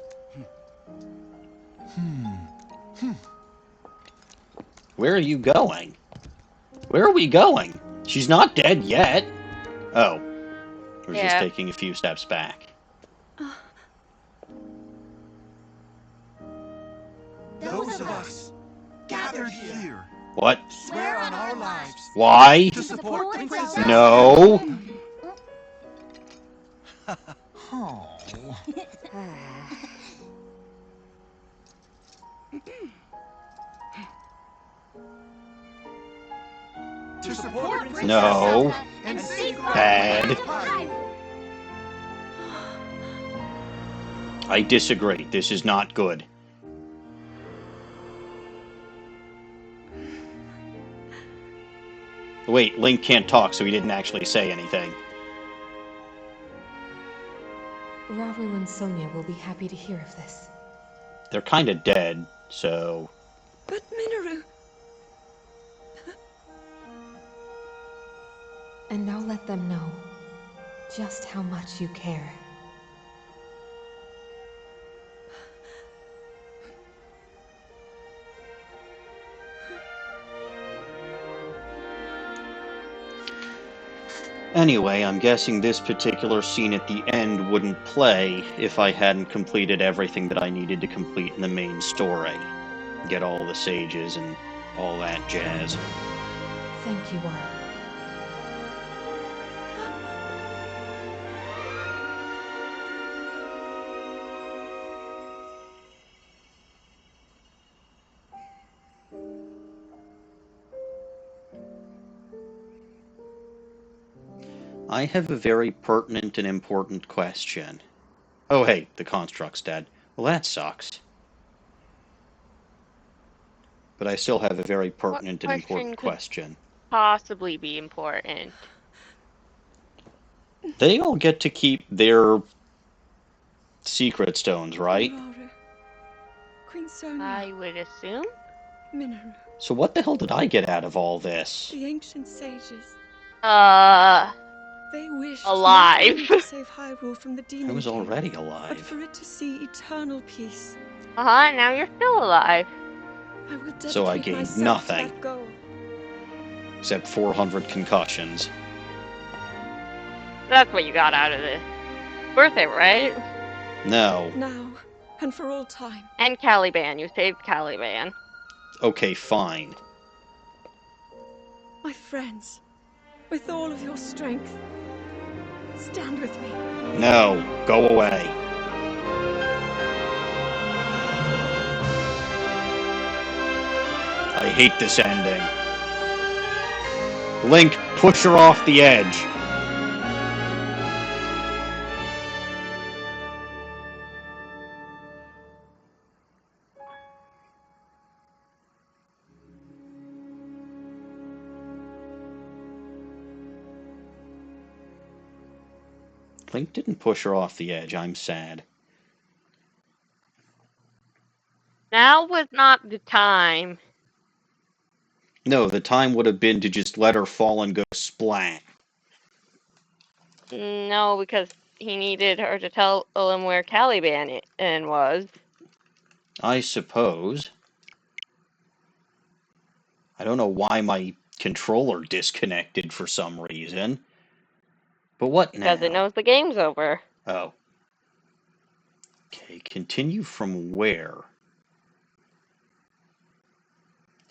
[SPEAKER 1] Where are you going? Where are we going? She's not dead yet. Oh. We're just
[SPEAKER 2] Yeah.
[SPEAKER 1] taking a few steps back.
[SPEAKER 4] Those of us gathered here
[SPEAKER 1] What?
[SPEAKER 4] swear on our lives
[SPEAKER 1] Why?
[SPEAKER 4] to support Princess
[SPEAKER 1] No.
[SPEAKER 4] Oh. To support Princess
[SPEAKER 1] No.
[SPEAKER 4] and save
[SPEAKER 1] Bad. I disagree. This is not good. Wait, Link can't talk, so he didn't actually say anything.
[SPEAKER 7] Rauru and Sonia will be happy to hear of this.
[SPEAKER 1] They're kind of dead, so...
[SPEAKER 3] but Minoru!
[SPEAKER 7] And I'll let them know just how much you care.
[SPEAKER 1] Anyway, I'm guessing this particular scene at the end wouldn't play if I hadn't completed everything that I needed to complete in the main story. Get all the sages and all that jazz.
[SPEAKER 7] Thank you all.
[SPEAKER 1] I have a very pertinent and important question. Oh hey, the construct's dead. Well, that sucks. But I still have a very pertinent and important question.
[SPEAKER 2] Possibly be important.
[SPEAKER 1] They all get to keep their secret stones, right?
[SPEAKER 3] Rauru, Queen Sonia,
[SPEAKER 2] I would assume.
[SPEAKER 3] Minoru,
[SPEAKER 1] So what the hell did I get out of all this?
[SPEAKER 3] the ancient sages. They wished
[SPEAKER 2] Alive.
[SPEAKER 3] not only to save Hyrule from the Demon
[SPEAKER 1] I was
[SPEAKER 3] King,
[SPEAKER 1] already
[SPEAKER 3] but
[SPEAKER 1] alive.
[SPEAKER 3] for it to see eternal peace.
[SPEAKER 2] Now you're still alive.
[SPEAKER 3] I will dedicate
[SPEAKER 1] So I gained
[SPEAKER 3] myself
[SPEAKER 1] nothing.
[SPEAKER 3] to that goal.
[SPEAKER 1] Except 400 concussions.
[SPEAKER 2] That's what you got out of this. Worth it, right?
[SPEAKER 1] No.
[SPEAKER 3] Now and for all time.
[SPEAKER 2] And Calyban. You saved Calyban.
[SPEAKER 1] Okay, fine.
[SPEAKER 3] My friends, with all of your strength, stand with me.
[SPEAKER 1] No. Go away. I hate this ending. Link, push her off the edge. Link didn't push her off the edge. I'm sad.
[SPEAKER 2] Now was not the time.
[SPEAKER 1] No, the time would have been to just let her fall and go splat.
[SPEAKER 2] No, because he needed her to tell him where Calyban was.
[SPEAKER 1] I suppose. I don't know why my controller disconnected for some reason. But what now?
[SPEAKER 2] Because it knows the game's over.
[SPEAKER 1] Oh. Okay, continue from where?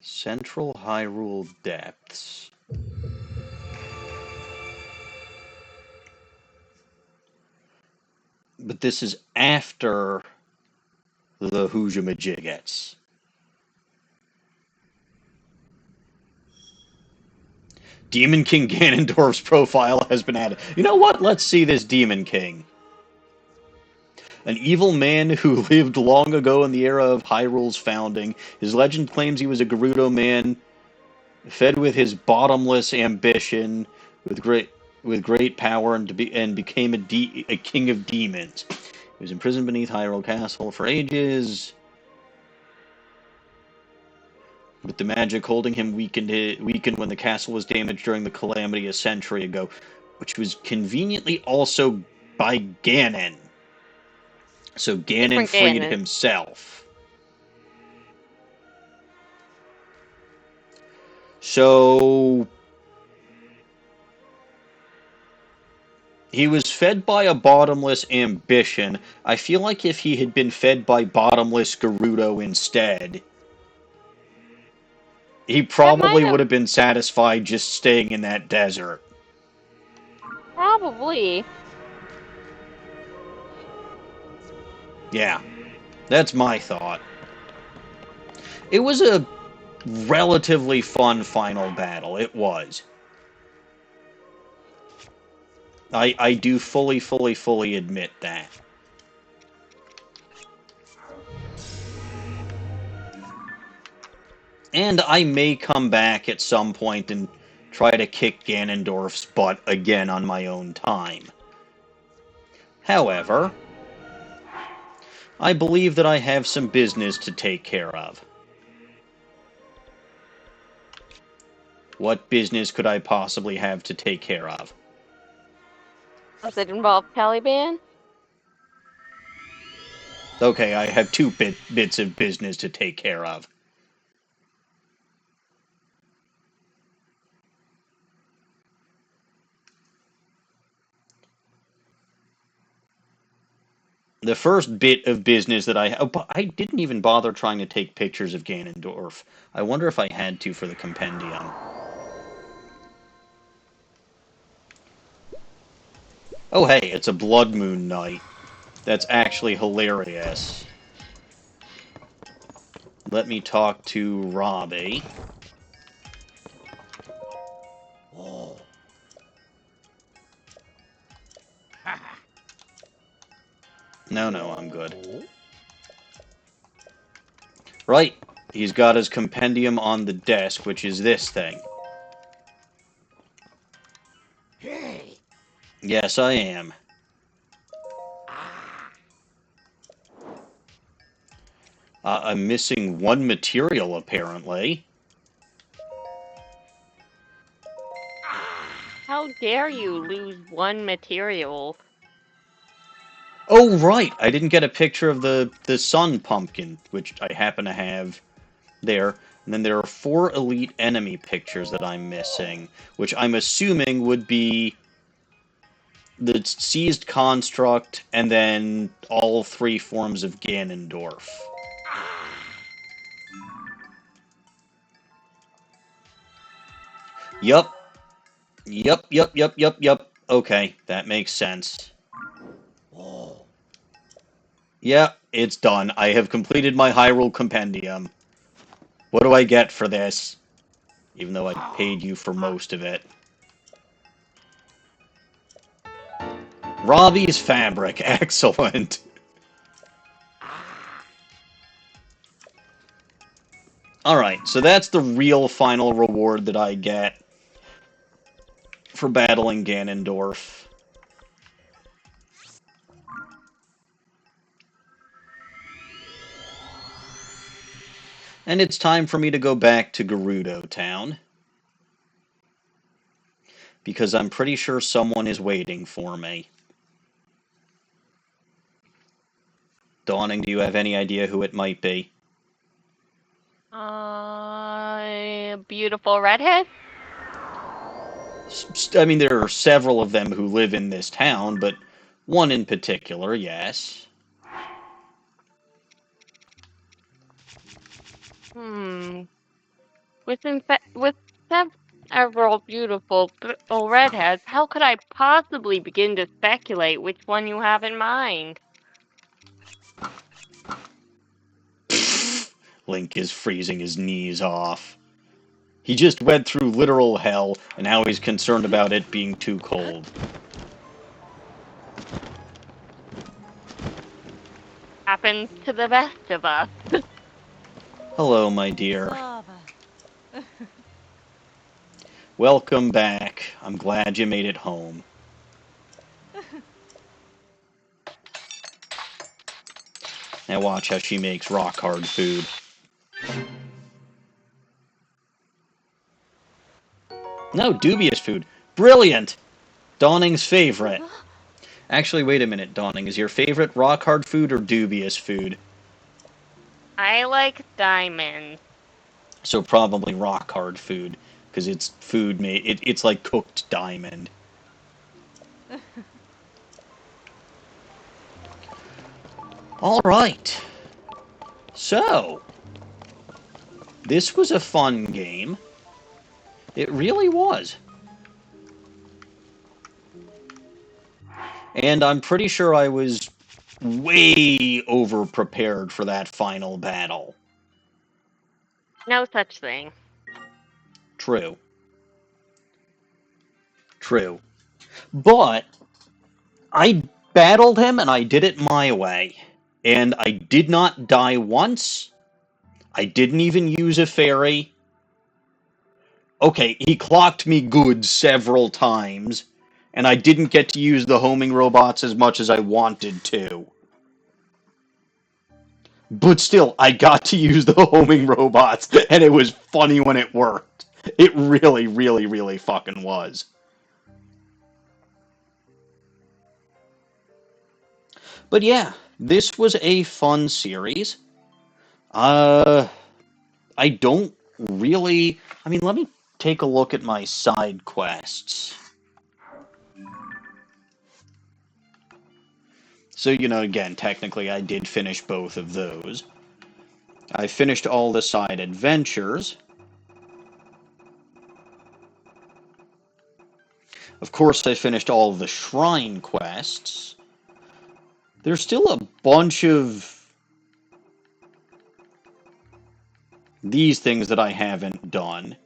[SPEAKER 1] Central Hyrule Depths. But this is after the Hoojamajiggets. Demon King Ganondorf's profile has been added. You know what? Let's see this Demon King. An evil man who lived long ago in the era of Hyrule's founding. His legend claims he was a Gerudo man, fed with his bottomless ambition, with great power, and became a king of demons. He was imprisoned beneath Hyrule Castle for ages, with the magic holding him weakened when the castle was damaged during the calamity a century ago, which was conveniently also by Ganon. So Ganon
[SPEAKER 2] Different
[SPEAKER 1] freed
[SPEAKER 2] Ganon.
[SPEAKER 1] himself. So he was fed by a bottomless ambition. I feel like if he had been fed by bottomless Gerudo instead, he probably would have been satisfied just staying in that desert.
[SPEAKER 2] Probably.
[SPEAKER 1] Yeah, that's my thought. It was a relatively fun final battle. It was. I do fully admit that. And I may come back at some point and try to kick Ganondorf's butt again on my own time. However, I believe that I have some business to take care of. What business could I possibly have to take care of?
[SPEAKER 2] Does it involve Calyban?
[SPEAKER 1] Okay, I have two bits of business to take care of. The first bit of business that I didn't even bother trying to take pictures of Ganondorf. I wonder if I had to for the compendium. Oh hey, it's a blood moon night. That's actually hilarious. Let me talk to Robbie.
[SPEAKER 5] Oh.
[SPEAKER 1] No, I'm good. Right, he's got his compendium on the desk, which is this thing.
[SPEAKER 5] Hey.
[SPEAKER 1] Yes, I am. I'm missing one material, apparently.
[SPEAKER 2] How dare you lose one material?
[SPEAKER 1] Oh, right! I didn't get a picture of the sun pumpkin, which I happen to have there. And then there are 4 elite enemy pictures that I'm missing, which I'm assuming would be the seized construct and then all 3 forms of Ganondorf. Yup. Yup. Okay, that makes sense.
[SPEAKER 5] Oh.
[SPEAKER 1] Yeah, it's done. I have completed my Hyrule Compendium. What do I get for this? Even though I paid you for most of it. Robbie's fabric. Excellent. Alright, so that's the real final reward that I get for battling Ganondorf. And it's time for me to go back to Gerudo Town. Because I'm pretty sure someone is waiting for me. Dawning, do you have any idea who it might be?
[SPEAKER 2] Beautiful redhead?
[SPEAKER 1] I mean, there are several of them who live in this town, but one in particular, yes.
[SPEAKER 2] With several beautiful redheads, how could I possibly begin to speculate which one you have in mind?
[SPEAKER 1] Link is freezing his knees off. He just went through literal hell, and now he's concerned about it being too cold.
[SPEAKER 2] Happens to the best of us.
[SPEAKER 1] Hello, my dear.
[SPEAKER 3] Father.
[SPEAKER 1] Welcome back. I'm glad you made it home. Now watch how she makes rock-hard food. No, dubious food. Brilliant! Dawning's favorite. Actually, wait a minute, Dawning. Is your favorite rock-hard food or dubious food?
[SPEAKER 2] I like diamonds.
[SPEAKER 1] So probably rock-hard food, because it's food made... it's like cooked diamond. Alright. So, this was a fun game. It really was. And I'm pretty sure I was way over-prepared for that final battle.
[SPEAKER 2] No such thing.
[SPEAKER 1] True. True. But, I battled him, and I did it my way. And I did not die once. I didn't even use a fairy. Okay, he clocked me good several times, and I didn't get to use the homing robots as much as I wanted to. But still, I got to use the homing robots, and it was funny when it worked. It really, really, really fucking was. But yeah, this was a fun series. I don't really... I mean, let me take a look at my side quests. So, you know, again, technically I did finish both of those. I finished all the side adventures. Of course, I finished all of the shrine quests. There's still a bunch of these things that I haven't done.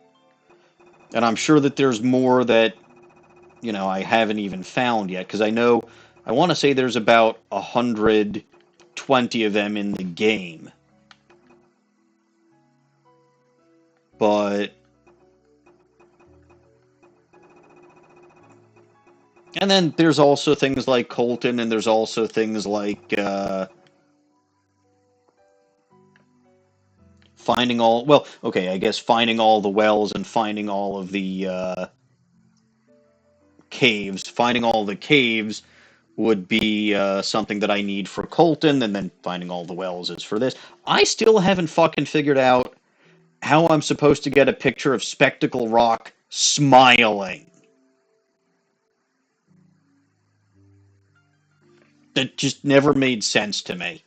[SPEAKER 1] And I'm sure that there's more that, you know, I haven't even found yet. Because I know, I want to say there's about 120 of them in the game. But... And then there's also things like Colton, and there's also things like finding all... Well, okay, I guess finding all the wells and finding all of the caves. Finding all the caves would be something that I need for Colton, and then finding all the wells is for this. I still haven't fucking figured out how I'm supposed to get a picture of Spectacle Rock smiling. That just never made sense to me.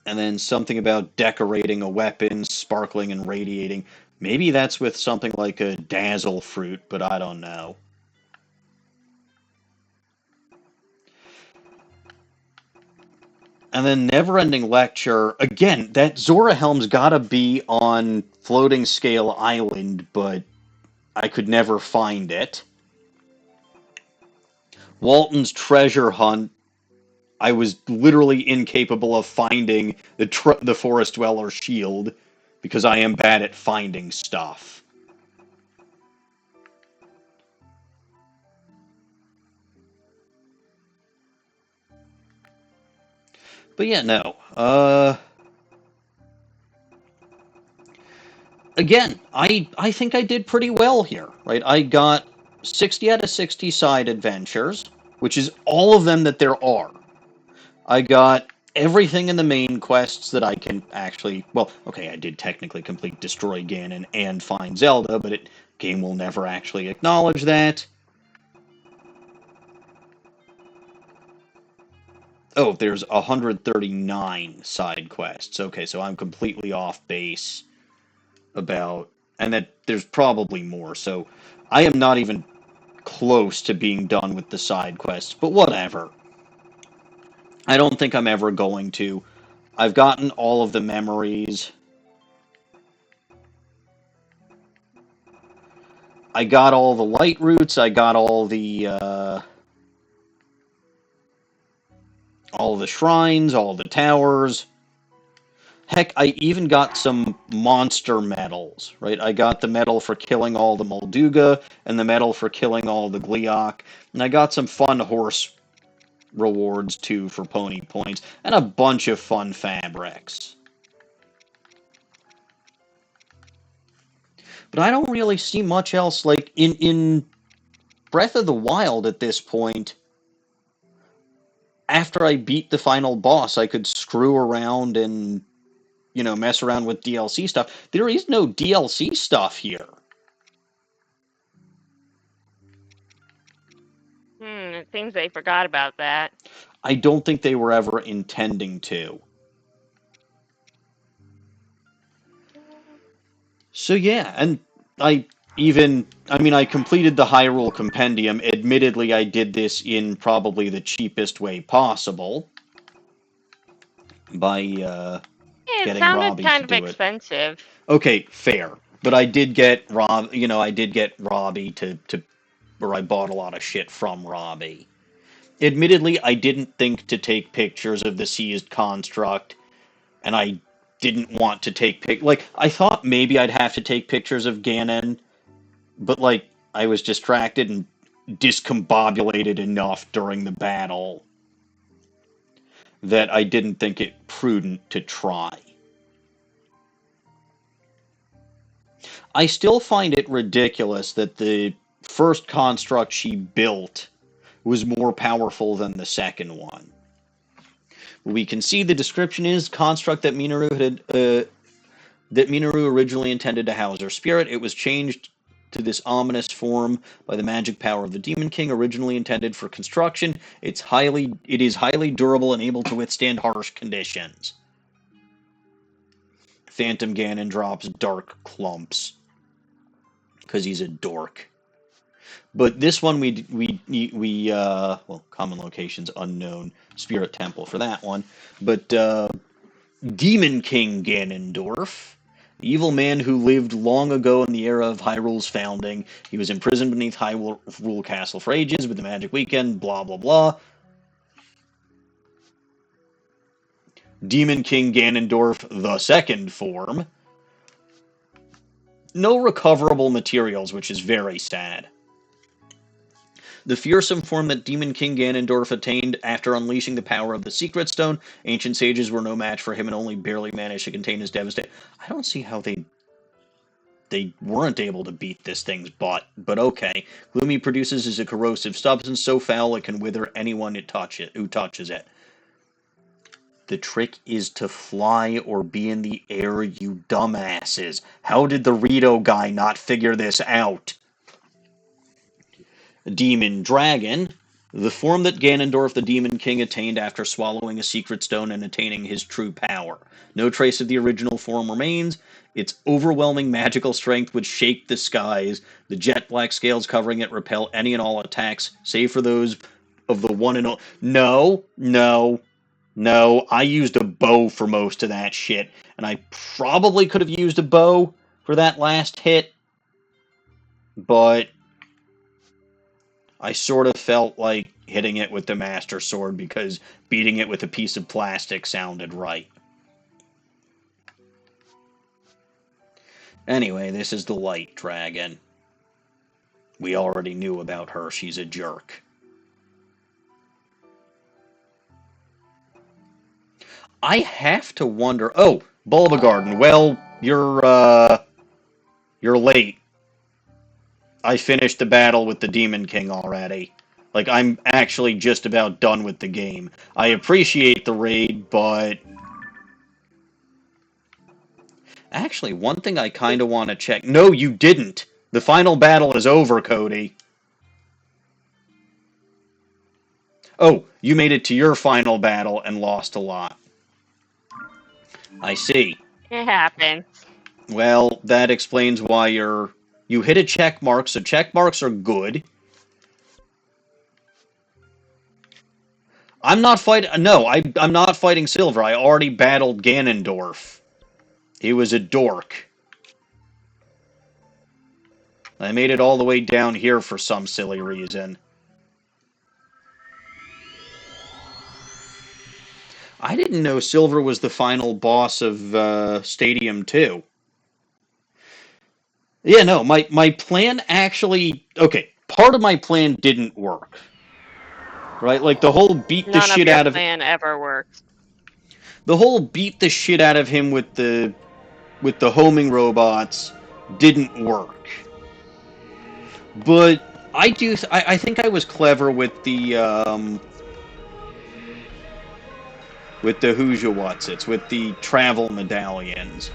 [SPEAKER 1] And then something about decorating a weapon, sparkling and radiating. Maybe that's with something like a dazzle fruit, but I don't know. And then Never-Ending Lecture. Again, that Zora Helm's gotta be on Floating Scale Island, but I could never find it. Walton's Treasure Hunt. I was literally incapable of finding the Forest Dweller shield because I am bad at finding stuff. But yeah, no. Again, I think I did pretty well here, right? I got 60 out of 60 side adventures, which is all of them that there are. I got everything in the main quests that I can actually... Well, okay, I did technically complete Destroy Ganon and find Zelda, but game will never actually acknowledge that. Oh, there's 139 side quests. Okay, so I'm completely off base about... And that there's probably more, so I am not even close to being done with the side quests, but whatever. I don't think I'm ever going to. I've gotten all of the memories. I got all the light roots. I got all the shrines, all the towers. Heck, I even got some monster medals, right? I got the medal for killing all the Molduga and the medal for killing all the Gleeok. And I got some fun horse rewards, too, for pony points. And a bunch of fun fabrics. But I don't really see much else, like, in Breath of the Wild at this point. After I beat the final boss, I could screw around and, mess around with DLC stuff. There is no DLC stuff here.
[SPEAKER 2] It seems they forgot about that.
[SPEAKER 1] I don't think they were ever intending to. So yeah, and I completed the Hyrule Compendium. Admittedly, I did this in probably the cheapest way possible by
[SPEAKER 2] It
[SPEAKER 1] getting
[SPEAKER 2] sounded
[SPEAKER 1] Robbie
[SPEAKER 2] kind
[SPEAKER 1] to
[SPEAKER 2] of
[SPEAKER 1] do it.
[SPEAKER 2] expensive.
[SPEAKER 1] Okay, fair. But I did get Robbie to where I bought a lot of shit from Robbie. Admittedly, I didn't think to take pictures of the seized construct, and I didn't want to take I thought maybe I'd have to take pictures of Ganon, but I was distracted and discombobulated enough during the battle that I didn't think it prudent to try. I still find it ridiculous that the first construct she built was more powerful than the second one. We can see the description is construct that Minoru originally intended to house her spirit. It was changed to this ominous form by the magic power of the Demon King, originally intended for construction. It is highly durable and able to withstand harsh conditions. Phantom Ganon drops dark clumps because he's a dork. But this one common locations unknown, Spirit Temple for that one. But Demon King Ganondorf, the evil man who lived long ago in the era of Hyrule's founding. He was imprisoned beneath Hyrule Castle for ages with the magic weekend, blah blah blah. Demon King Ganondorf, the second form. No recoverable materials, which is very sad. The fearsome form that Demon King Ganondorf attained after unleashing the power of the Secret Stone. Ancient sages were no match for him and only barely managed to contain his devastation. I don't see how they weren't able to beat this thing's butt, but okay. Gloomy produces is a corrosive substance so foul it can wither anyone who touches it. The trick is to fly or be in the air, you dumbasses. How did the Rito guy not figure this out? Demon Dragon, the form that Ganondorf the Demon King attained after swallowing a secret stone and attaining his true power. No trace of the original form remains. Its overwhelming magical strength would shake the skies. The jet black scales covering it repel any and all attacks, save for those of the one and all. No. I used a bow for most of that shit, and I probably could have used a bow for that last hit, but I sort of felt like hitting it with the Master Sword because beating it with a piece of plastic sounded right. Anyway, this is the Light Dragon. We already knew about her. She's a jerk. I have to wonder... Oh, Bulbagarden. Well, you're late. I finished the battle with the Demon King already. I'm actually just about done with the game. I appreciate the raid, but... Actually, one thing I kind of want to check... No, you didn't! The final battle is over, Cody. Oh, you made it to your final battle and lost a lot. I see.
[SPEAKER 2] It happens.
[SPEAKER 1] Well, that explains why you hit a check mark, so check marks are good. I'm not fighting... No, I'm not fighting Silver. I already battled Ganondorf. He was a dork. I made it all the way down here for some silly reason. I didn't know Silver was the final boss of Stadium 2. Yeah, no, my plan actually... Okay, part of my plan didn't work. Right? Like, the whole beat the
[SPEAKER 2] None of
[SPEAKER 1] shit
[SPEAKER 2] your
[SPEAKER 1] out of...
[SPEAKER 2] plan ever works.
[SPEAKER 1] The whole beat the shit out of him with the homing robots didn't work. But I think I was clever with the Hooja Watsits, with the travel medallions.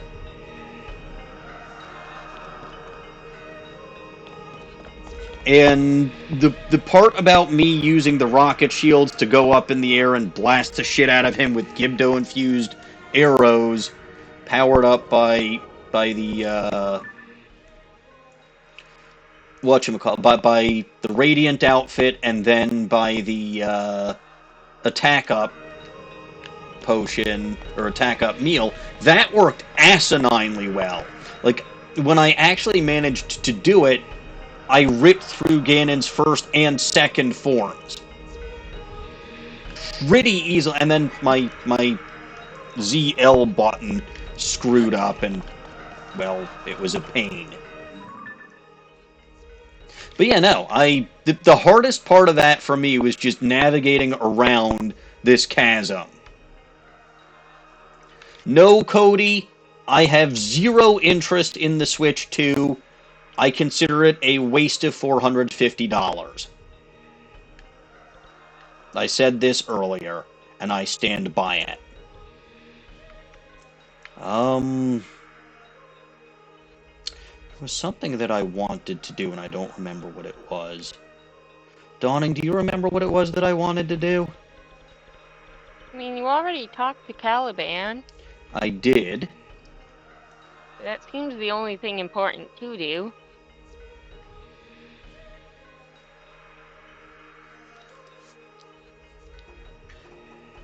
[SPEAKER 1] And the part about me using the rocket shields to go up in the air and blast the shit out of him with Gibdo infused arrows, powered up by the whatchamacallit, by the Radiant outfit, and then by the attack up potion or attack up meal, that worked asininely well. Like, when I actually managed to do it, I ripped through Ganon's first and second forms pretty easily, and then my ZL button screwed up, and, well, it was a pain. But yeah, no, the hardest part of that for me was just navigating around this chasm. No, Cody, I have zero interest in the Switch 2. I consider it a waste of $450. I said this earlier, and I stand by it. It was something that I wanted to do, and I don't remember what it was. Dawning, do you remember what it was that I wanted to do?
[SPEAKER 2] I mean, you already talked to Calyban.
[SPEAKER 1] I did.
[SPEAKER 2] That seems the only thing important to do.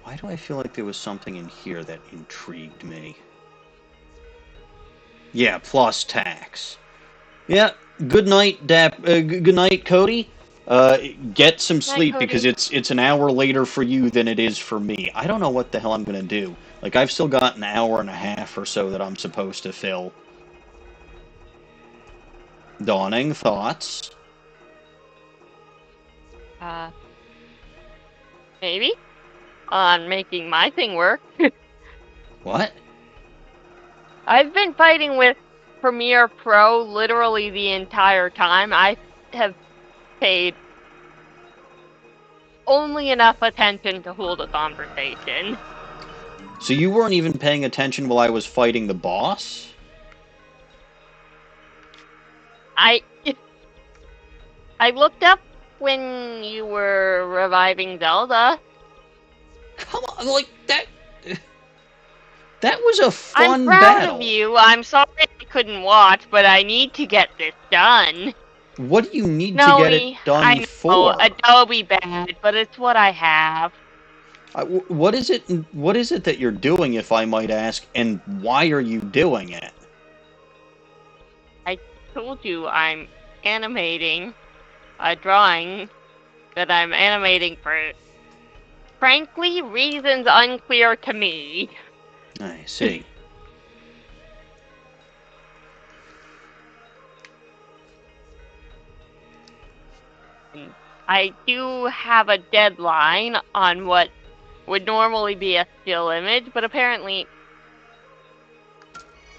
[SPEAKER 1] Why do I feel like there was something in here that intrigued me? Yeah, plus tax. Yeah, good night, good night, Cody. Get some sleep,
[SPEAKER 2] Cody.
[SPEAKER 1] because it's an hour later for you than it is for me. I don't know what the hell I'm gonna do. Like, I've still got an hour and a half or so that I'm supposed to fill. Dawning, thoughts?
[SPEAKER 2] Maybe? On making my thing work.
[SPEAKER 1] What?
[SPEAKER 2] I've been fighting with Premiere Pro literally the entire time. I have paid only enough attention to hold a conversation.
[SPEAKER 1] So you weren't even paying attention while I was fighting the boss?
[SPEAKER 2] I looked up when you were reviving Zelda.
[SPEAKER 1] Come on, like, that was a fun
[SPEAKER 2] I'm proud
[SPEAKER 1] battle.
[SPEAKER 2] of you. I'm sorry I couldn't watch, but I need to get this done.
[SPEAKER 1] What do you need to get it done
[SPEAKER 2] I know,
[SPEAKER 1] for?
[SPEAKER 2] Adobe bad, but it's what I have.
[SPEAKER 1] What is it that you're doing, if I might ask, and why are you doing it?
[SPEAKER 2] I told you I'm animating a drawing that I'm animating for, frankly, reasons unclear to me.
[SPEAKER 1] I see.
[SPEAKER 2] I do have a deadline on what would normally be a still image, but apparently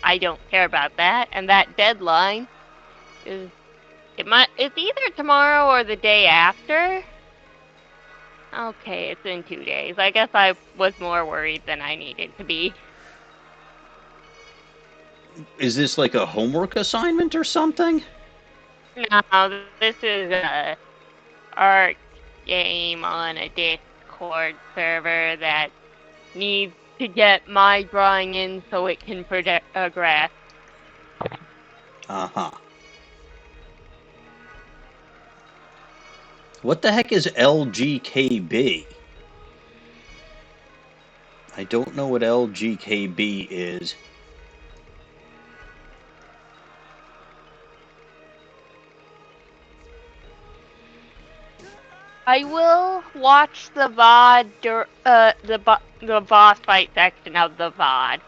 [SPEAKER 2] I don't care about that, and that deadline is it's either tomorrow or the day after. Okay, it's in 2 days. I guess I was more worried than I needed to be.
[SPEAKER 1] Is this like a homework assignment or something?
[SPEAKER 2] No, this is a art game on a Discord server that needs to get my drawing in so it can progress.
[SPEAKER 1] Uh-huh. What the heck is LGKB? I don't know what LGKB is.
[SPEAKER 2] I will watch the the boss fight section of the VOD.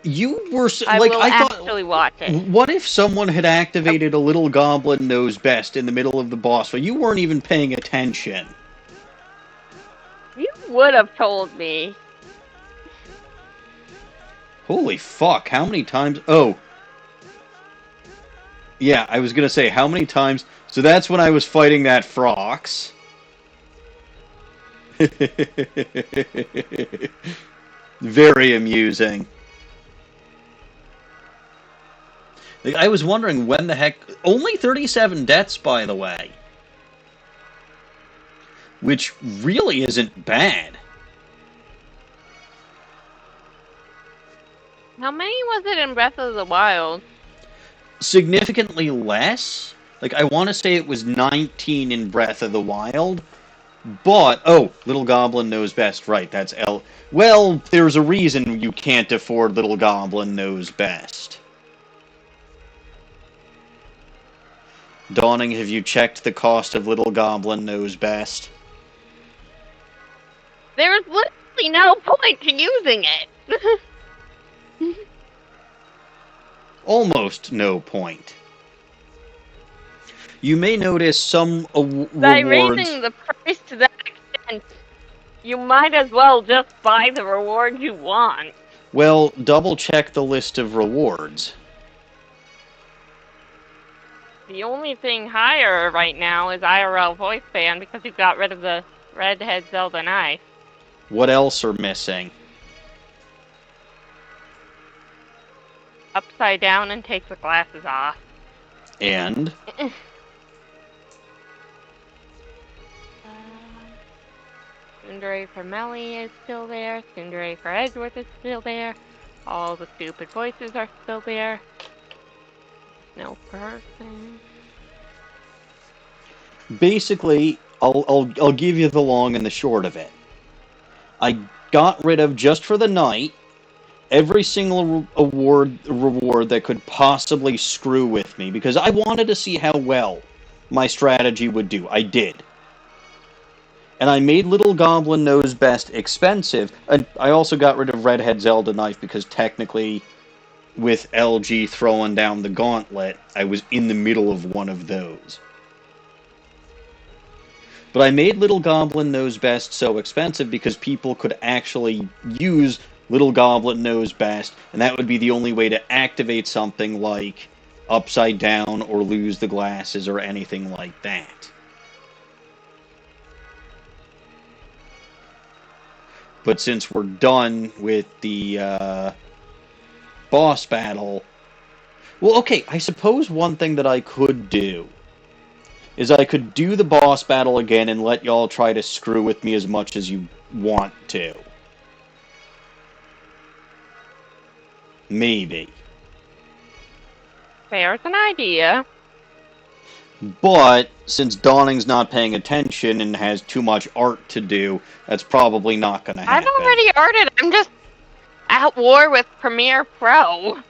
[SPEAKER 1] You were
[SPEAKER 2] I
[SPEAKER 1] like,
[SPEAKER 2] will
[SPEAKER 1] I thought.
[SPEAKER 2] actually watch it.
[SPEAKER 1] What if someone had activated a little goblin knows best in the middle of the boss fight? You weren't even paying attention.
[SPEAKER 2] You would have told me.
[SPEAKER 1] Holy fuck! How many times? Oh, yeah. I was gonna say how many times. So that's when I was fighting that Frox. Very amusing. Like, I was wondering when the heck... Only 37 deaths, by the way. Which really isn't bad.
[SPEAKER 2] How many was it in Breath of the Wild?
[SPEAKER 1] Significantly less. Like, I want to say it was 19 in Breath of the Wild. But, oh, Little Goblin Knows Best. Right, that's L. Well, there's a reason you can't afford Little Goblin Knows Best. Dawning, have you checked the cost of Little Goblin Knows Best?
[SPEAKER 2] There's literally no point to using it.
[SPEAKER 1] Almost no point. You may notice some
[SPEAKER 2] By
[SPEAKER 1] rewards...
[SPEAKER 2] raising the price to that extent, you might as well just buy the rewards you want.
[SPEAKER 1] Well, double-check the list of rewards.
[SPEAKER 2] The only thing higher right now is IRL voice band because you got rid of the redhead Zelda knife.
[SPEAKER 1] What else are missing?
[SPEAKER 2] Upside down and take the glasses off.
[SPEAKER 1] And?
[SPEAKER 2] Tsundere for Melly is still there. Tsundere for Edgeworth is still there. All the stupid voices are still there. No person.
[SPEAKER 1] Basically, I'll give you the long and the short of it. I got rid of, just for the night, every single reward that could possibly screw with me, because I wanted to see how well my strategy would do. I did. And I made Little Goblin Knows Best expensive, and I also got rid of Redhead Zelda Knife, because technically, with LG throwing down the gauntlet, I was in the middle of one of those. But I made Little Goblin Knows Best so expensive because people could actually use Little Goblin Knows Best, and that would be the only way to activate something like Upside Down or lose the glasses or anything like that. But since we're done with the boss battle... Well, okay, I suppose one thing that I could do is I could do the boss battle again and let y'all try to screw with me as much as you want to. Maybe.
[SPEAKER 2] There's an idea.
[SPEAKER 1] But, since Dawning's not paying attention and has too much art to do, that's probably not going to happen.
[SPEAKER 2] I've already arted. I'm just at war with Premiere Pro.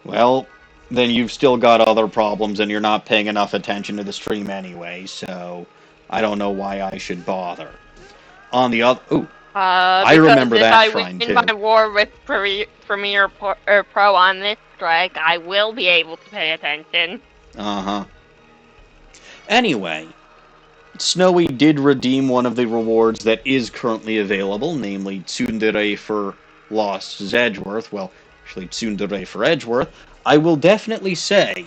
[SPEAKER 1] Well, then you've still got other problems and you're not paying enough attention to the stream anyway, so I don't know why I should bother. On the other... Ooh. I remember that shrine, too.
[SPEAKER 2] If I win my war with Premiere Pro on this strike, I will be able to pay attention.
[SPEAKER 1] Uh-huh. Anyway, Snowy did redeem one of the rewards that is currently available, namely Tsundere for Lost Edgeworth. Well, actually, Tsundere for Edgeworth. I will definitely say,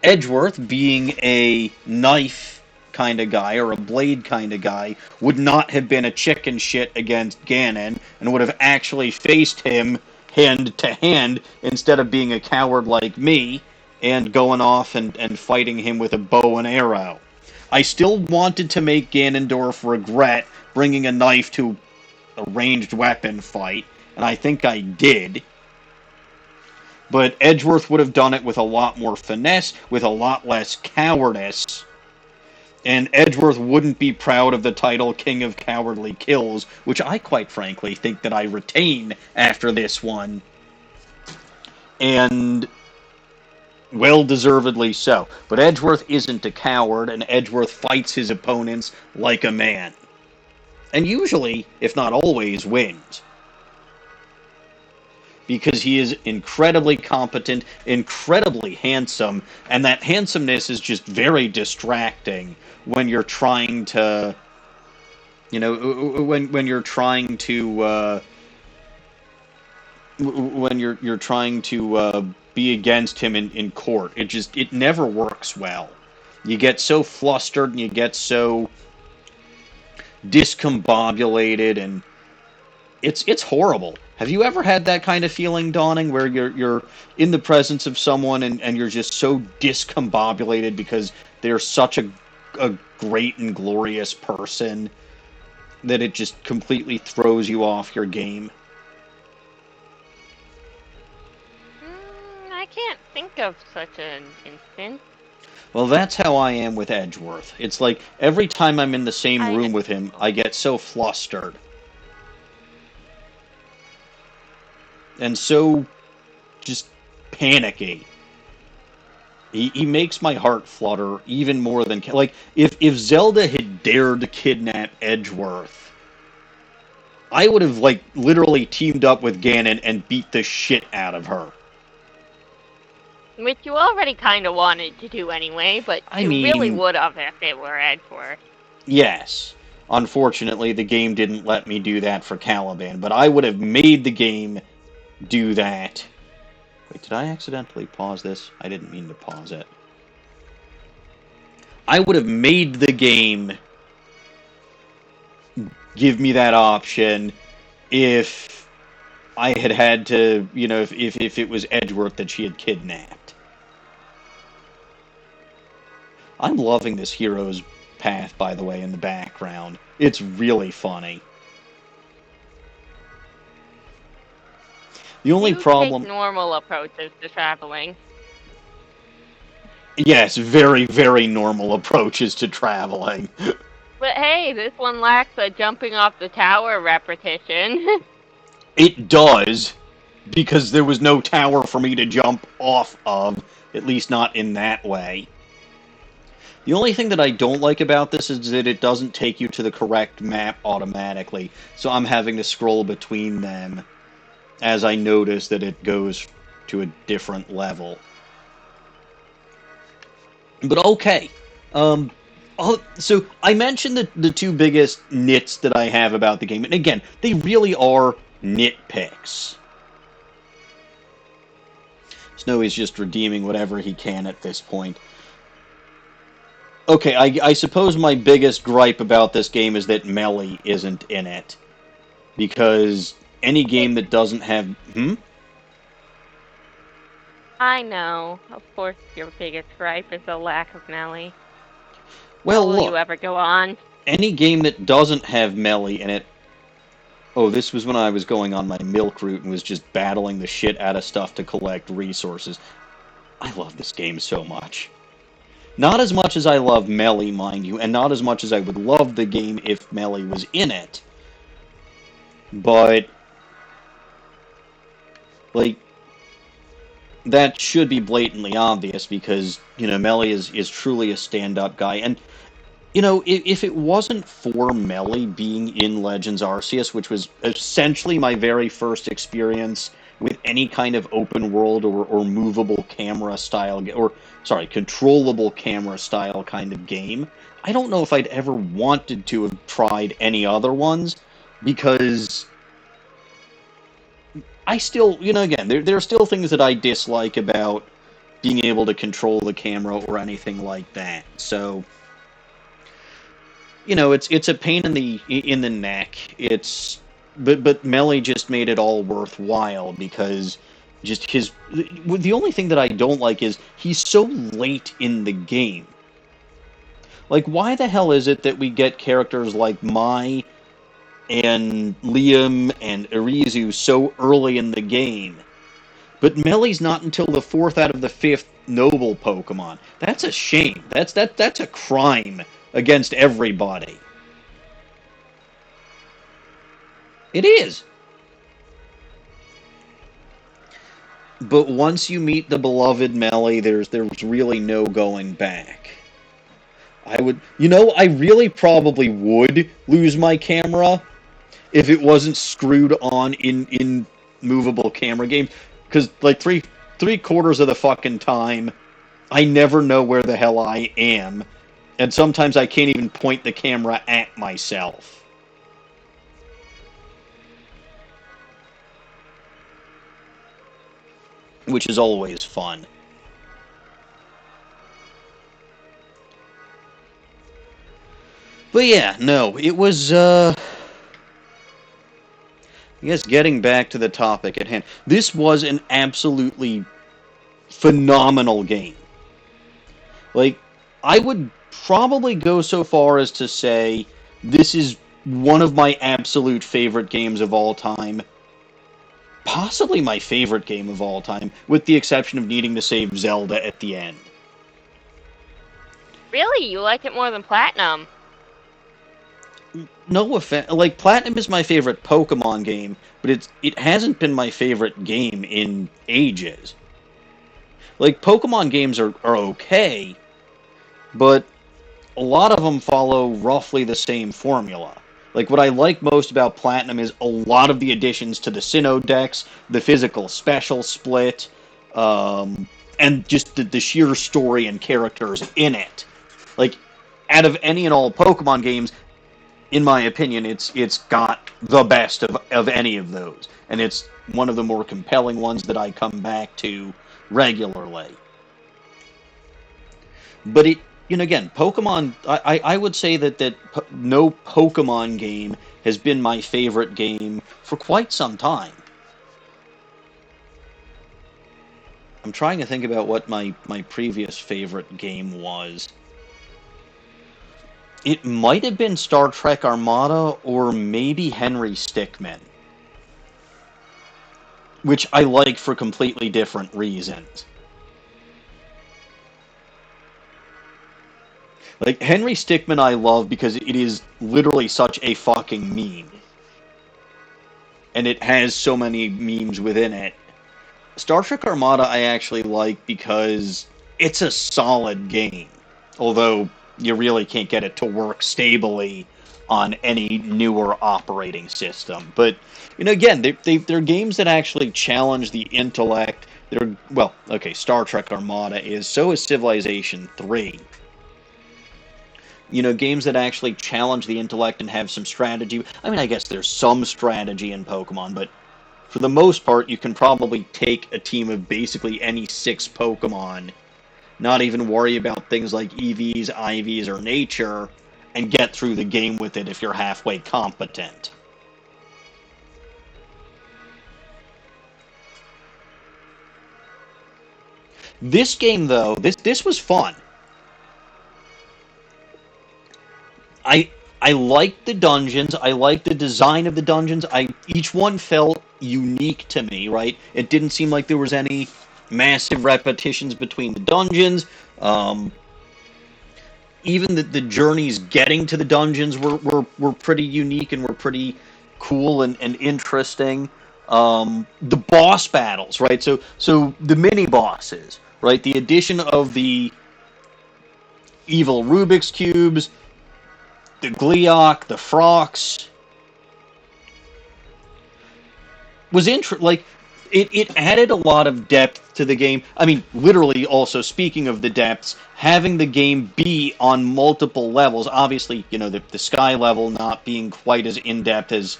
[SPEAKER 1] Edgeworth, being a knife kind of guy, or a blade kind of guy, would not have been a chicken shit against Ganon, and would have actually faced him hand to hand, instead of being a coward like me, and going off and fighting him with a bow and arrow. I still wanted to make Ganondorf regret bringing a knife to a ranged weapon fight, and I think I did. But Edgeworth would have done it with a lot more finesse, with a lot less cowardice. And Edgeworth wouldn't be proud of the title King of Cowardly Kills, which I quite frankly think that I retain after this one. And Well-deservedly so. But Edgeworth isn't a coward, and Edgeworth fights his opponents like a man. And usually, if not always, wins. Because he is incredibly competent, incredibly handsome, and that handsomeness is just very distracting when you're trying to, when you're trying to, when you're trying to be against him in court. It never works well. You get so flustered and you get so discombobulated, and it's horrible. Have you ever had that kind of feeling, Dawning, where you're in the presence of someone and you're just so discombobulated because they're such a great and glorious person that it just completely throws you off your game?
[SPEAKER 2] I can't think of such an instance.
[SPEAKER 1] Well, that's how I am with Edgeworth. It's like every time I'm in the same
[SPEAKER 2] I-
[SPEAKER 1] room with him, I get so flustered. And so just panicky. He makes my heart flutter even more than... Like, if Zelda had dared to kidnap Edgeworth, I would have, like, literally teamed up with Ganon and beat the shit out of her.
[SPEAKER 2] Which you already kind of wanted to do anyway, but
[SPEAKER 1] I
[SPEAKER 2] you really
[SPEAKER 1] mean-
[SPEAKER 2] would have if it were Edgeworth.
[SPEAKER 1] Yes. Unfortunately, the game didn't let me do that for Calyban, but I would have made the game do that. Wait, did I accidentally pause this? I didn't mean to pause it. I would have made the game give me that option if I had to, if it was Edgeworth that she had kidnapped. I'm loving this hero's path, by the way, in the background. It's really funny. The only
[SPEAKER 2] You
[SPEAKER 1] problem...
[SPEAKER 2] take normal approaches to traveling.
[SPEAKER 1] Yes, very, very normal approaches to traveling.
[SPEAKER 2] But hey, this one lacks a jumping off the tower repetition.
[SPEAKER 1] It does, because there was no tower for me to jump off of, at least not in that way. The only thing that I don't like about this is that it doesn't take you to the correct map automatically, so I'm having to scroll between them as I notice that it goes to a different level. But okay. So I mentioned the two biggest nits that I have about the game, and again, they really are nitpicks. Snowy's just redeeming whatever he can at this point. Okay, I suppose my biggest gripe about this game is that Melly isn't in it. Because any game that doesn't have...
[SPEAKER 2] I know. Of course, your biggest gripe is the lack of Melly.
[SPEAKER 1] Well,
[SPEAKER 2] Will
[SPEAKER 1] look,
[SPEAKER 2] you ever go on?
[SPEAKER 1] any game that doesn't have Melly in it... Oh, this was when I was going on my milk route and was just battling the shit out of stuff to collect resources. I love this game so much. Not as much as I love Melly, mind you, and not as much as I would love the game if Melly was in it. But, like, that should be blatantly obvious because, Melly is truly a stand-up guy. And, if it wasn't for Melly being in Legends Arceus, which was essentially my very first experience with any kind of open world or movable camera style, controllable camera style kind of game, I don't know if I'd ever wanted to have tried any other ones, because I still, again, there are still things that I dislike about being able to control the camera or anything like that. So, it's a pain in the neck. But Melly just made it all worthwhile because just the only thing that I don't like is he's so late in the game. Like, why the hell is it that we get characters like Mai and Liam and Irizu so early in the game? But Melly's not until the 4th out of the 5th noble Pokemon. That's a shame. That's a crime against everybody. It is. But once you meet the beloved Melly, there's really no going back. I really probably would lose my camera if it wasn't screwed on in movable camera games, because like three quarters of the fucking time, I never know where the hell I am, and sometimes I can't even point the camera at myself. Which is always fun. But yeah, no, it was, I guess getting back to the topic at hand, this was an absolutely phenomenal game. Like, I would probably go so far as to say this is one of my absolute favorite games of all time. Possibly my favorite game of all time, with the exception of needing to save Zelda at the end.
[SPEAKER 2] Really? You like it more than Platinum?
[SPEAKER 1] No offense, like Platinum is my favorite Pokemon game, but it hasn't been my favorite game in ages. Like Pokemon games are okay, but a lot of them follow roughly the same formula. Like what I like most about Platinum is a lot of the additions to the Sinnoh decks, the physical special split, and just the sheer story and characters in it. Like out of any and all Pokemon games, in my opinion, it's got the best of any of those, and it's one of the more compelling ones that I come back to regularly. But again, Pokemon. I would say that no Pokemon game has been my favorite game for quite some time. I'm trying to think about what my previous favorite game was. It might have been Star Trek Armada or maybe Henry Stickmin, which I like for completely different reasons. Like, Henry Stickmin I love because it is literally such a fucking meme. And it has so many memes within it. Star Trek Armada I actually like because it's a solid game. Although, you really can't get it to work stably on any newer operating system. But, again, they're games that actually challenge the intellect. Star Trek Armada is, so is Civilization 3. Games that actually challenge the intellect and have some strategy. I mean, I guess there's some strategy in Pokemon, but for the most part, you can probably take a team of basically any 6 Pokemon, not even worry about things like EVs, IVs, or nature, and get through the game with it if you're halfway competent. This game, though, this was fun. I liked the dungeons. I liked the design of the dungeons. Each one felt unique to me, right? It didn't seem like there was any massive repetitions between the dungeons. Even the journeys getting to the dungeons were pretty unique and were pretty cool and interesting. The boss battles, right? So the mini bosses, right? The addition of the evil Rubik's cubes, the Gleeok, the Frox, was it added a lot of depth to the game. I mean, literally, also, speaking of the depths, having the game be on multiple levels, obviously, the sky level not being quite as in-depth as,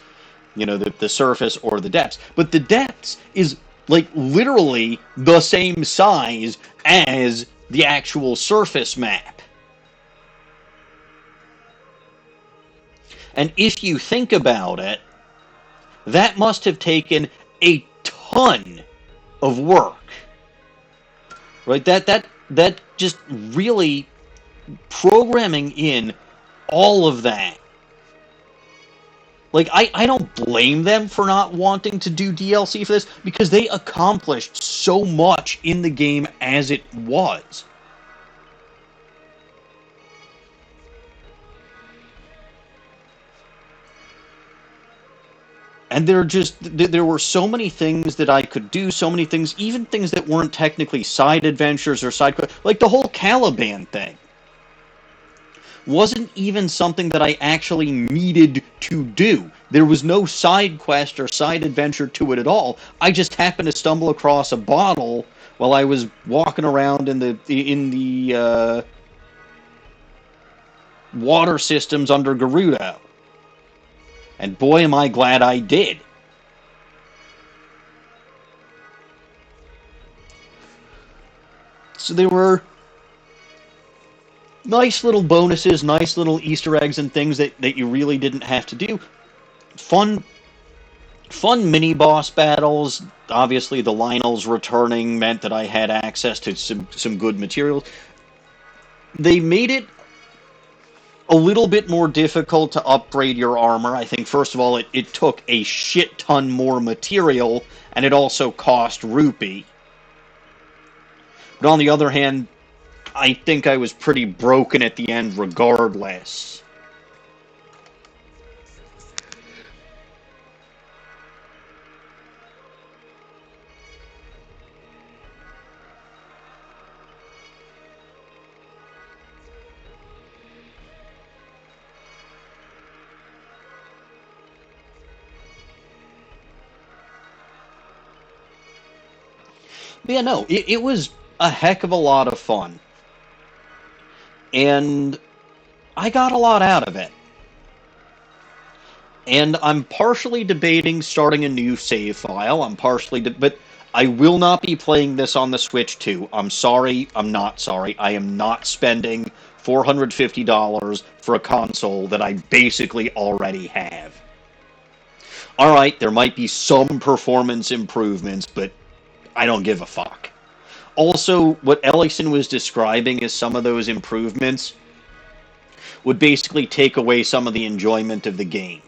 [SPEAKER 1] the surface or the depths. But the depths is, literally the same size as the actual surface map. And if you think about it, that must have taken a ton of work, right? That just really programming in all of that. I don't blame them for not wanting to do DLC for this, because they accomplished so much in the game as it was. And there were so many things that I could do, so many things, even things that weren't technically side adventures or side quests, like the whole Calyban thing. Wasn't even something that I actually needed to do. There was no side quest or side adventure to it at all. I just happened to stumble across a bottle while I was walking around in the water systems under Gerudo. And boy, am I glad I did. So there were nice little bonuses, nice little Easter eggs and things that you really didn't have to do. Fun mini-boss battles. Obviously, the Lionels returning meant that I had access to some good materials. They made it a little bit more difficult to upgrade your armor. I think, first of all, it took a shit ton more material, and it also cost rupee. But on the other hand, I think I was pretty broken at the end regardless. But yeah, no, it was a heck of a lot of fun. And I got a lot out of it. And I'm partially debating starting a new save file. But I will not be playing this on the Switch 2. I'm sorry, I'm not sorry. I am not spending $450 for a console that I basically already have. Alright, there might be some performance improvements, but I don't give a fuck. Also, what Ellison was describing as some of those improvements would basically take away some of the enjoyment of the game.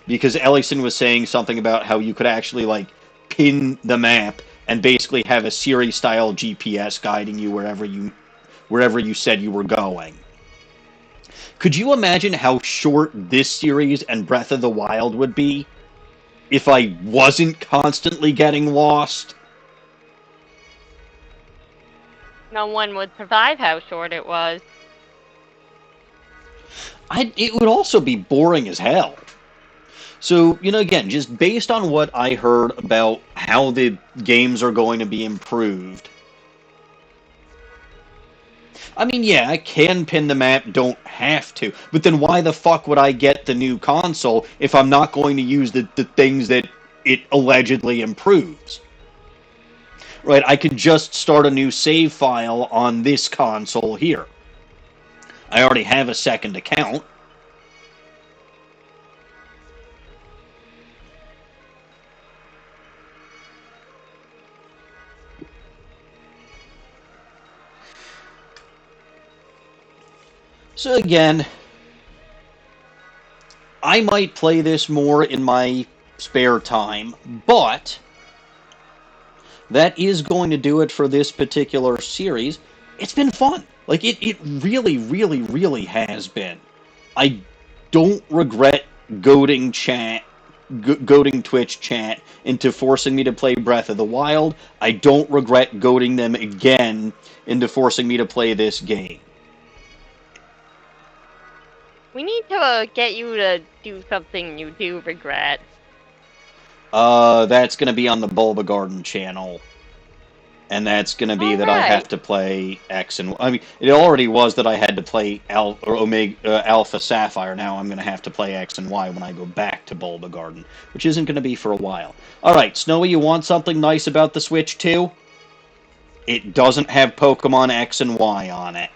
[SPEAKER 1] Because Ellison was saying something about how you could actually, like, pin the map and basically have a Siri-style GPS guiding you wherever you said you were going. Could you imagine how short this series and Breath of the Wild would be if I wasn't constantly getting lost?
[SPEAKER 2] No one would survive how short it was.
[SPEAKER 1] It would also be boring as hell. So, again, just based on what I heard about how the games are going to be improved. I mean, yeah, I can pin the map, don't have to. But then why the fuck would I get the new console if I'm not going to use the things that it allegedly improves? Right, I can just start a new save file on this console here. I already have a second account. So again, I might play this more in my spare time, but that is going to do it for this particular series. It's been fun. Like, it really, really, really has been. I don't regret goading Twitch chat into forcing me to play Breath of the Wild. I don't regret goading them again into forcing me to play this game.
[SPEAKER 2] We need to get you to do something you do regret.
[SPEAKER 1] That's going to be on the Bulba Garden channel. And that's going to be that I have to play X and... I mean, it already was that I had to play Alpha Sapphire. Now I'm going to have to play X and Y when I go back to Bulba Garden, which isn't going to be for a while. Alright, Snowy, you want something nice about the Switch 2? It doesn't have Pokemon X and Y on it.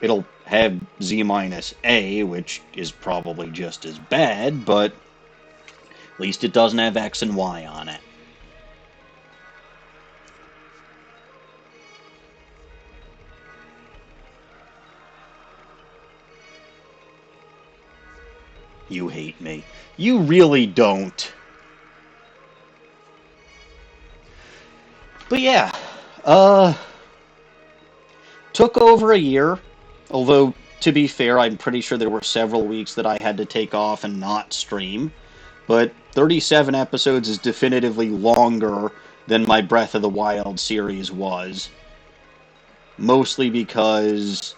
[SPEAKER 1] It'll have Z-A, which is probably just as bad, but at least it doesn't have X and Y on it. You hate me. You really don't. But yeah, took over a year, although, to be fair, I'm pretty sure there were several weeks that I had to take off and not stream. but 37 episodes is definitively longer than my Breath of the Wild series was. Mostly because,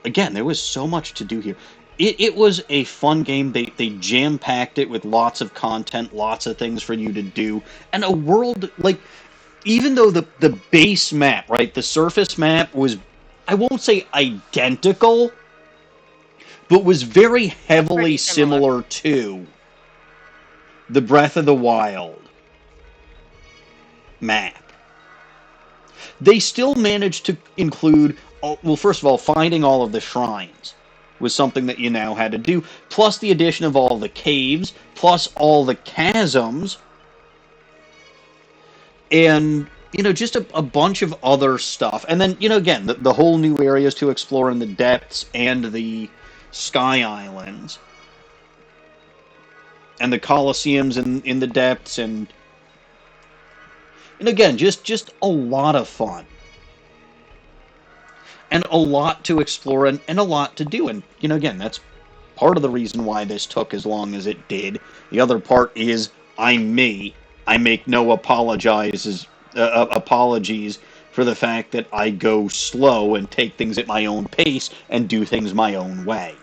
[SPEAKER 1] again, there was so much to do here. It was a fun game. They jam-packed it with lots of content, lots of things for you to do, and a world, like, even though the base map, right, the surface map was, I won't say identical, but was very heavily
[SPEAKER 2] Pretty similar.
[SPEAKER 1] similar to the Breath of the Wild map. They still managed to include, well, first of all, finding all of the shrines was something that you now had to do, plus the addition of all the caves, plus all the chasms, and, just a bunch of other stuff. And then, again, the whole new areas to explore in the depths and the Sky Islands, and the Colosseums in the depths, and again, just a lot of fun. And a lot to explore and a lot to do. And, again, that's part of the reason why this took as long as it did. The other part is, I'm me. I make no apologies for the fact that I go slow and take things at my own pace and do things my own way.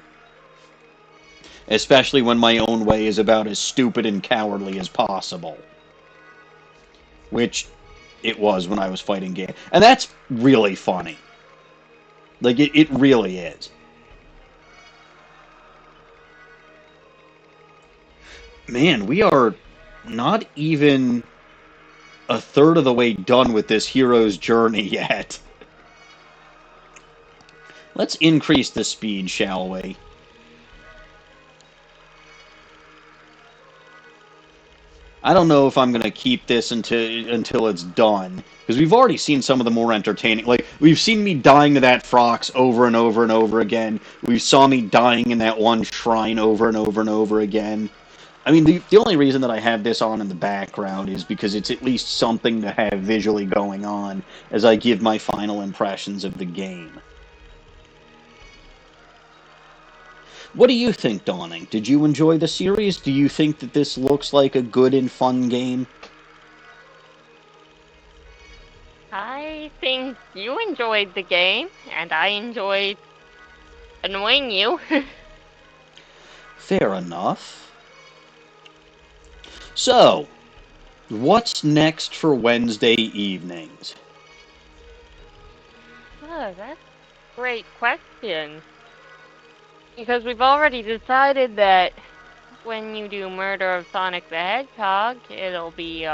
[SPEAKER 1] Especially when my own way is about as stupid and cowardly as possible. Which it was when I was fighting Ganon. And that's really funny. Like, it really is. Man, we are not even a third of the way done with this hero's journey yet. Let's increase the speed, shall we? I don't know if I'm going to keep this until it's done, because we've already seen some of the more entertaining. Like, we've seen me dying to that Frox over and over and over again. We saw me dying in that one shrine over and over and over again. I mean, the only reason that I have this on in the background is because it's at least something to have visually going on as I give my final impressions of the game. What do you think, Dawning? Did you enjoy the series? Do you think that this looks like a good and fun game?
[SPEAKER 2] I think you enjoyed the game, and I enjoyed annoying you.
[SPEAKER 1] Fair enough. So, what's next for Wednesday evenings?
[SPEAKER 2] Oh, that's a great question. Because we've already decided that when you do Murder of Sonic the Hedgehog, it'll be,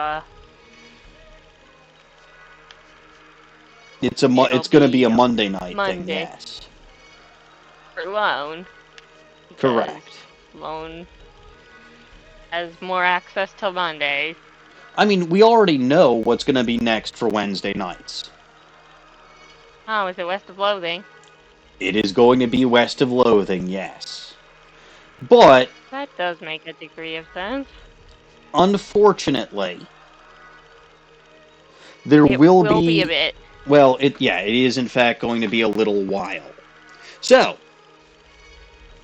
[SPEAKER 1] It's going to be a Monday night thing, yes.
[SPEAKER 2] For Lone.
[SPEAKER 1] Correct.
[SPEAKER 2] Lone has more access to Mondays.
[SPEAKER 1] I mean, we already know what's going to be next for Wednesday nights.
[SPEAKER 2] Oh, is it West of Loathing?
[SPEAKER 1] It is going to be West of Loathing, yes. But
[SPEAKER 2] That does make a degree of sense.
[SPEAKER 1] Unfortunately, it will be
[SPEAKER 2] a bit.
[SPEAKER 1] Well, it is in fact going to be a little while. So,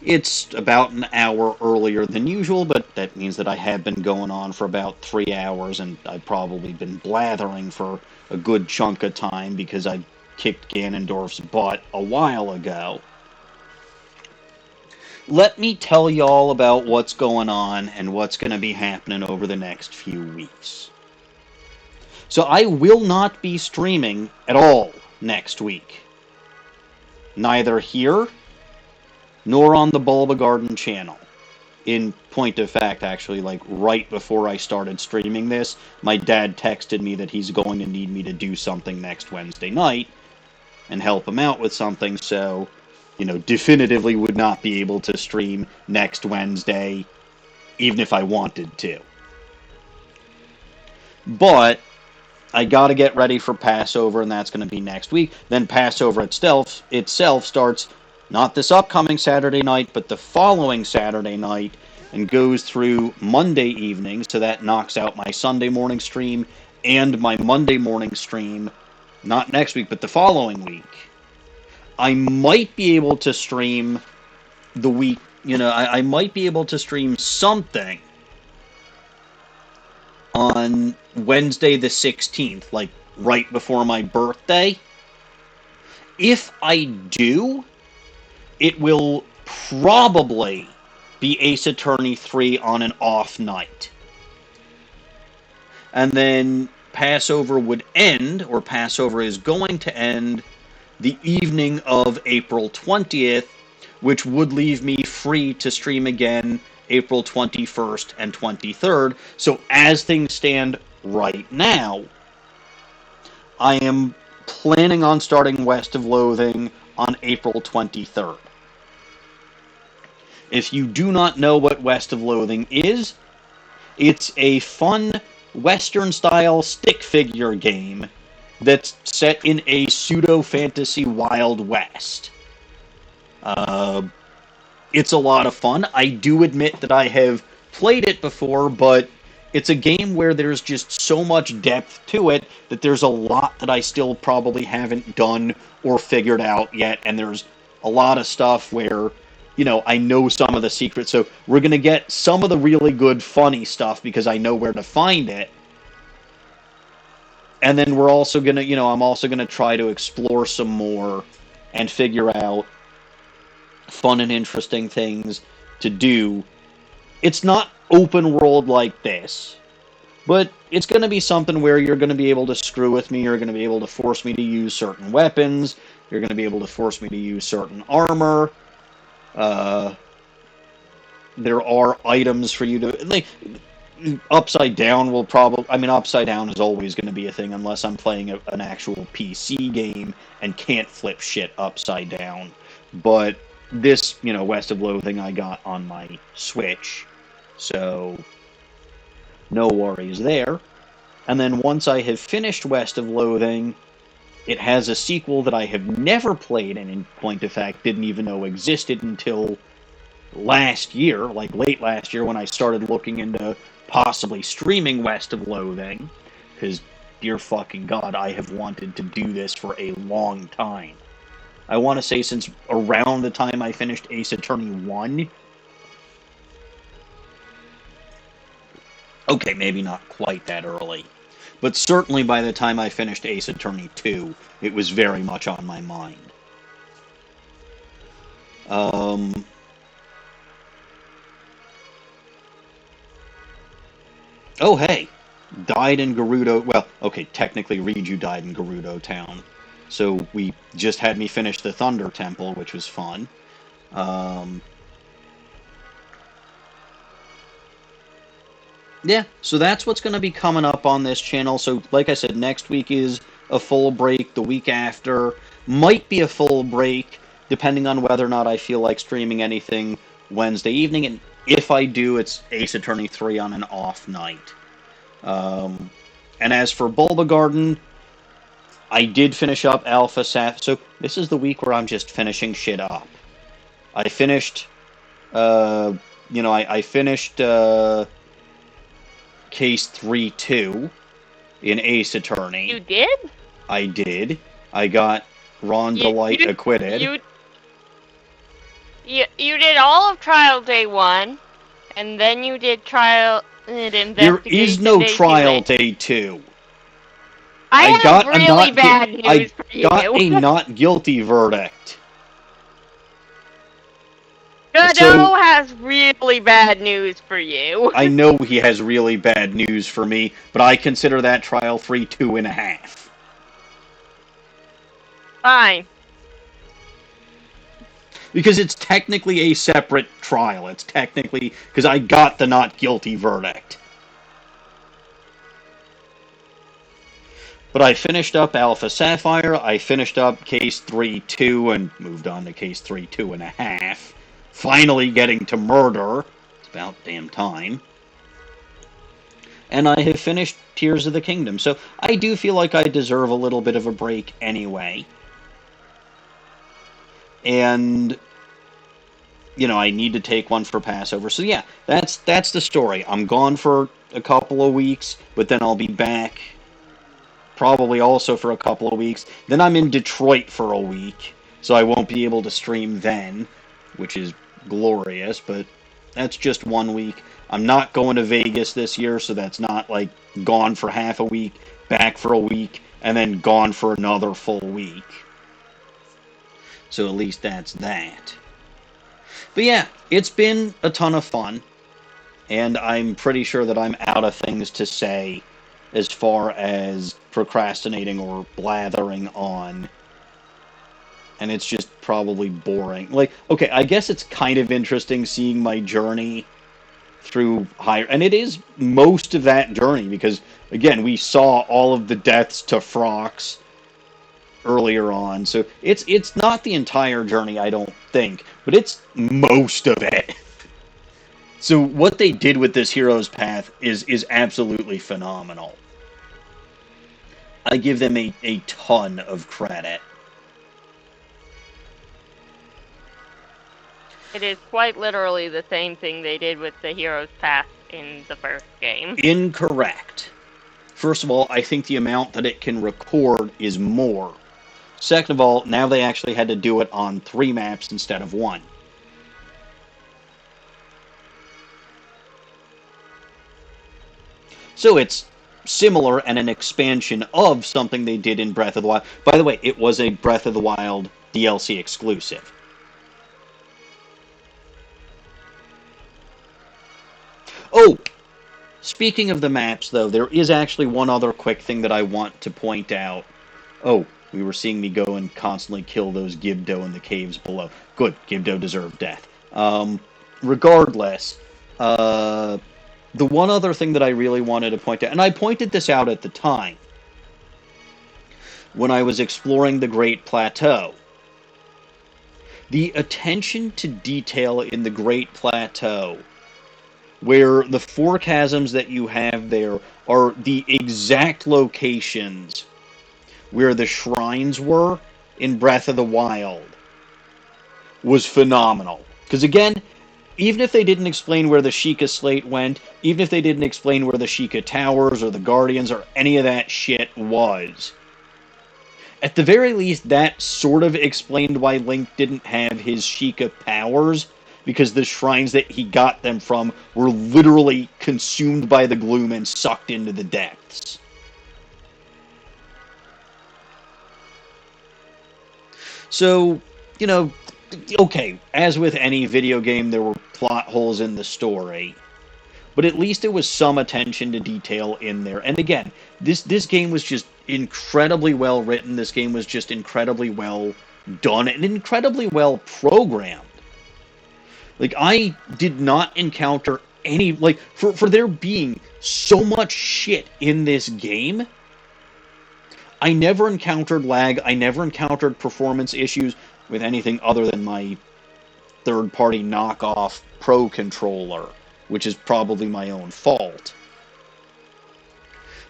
[SPEAKER 1] it's about an hour earlier than usual, but that means that I have been going on for about 3 hours, and I've probably been blathering for a good chunk of time because I kicked Ganondorf's butt a while ago. Let me tell y'all about what's going on and what's going to be happening over the next few weeks. So I will not be streaming at all next week. Neither here, nor on the Bulba Garden channel. In point of fact, actually, like right before I started streaming this, my dad texted me that he's going to need me to do something next Wednesday night and help him out with something, so, definitively would not be able to stream next Wednesday, even if I wanted to. But I gotta get ready for Passover, and that's going to be next week. Then Passover itself starts not this upcoming Saturday night, but the following Saturday night, and goes through Monday evening, so that knocks out my Sunday morning stream and my Monday morning stream, not next week, but the following week. I might be able to stream the week, I might be able to stream something on Wednesday the 16th, like right before my birthday. If I do, it will probably be Ace Attorney 3 on an off night. And then Passover would end, or Passover is going to end, the evening of April 20th, which would leave me free to stream again April 21st and 23rd. So as things stand right now, I am planning on starting West of Loathing on April 23rd. If you do not know what West of Loathing is, it's a fun Western-style stick figure game that's set in a pseudo-fantasy Wild West. It's a lot of fun. I do admit that I have played it before, but it's a game where there's just so much depth to it that there's a lot that I still probably haven't done or figured out yet, and there's a lot of stuff where, you know, I know some of the secrets, so we're going to get some of the really good, funny stuff because I know where to find it. And then we're also going to, you know, I'm also going to try to explore some more and figure out fun and interesting things to do. It's not open world like this, but it's going to be something where you're going to be able to screw with me, you're going to be able to force me to use certain weapons, you're going to be able to force me to use certain armor. There are items for you to, like, Upside Down will probably, I mean, Upside Down is always going to be a thing unless I'm playing an actual PC game and can't flip shit upside down. But this, you know, West of Loathing I got on my Switch, so no worries there. And then once I have finished West of Loathing, it has a sequel that I have never played and, in point of fact, didn't even know existed until last year, like late last year, when I started looking into possibly streaming West of Loathing, because, dear fucking God, I have wanted to do this for a long time. I want to say since around the time I finished Ace Attorney 1. Okay, maybe not quite that early. But certainly by the time I finished Ace Attorney 2, it was very much on my mind. Oh, hey. Died in Gerudo. Well, okay, technically Riju died in Gerudo Town. So we just had me finish the Thunder Temple, which was fun. Yeah, so that's what's going to be coming up on this channel. So, like I said, next week is a full break. The week after might be a full break, depending on whether or not I feel like streaming anything Wednesday evening. And if I do, it's Ace Attorney 3 on an off night. And as for Bulba Garden, I did finish up Alpha Saph. So this is the week where I'm just finishing shit up. I finished, I finished Case 3-2 in Ace Attorney.
[SPEAKER 2] You did?
[SPEAKER 1] I did. I got Ron DeLight acquitted.
[SPEAKER 2] You did all of Trial Day 1, and then you did Trial Investigation.
[SPEAKER 1] There is no Trial Day 2.
[SPEAKER 2] I have really bad news for you.
[SPEAKER 1] I got a not guilty verdict.
[SPEAKER 2] Godot has really bad news for you.
[SPEAKER 1] I know he has really bad news for me, but I consider that Trial 3 2.5.
[SPEAKER 2] Fine.
[SPEAKER 1] Because it's technically a separate trial. It's technically, because I got the not guilty verdict. But I finished up Alpha Sapphire, I finished up Case 3-2, and moved on to Case 3 2.5. Finally getting to Murder. It's about damn time. And I have finished Tears of the Kingdom. So I do feel like I deserve a little bit of a break anyway. And, you know, I need to take one for Passover. So yeah, that's the story. I'm gone for a couple of weeks, but then I'll be back probably also for a couple of weeks. Then I'm in Detroit for a week, so I won't be able to stream then, which is glorious, but That's just 1 week. I'm not going to Vegas this year, so that's not like gone for half a week, back for a week, and then gone for another full week. So at least that's that. But yeah, it's been a ton of fun, and I'm pretty sure that I'm out of things to say as far as procrastinating or blathering on. And it's just probably boring. Like, okay, I guess it's kind of interesting seeing my journey through higher, and it is most of that journey, because, again, we saw all of the deaths to Phrox earlier on, so it's not the entire journey, I don't think, but it's most of it. So what they did with this hero's path is absolutely phenomenal. I give them a ton of credit.
[SPEAKER 2] It is quite literally the same thing they did with the hero's path in the first game.
[SPEAKER 1] Incorrect. First of all, I think the amount that it can record is more. Second of all, now they actually had to do it on 3 maps instead of 1. So it's similar and an expansion of something they did in Breath of the Wild. By the way, it was a Breath of the Wild DLC exclusive. Oh, speaking of the maps, though, there is actually one other quick thing that I want to point out. Oh, we were seeing me go and constantly kill those Gibdo in the caves below. Good, Gibdo deserved death. Regardless, the one other thing that I really wanted to point out, and I pointed this out at the time, when I was exploring the Great Plateau. The attention to detail in the Great Plateau, where the 4 chasms that you have there are the exact locations where the shrines were in Breath of the Wild, was phenomenal. Because again, even if they didn't explain where the Sheikah Slate went, even if they didn't explain where the Sheikah Towers or the Guardians or any of that shit was, at the very least, that sort of explained why Link didn't have his Sheikah powers, because the shrines that he got them from were literally consumed by the gloom and sucked into the depths. So, you know, okay, as with any video game, there were plot holes in the story, but at least there was some attention to detail in there. And again, this game was just incredibly well written. This game was just incredibly well done and incredibly well programmed. Like, I did not encounter any, like, for there being so much shit in this game, I never encountered lag, I never encountered performance issues with anything other than my third-party knockoff Pro controller, which is probably my own fault.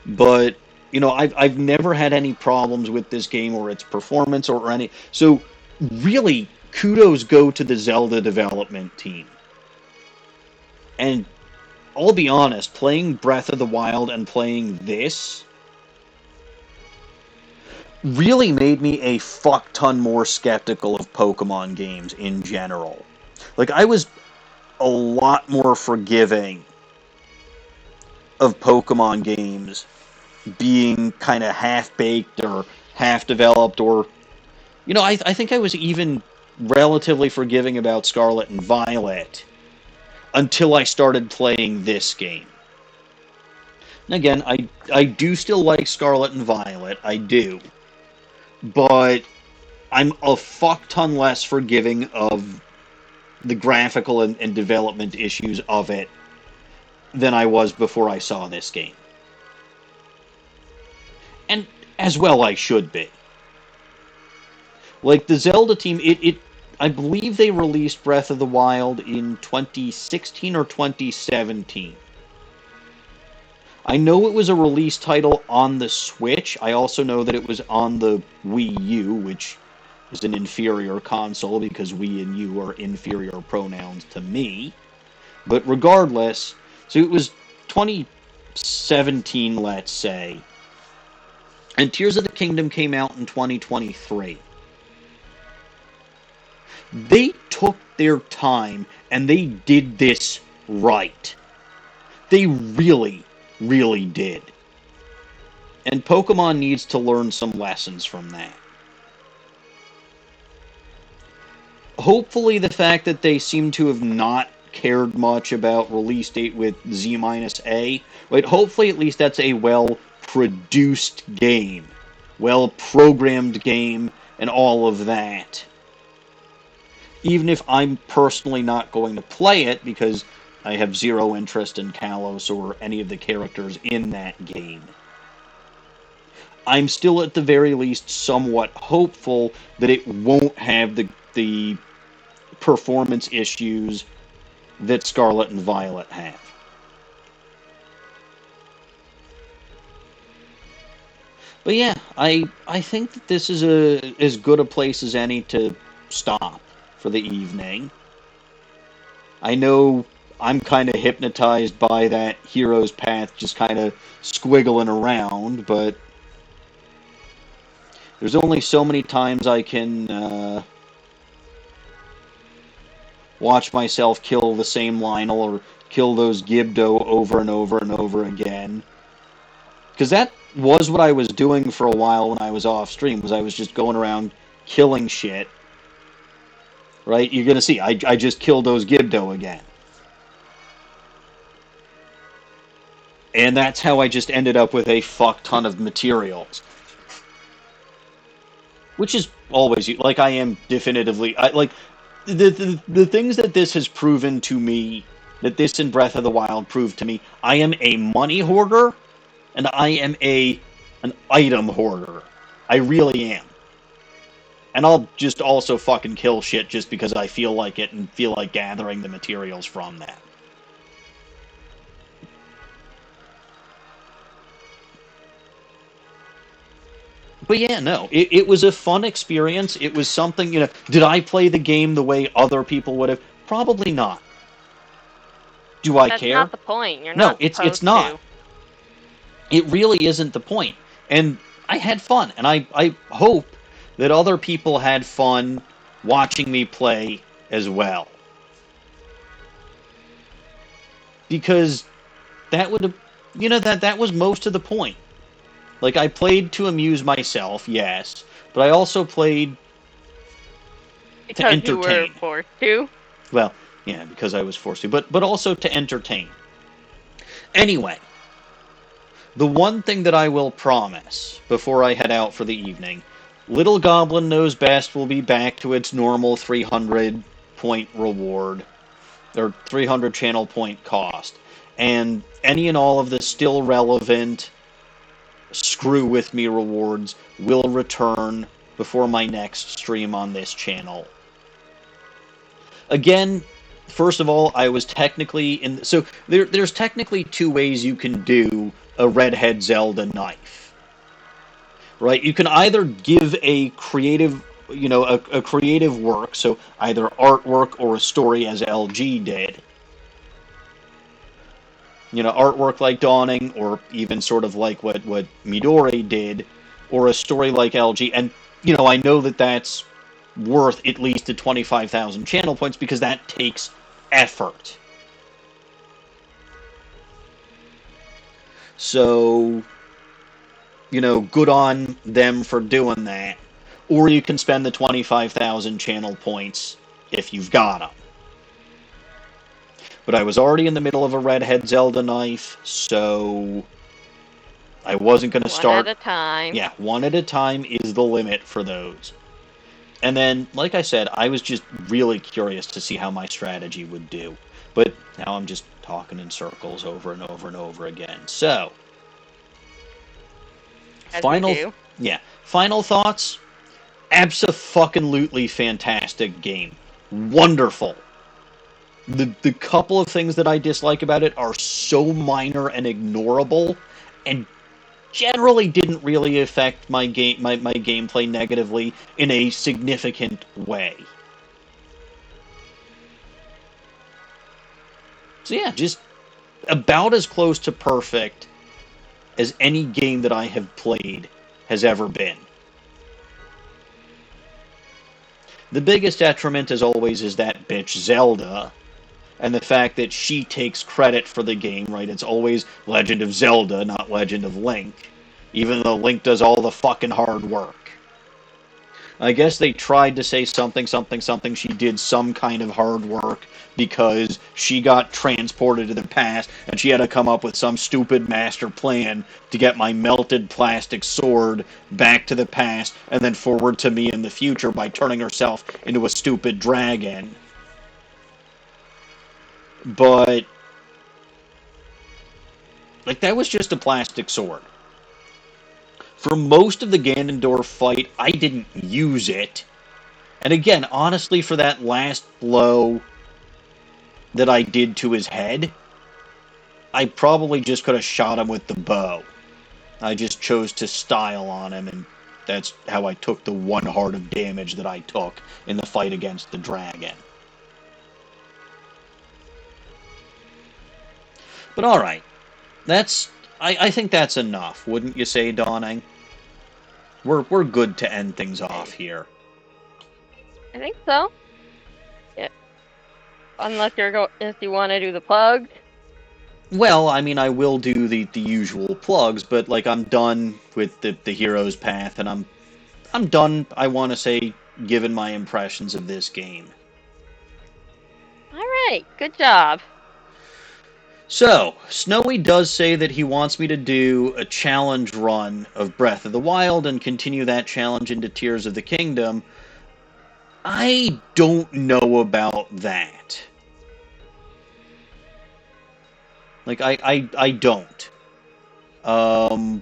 [SPEAKER 1] But, you know, I've never had any problems with this game or its performance or any, so really, kudos go to the Zelda development team. And I'll be honest, playing Breath of the Wild and playing this really made me a fuck ton more skeptical of Pokemon games in general. Like, I was a lot more forgiving of Pokemon games being kind of half-baked or half-developed, or, you know, I think I was even relatively forgiving about Scarlet and Violet until I started playing this game. And again, I do still like Scarlet and Violet, I do. But I'm a fuck ton less forgiving of the graphical and development issues of it than I was before I saw this game. And as well I should be. Like, the Zelda team, I believe they released Breath of the Wild in 2016 or 2017. I know it was a release title on the Switch. I also know that it was on the Wii U, which is an inferior console because Wii and U are inferior pronouns to me. But regardless, so it was 2017, let's say. And Tears of the Kingdom came out in 2023. They took their time And they did this right. They really, really did. And Pokemon needs to learn some lessons from that. Hopefully the fact that they seem to have not cared much about release date with Z-A, right? Hopefully at least that's a well-produced game, well-programmed game, and all of that. Even if I'm personally not going to play it because I have zero interest in Kalos or any of the characters in that game, I'm still at the very least somewhat hopeful that it won't have the performance issues that Scarlet and Violet have. But yeah, I think that this is as good a place as any to stop for the evening. I know I'm kind of hypnotized by that hero's path just kind of squiggling around, but there's only so many times I can watch myself kill the same Lionel or kill those Gibdo over and over and over again. Because that was what I was doing for a while when I was off stream, was I was just going around killing shit. Right? You're going to see, I just killed those Gibdo again. And that's how I just ended up with a fuck ton of materials. Which is always, like, I am definitively, the things that this has proven to me, that this in Breath of the Wild proved to me, I am a money hoarder, and I am an item hoarder. I really am. And I'll just also fucking kill shit just because I feel like it and feel like gathering the materials from that. But yeah, no, it was a fun experience. It was something, did I play the game the way other people would have? Probably not. Do I care?
[SPEAKER 2] That's not the point. You're
[SPEAKER 1] no,
[SPEAKER 2] not
[SPEAKER 1] it's not.
[SPEAKER 2] to.
[SPEAKER 1] It really isn't the point. And I had fun, and I hope that other people had fun watching me play as well. Because that would have, that was most of the point. Like, I played to amuse myself, yes, but I also played to entertain.
[SPEAKER 2] Because you were forced to?
[SPEAKER 1] Well, yeah, because I was forced to, but also to entertain. Anyway, the one thing that I will promise before I head out for the evening, Little Goblin Knows Best will be back to its normal 300 point reward, or 300 channel point cost, and any and all of the still relevant Screw With Me rewards will return before my next stream on this channel. Again, first of all, I was technically in... So, there's technically two ways you can do a Redhead Zelda knife. Right? You can either give a creative, a creative work, so either artwork or a story as LG did. Artwork like Dawning, or even sort of like what Midori did, or a story like LG. And, I know that that's worth at least the 25,000 channel points because that takes effort. So, good on them for doing that. Or you can spend the 25,000 channel points if you've got them. But I was already in the middle of a Redhead Zelda knife, so I wasn't going to start...
[SPEAKER 2] One at a time.
[SPEAKER 1] Yeah, one at a time is the limit for those. And then, like I said, I was just really curious to see how my strategy would do. But now I'm just talking in circles over and over and over again. So,
[SPEAKER 2] As
[SPEAKER 1] final...
[SPEAKER 2] we do.
[SPEAKER 1] Yeah, final thoughts? Abso-fucking-lutely fantastic game. Wonderful. The couple of things that I dislike about it are so minor and ignorable, and generally didn't really affect my gameplay negatively in a significant way. So yeah, just about as close to perfect as any game that I have played has ever been. The biggest detriment, as always, is that bitch Zelda. and the fact that she takes credit for the game, right? It's always Legend of Zelda, not Legend of Link, even though Link does all the fucking hard work. I guess they tried to say something, something, something. She did some kind of hard work because she got transported to the past and she had to come up with some stupid master plan to get my melted plastic sword back to the past and then forward to me in the future by turning herself into a stupid dragon. But, like, that was just a plastic sword. For most of the Ganondorf fight, I didn't use it. And again, honestly, for that last blow that I did to his head, I probably just could have shot him with the bow. I just chose to style on him, and that's how I took the 1 heart of damage that I took in the fight against the dragon. But alright, I think that's enough, wouldn't you say, Dawning? We're good to end things off here.
[SPEAKER 2] I think so. Yeah. Unless if you want to do the plugs.
[SPEAKER 1] Well, I mean, I will do the usual plugs, but like I'm done with the hero's path, and I'm done. I want to say, given my impressions of this game.
[SPEAKER 2] All right, good job.
[SPEAKER 1] So, Snowy does say that he wants me to do a challenge run of Breath of the Wild and continue that challenge into Tears of the Kingdom. I don't know about that. Like, I don't. I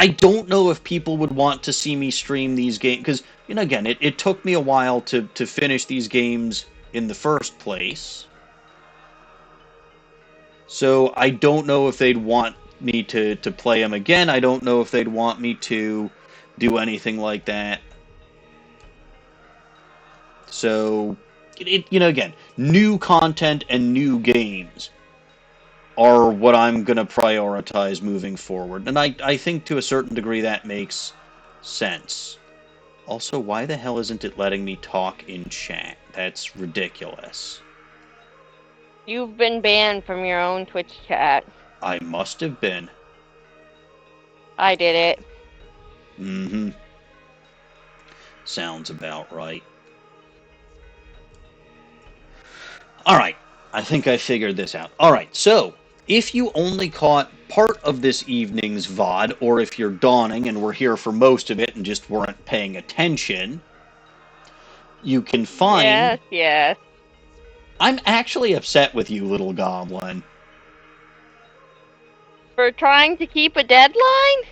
[SPEAKER 1] don't know if people would want to see me stream these games, because, you know, again, it took me a while to finish these games in the first place. So I don't know if they'd want me to play them again. I don't know if they'd want me to do anything like that. So, you know, again, new content and new games are what I'm going to prioritize moving forward. And I think to a certain degree that makes sense. Also, why the hell isn't it letting me talk in chat? That's ridiculous.
[SPEAKER 2] You've been banned from your own Twitch chat.
[SPEAKER 1] I must have been.
[SPEAKER 2] I did it.
[SPEAKER 1] Mm-hmm. Sounds about right. Alright, I think I figured this out. Alright, so, if you only caught part of this evening's VOD, or if you're Dawning and were here for most of it and just weren't paying attention, you can find...
[SPEAKER 2] Yes.
[SPEAKER 1] I'm actually upset with you, little goblin.
[SPEAKER 2] For trying to keep a deadline?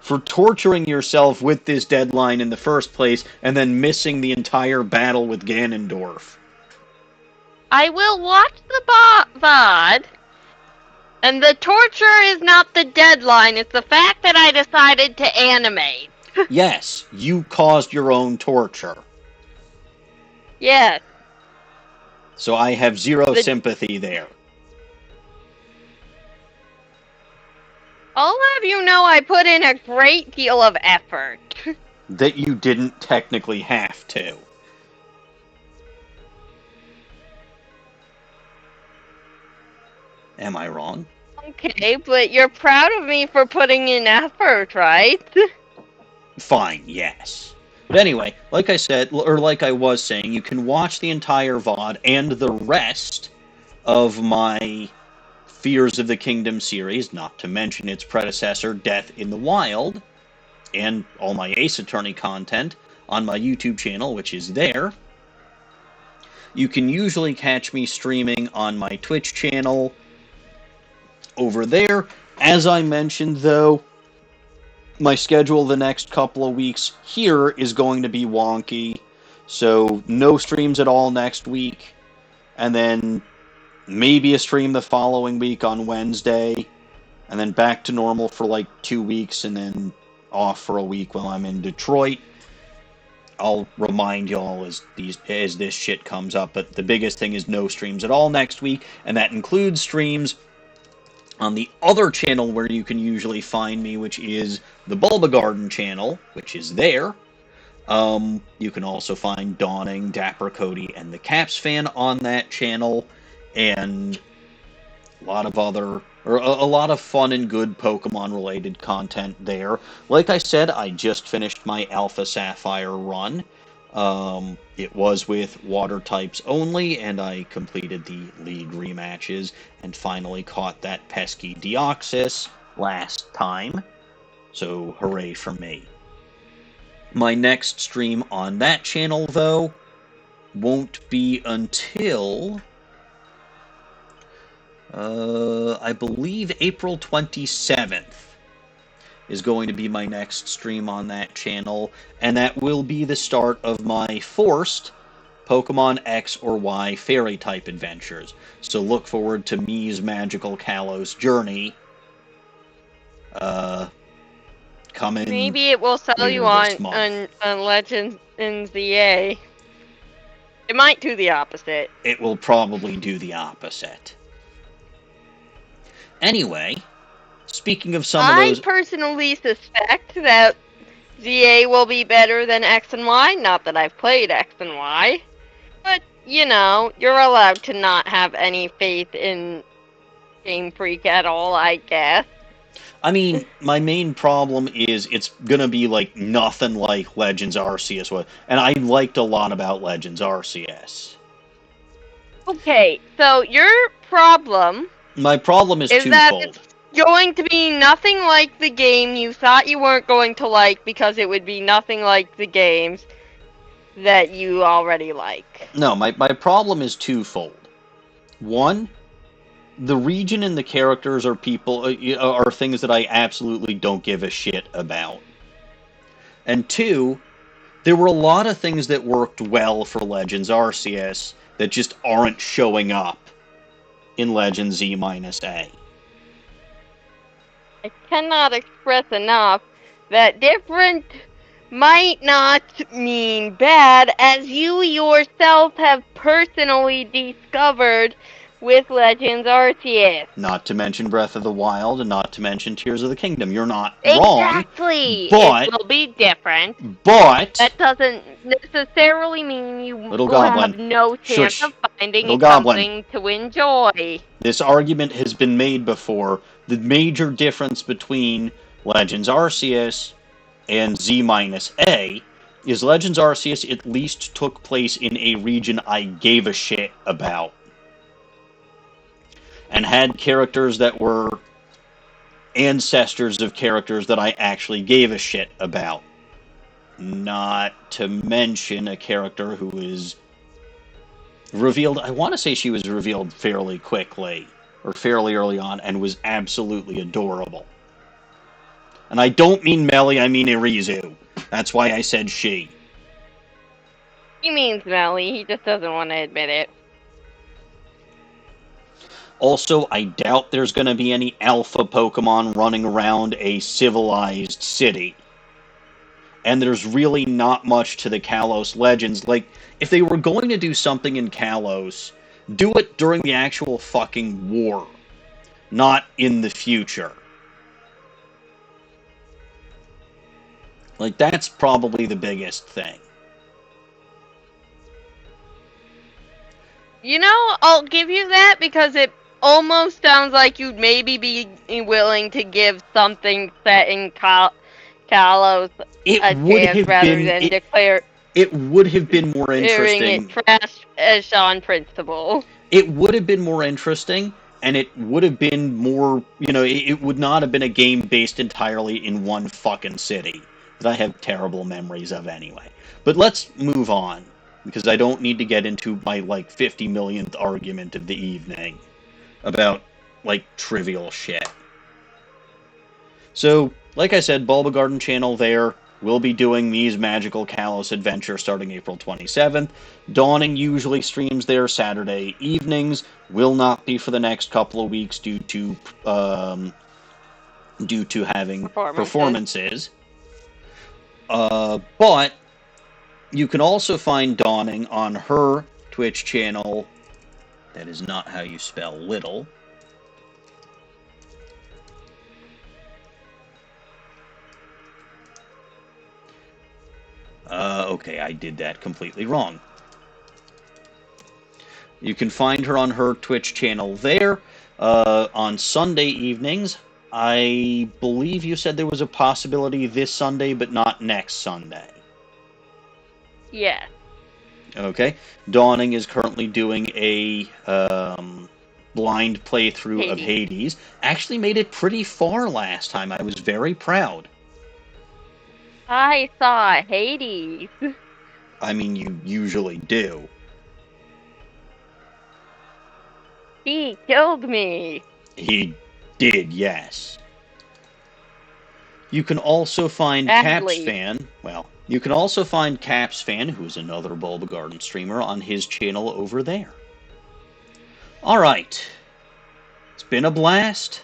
[SPEAKER 1] For torturing yourself with this deadline in the first place, and then missing the entire battle with Ganondorf.
[SPEAKER 2] I will watch the VOD, and the torture is not the deadline, it's the fact that I decided to animate.
[SPEAKER 1] Yes, you caused your own torture.
[SPEAKER 2] Yes.
[SPEAKER 1] So I have zero sympathy there.
[SPEAKER 2] I'll have you know I put in a great deal of effort.
[SPEAKER 1] That you didn't technically have to. Am I wrong?
[SPEAKER 2] Okay, but you're proud of me for putting in effort, right?
[SPEAKER 1] Fine, yes. But anyway, like I said, or like I was saying, you can watch the entire VOD and the rest of my Fears of the Kingdom series, not to mention its predecessor, Death in the Wild, and all my Ace Attorney content on my YouTube channel, which is there. You can usually catch me streaming on my Twitch channel over there. As I mentioned, though, my schedule the next couple of weeks here is going to be wonky, so no streams at all next week, and then maybe a stream the following week on Wednesday, and then back to normal for like 2 weeks, and then off for a week while I'm in Detroit. I'll remind y'all as this shit comes up, but the biggest thing is no streams at all next week, and that includes streams on the other channel where you can usually find me, which is the Bulba Garden channel, which is there. You can also find Dawning, Dapper Cody, and the Caps fan on that channel, and a lot of other, or a lot of fun and good Pokemon-related content there. Like I said, I just finished my Alpha Sapphire run. It was with water types only, and I completed the league rematches and finally caught that pesky Deoxys last time. So hooray for me. My next stream on that channel, though, won't be until, I believe April 27th is going to be my next stream on that channel, and that will be the start of my forced Pokemon X or Y Fairy-type adventures. So look forward to Mii's Magical Kalos journey, coming
[SPEAKER 2] Maybe it will sell you
[SPEAKER 1] later this month.
[SPEAKER 2] on Legends in ZA. It might do the opposite.
[SPEAKER 1] It will probably do the opposite. Anyway, speaking of some of those...
[SPEAKER 2] I personally suspect that ZA will be better than X and Y. Not that I've played X and Y. But, you know, you're allowed to not have any faith in Game Freak at all, I guess.
[SPEAKER 1] I mean, my main problem is it's gonna be like nothing like Legends Arceus was, and I liked a lot about Legends Arceus.
[SPEAKER 2] Okay, so your problem...
[SPEAKER 1] My problem is twofold.
[SPEAKER 2] That it's going to be nothing like the game you thought you weren't going to like because it would be nothing like the games that you already like.
[SPEAKER 1] No, my problem is twofold. One, the region and the characters are are things that I absolutely don't give a shit about. And two, there were a lot of things that worked well for Legends Arceus that just aren't showing up in Legends Z-A.
[SPEAKER 2] I cannot express enough that different might not mean bad, as you yourself have personally discovered with Legends Arceus.
[SPEAKER 1] Not to mention Breath of the Wild, and not to mention Tears of the Kingdom. You're not wrong.
[SPEAKER 2] Exactly!
[SPEAKER 1] But,
[SPEAKER 2] it will be different.
[SPEAKER 1] But
[SPEAKER 2] that doesn't necessarily mean you
[SPEAKER 1] Little
[SPEAKER 2] will
[SPEAKER 1] Goblin.
[SPEAKER 2] have no chance
[SPEAKER 1] Shush.
[SPEAKER 2] of finding
[SPEAKER 1] Little
[SPEAKER 2] something
[SPEAKER 1] Goblin.
[SPEAKER 2] to enjoy.
[SPEAKER 1] This argument has been made before. The major difference between Legends Arceus and Z-A is Legends Arceus at least took place in a region I gave a shit about. And had characters that were ancestors of characters that I actually gave a shit about. Not to mention a character who is revealed, I want to say she was revealed fairly quickly, or fairly early on, and was absolutely adorable. And I don't mean Melly, I mean Irizu. That's why I said she.
[SPEAKER 2] He means Melly, he just doesn't want to admit it.
[SPEAKER 1] Also, I doubt there's going to be any alpha Pokemon running around a civilized city. And there's really not much to the Kalos Legends. Like, if they were going to do something in Kalos, do it during the actual fucking war. Not in the future. Like, that's probably the biggest thing.
[SPEAKER 2] You know, I'll give you that because it almost sounds like you'd maybe be willing to give something set in Kalos a chance rather than declare...
[SPEAKER 1] It would have been more interesting.
[SPEAKER 2] It trash as on principle.
[SPEAKER 1] It would have been more interesting, and it would have been more, you know, it would not have been a game based entirely in one fucking city that I have terrible memories of anyway. But let's move on, because I don't need to get into my, like, 50 millionth argument of the evening about, like, trivial shit. So, like I said, Bulba Garden channel there. We'll be doing Mii's Magical Kalos adventure starting April 27th. Dawning usually streams there Saturday evenings. Will not be for the next couple of weeks due to having performances. But you can also find Dawning on her Twitch channel. That is not how you spell little. Okay, I did that completely wrong. You can find her on her Twitch channel there. On Sunday evenings, I believe you said there was a possibility this Sunday, but not next Sunday.
[SPEAKER 2] Yes.
[SPEAKER 1] Okay. Dawning is currently doing a blind playthrough of Hades. Actually made it pretty far last time. I was very proud.
[SPEAKER 2] I saw Hades.
[SPEAKER 1] I mean, you usually do.
[SPEAKER 2] He killed me.
[SPEAKER 1] He did, yes. You can also find
[SPEAKER 2] Badly.
[SPEAKER 1] CapsFan. Well, you can also find CapsFan, who's another Bulba Garden streamer, on his channel over there. All right. It's been a blast.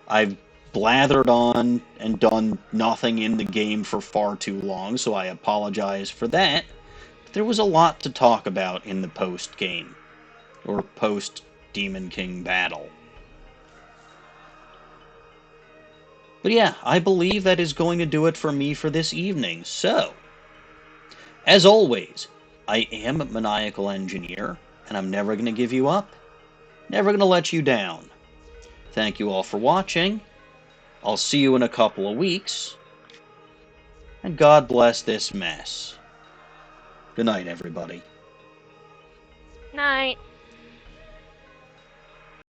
[SPEAKER 1] I've blathered on and done nothing in the game for far too long, so I apologize for that. But there was a lot to talk about in the post-game, or post-Demon King battle. But yeah, I believe that is going to do it for me for this evening. So, as always, I am Maniacal Engineer, and I'm never going to give you up, never going to let you down. Thank you all for watching. I'll see you in a couple of weeks. And God bless this mess. Good night, everybody.
[SPEAKER 2] Night.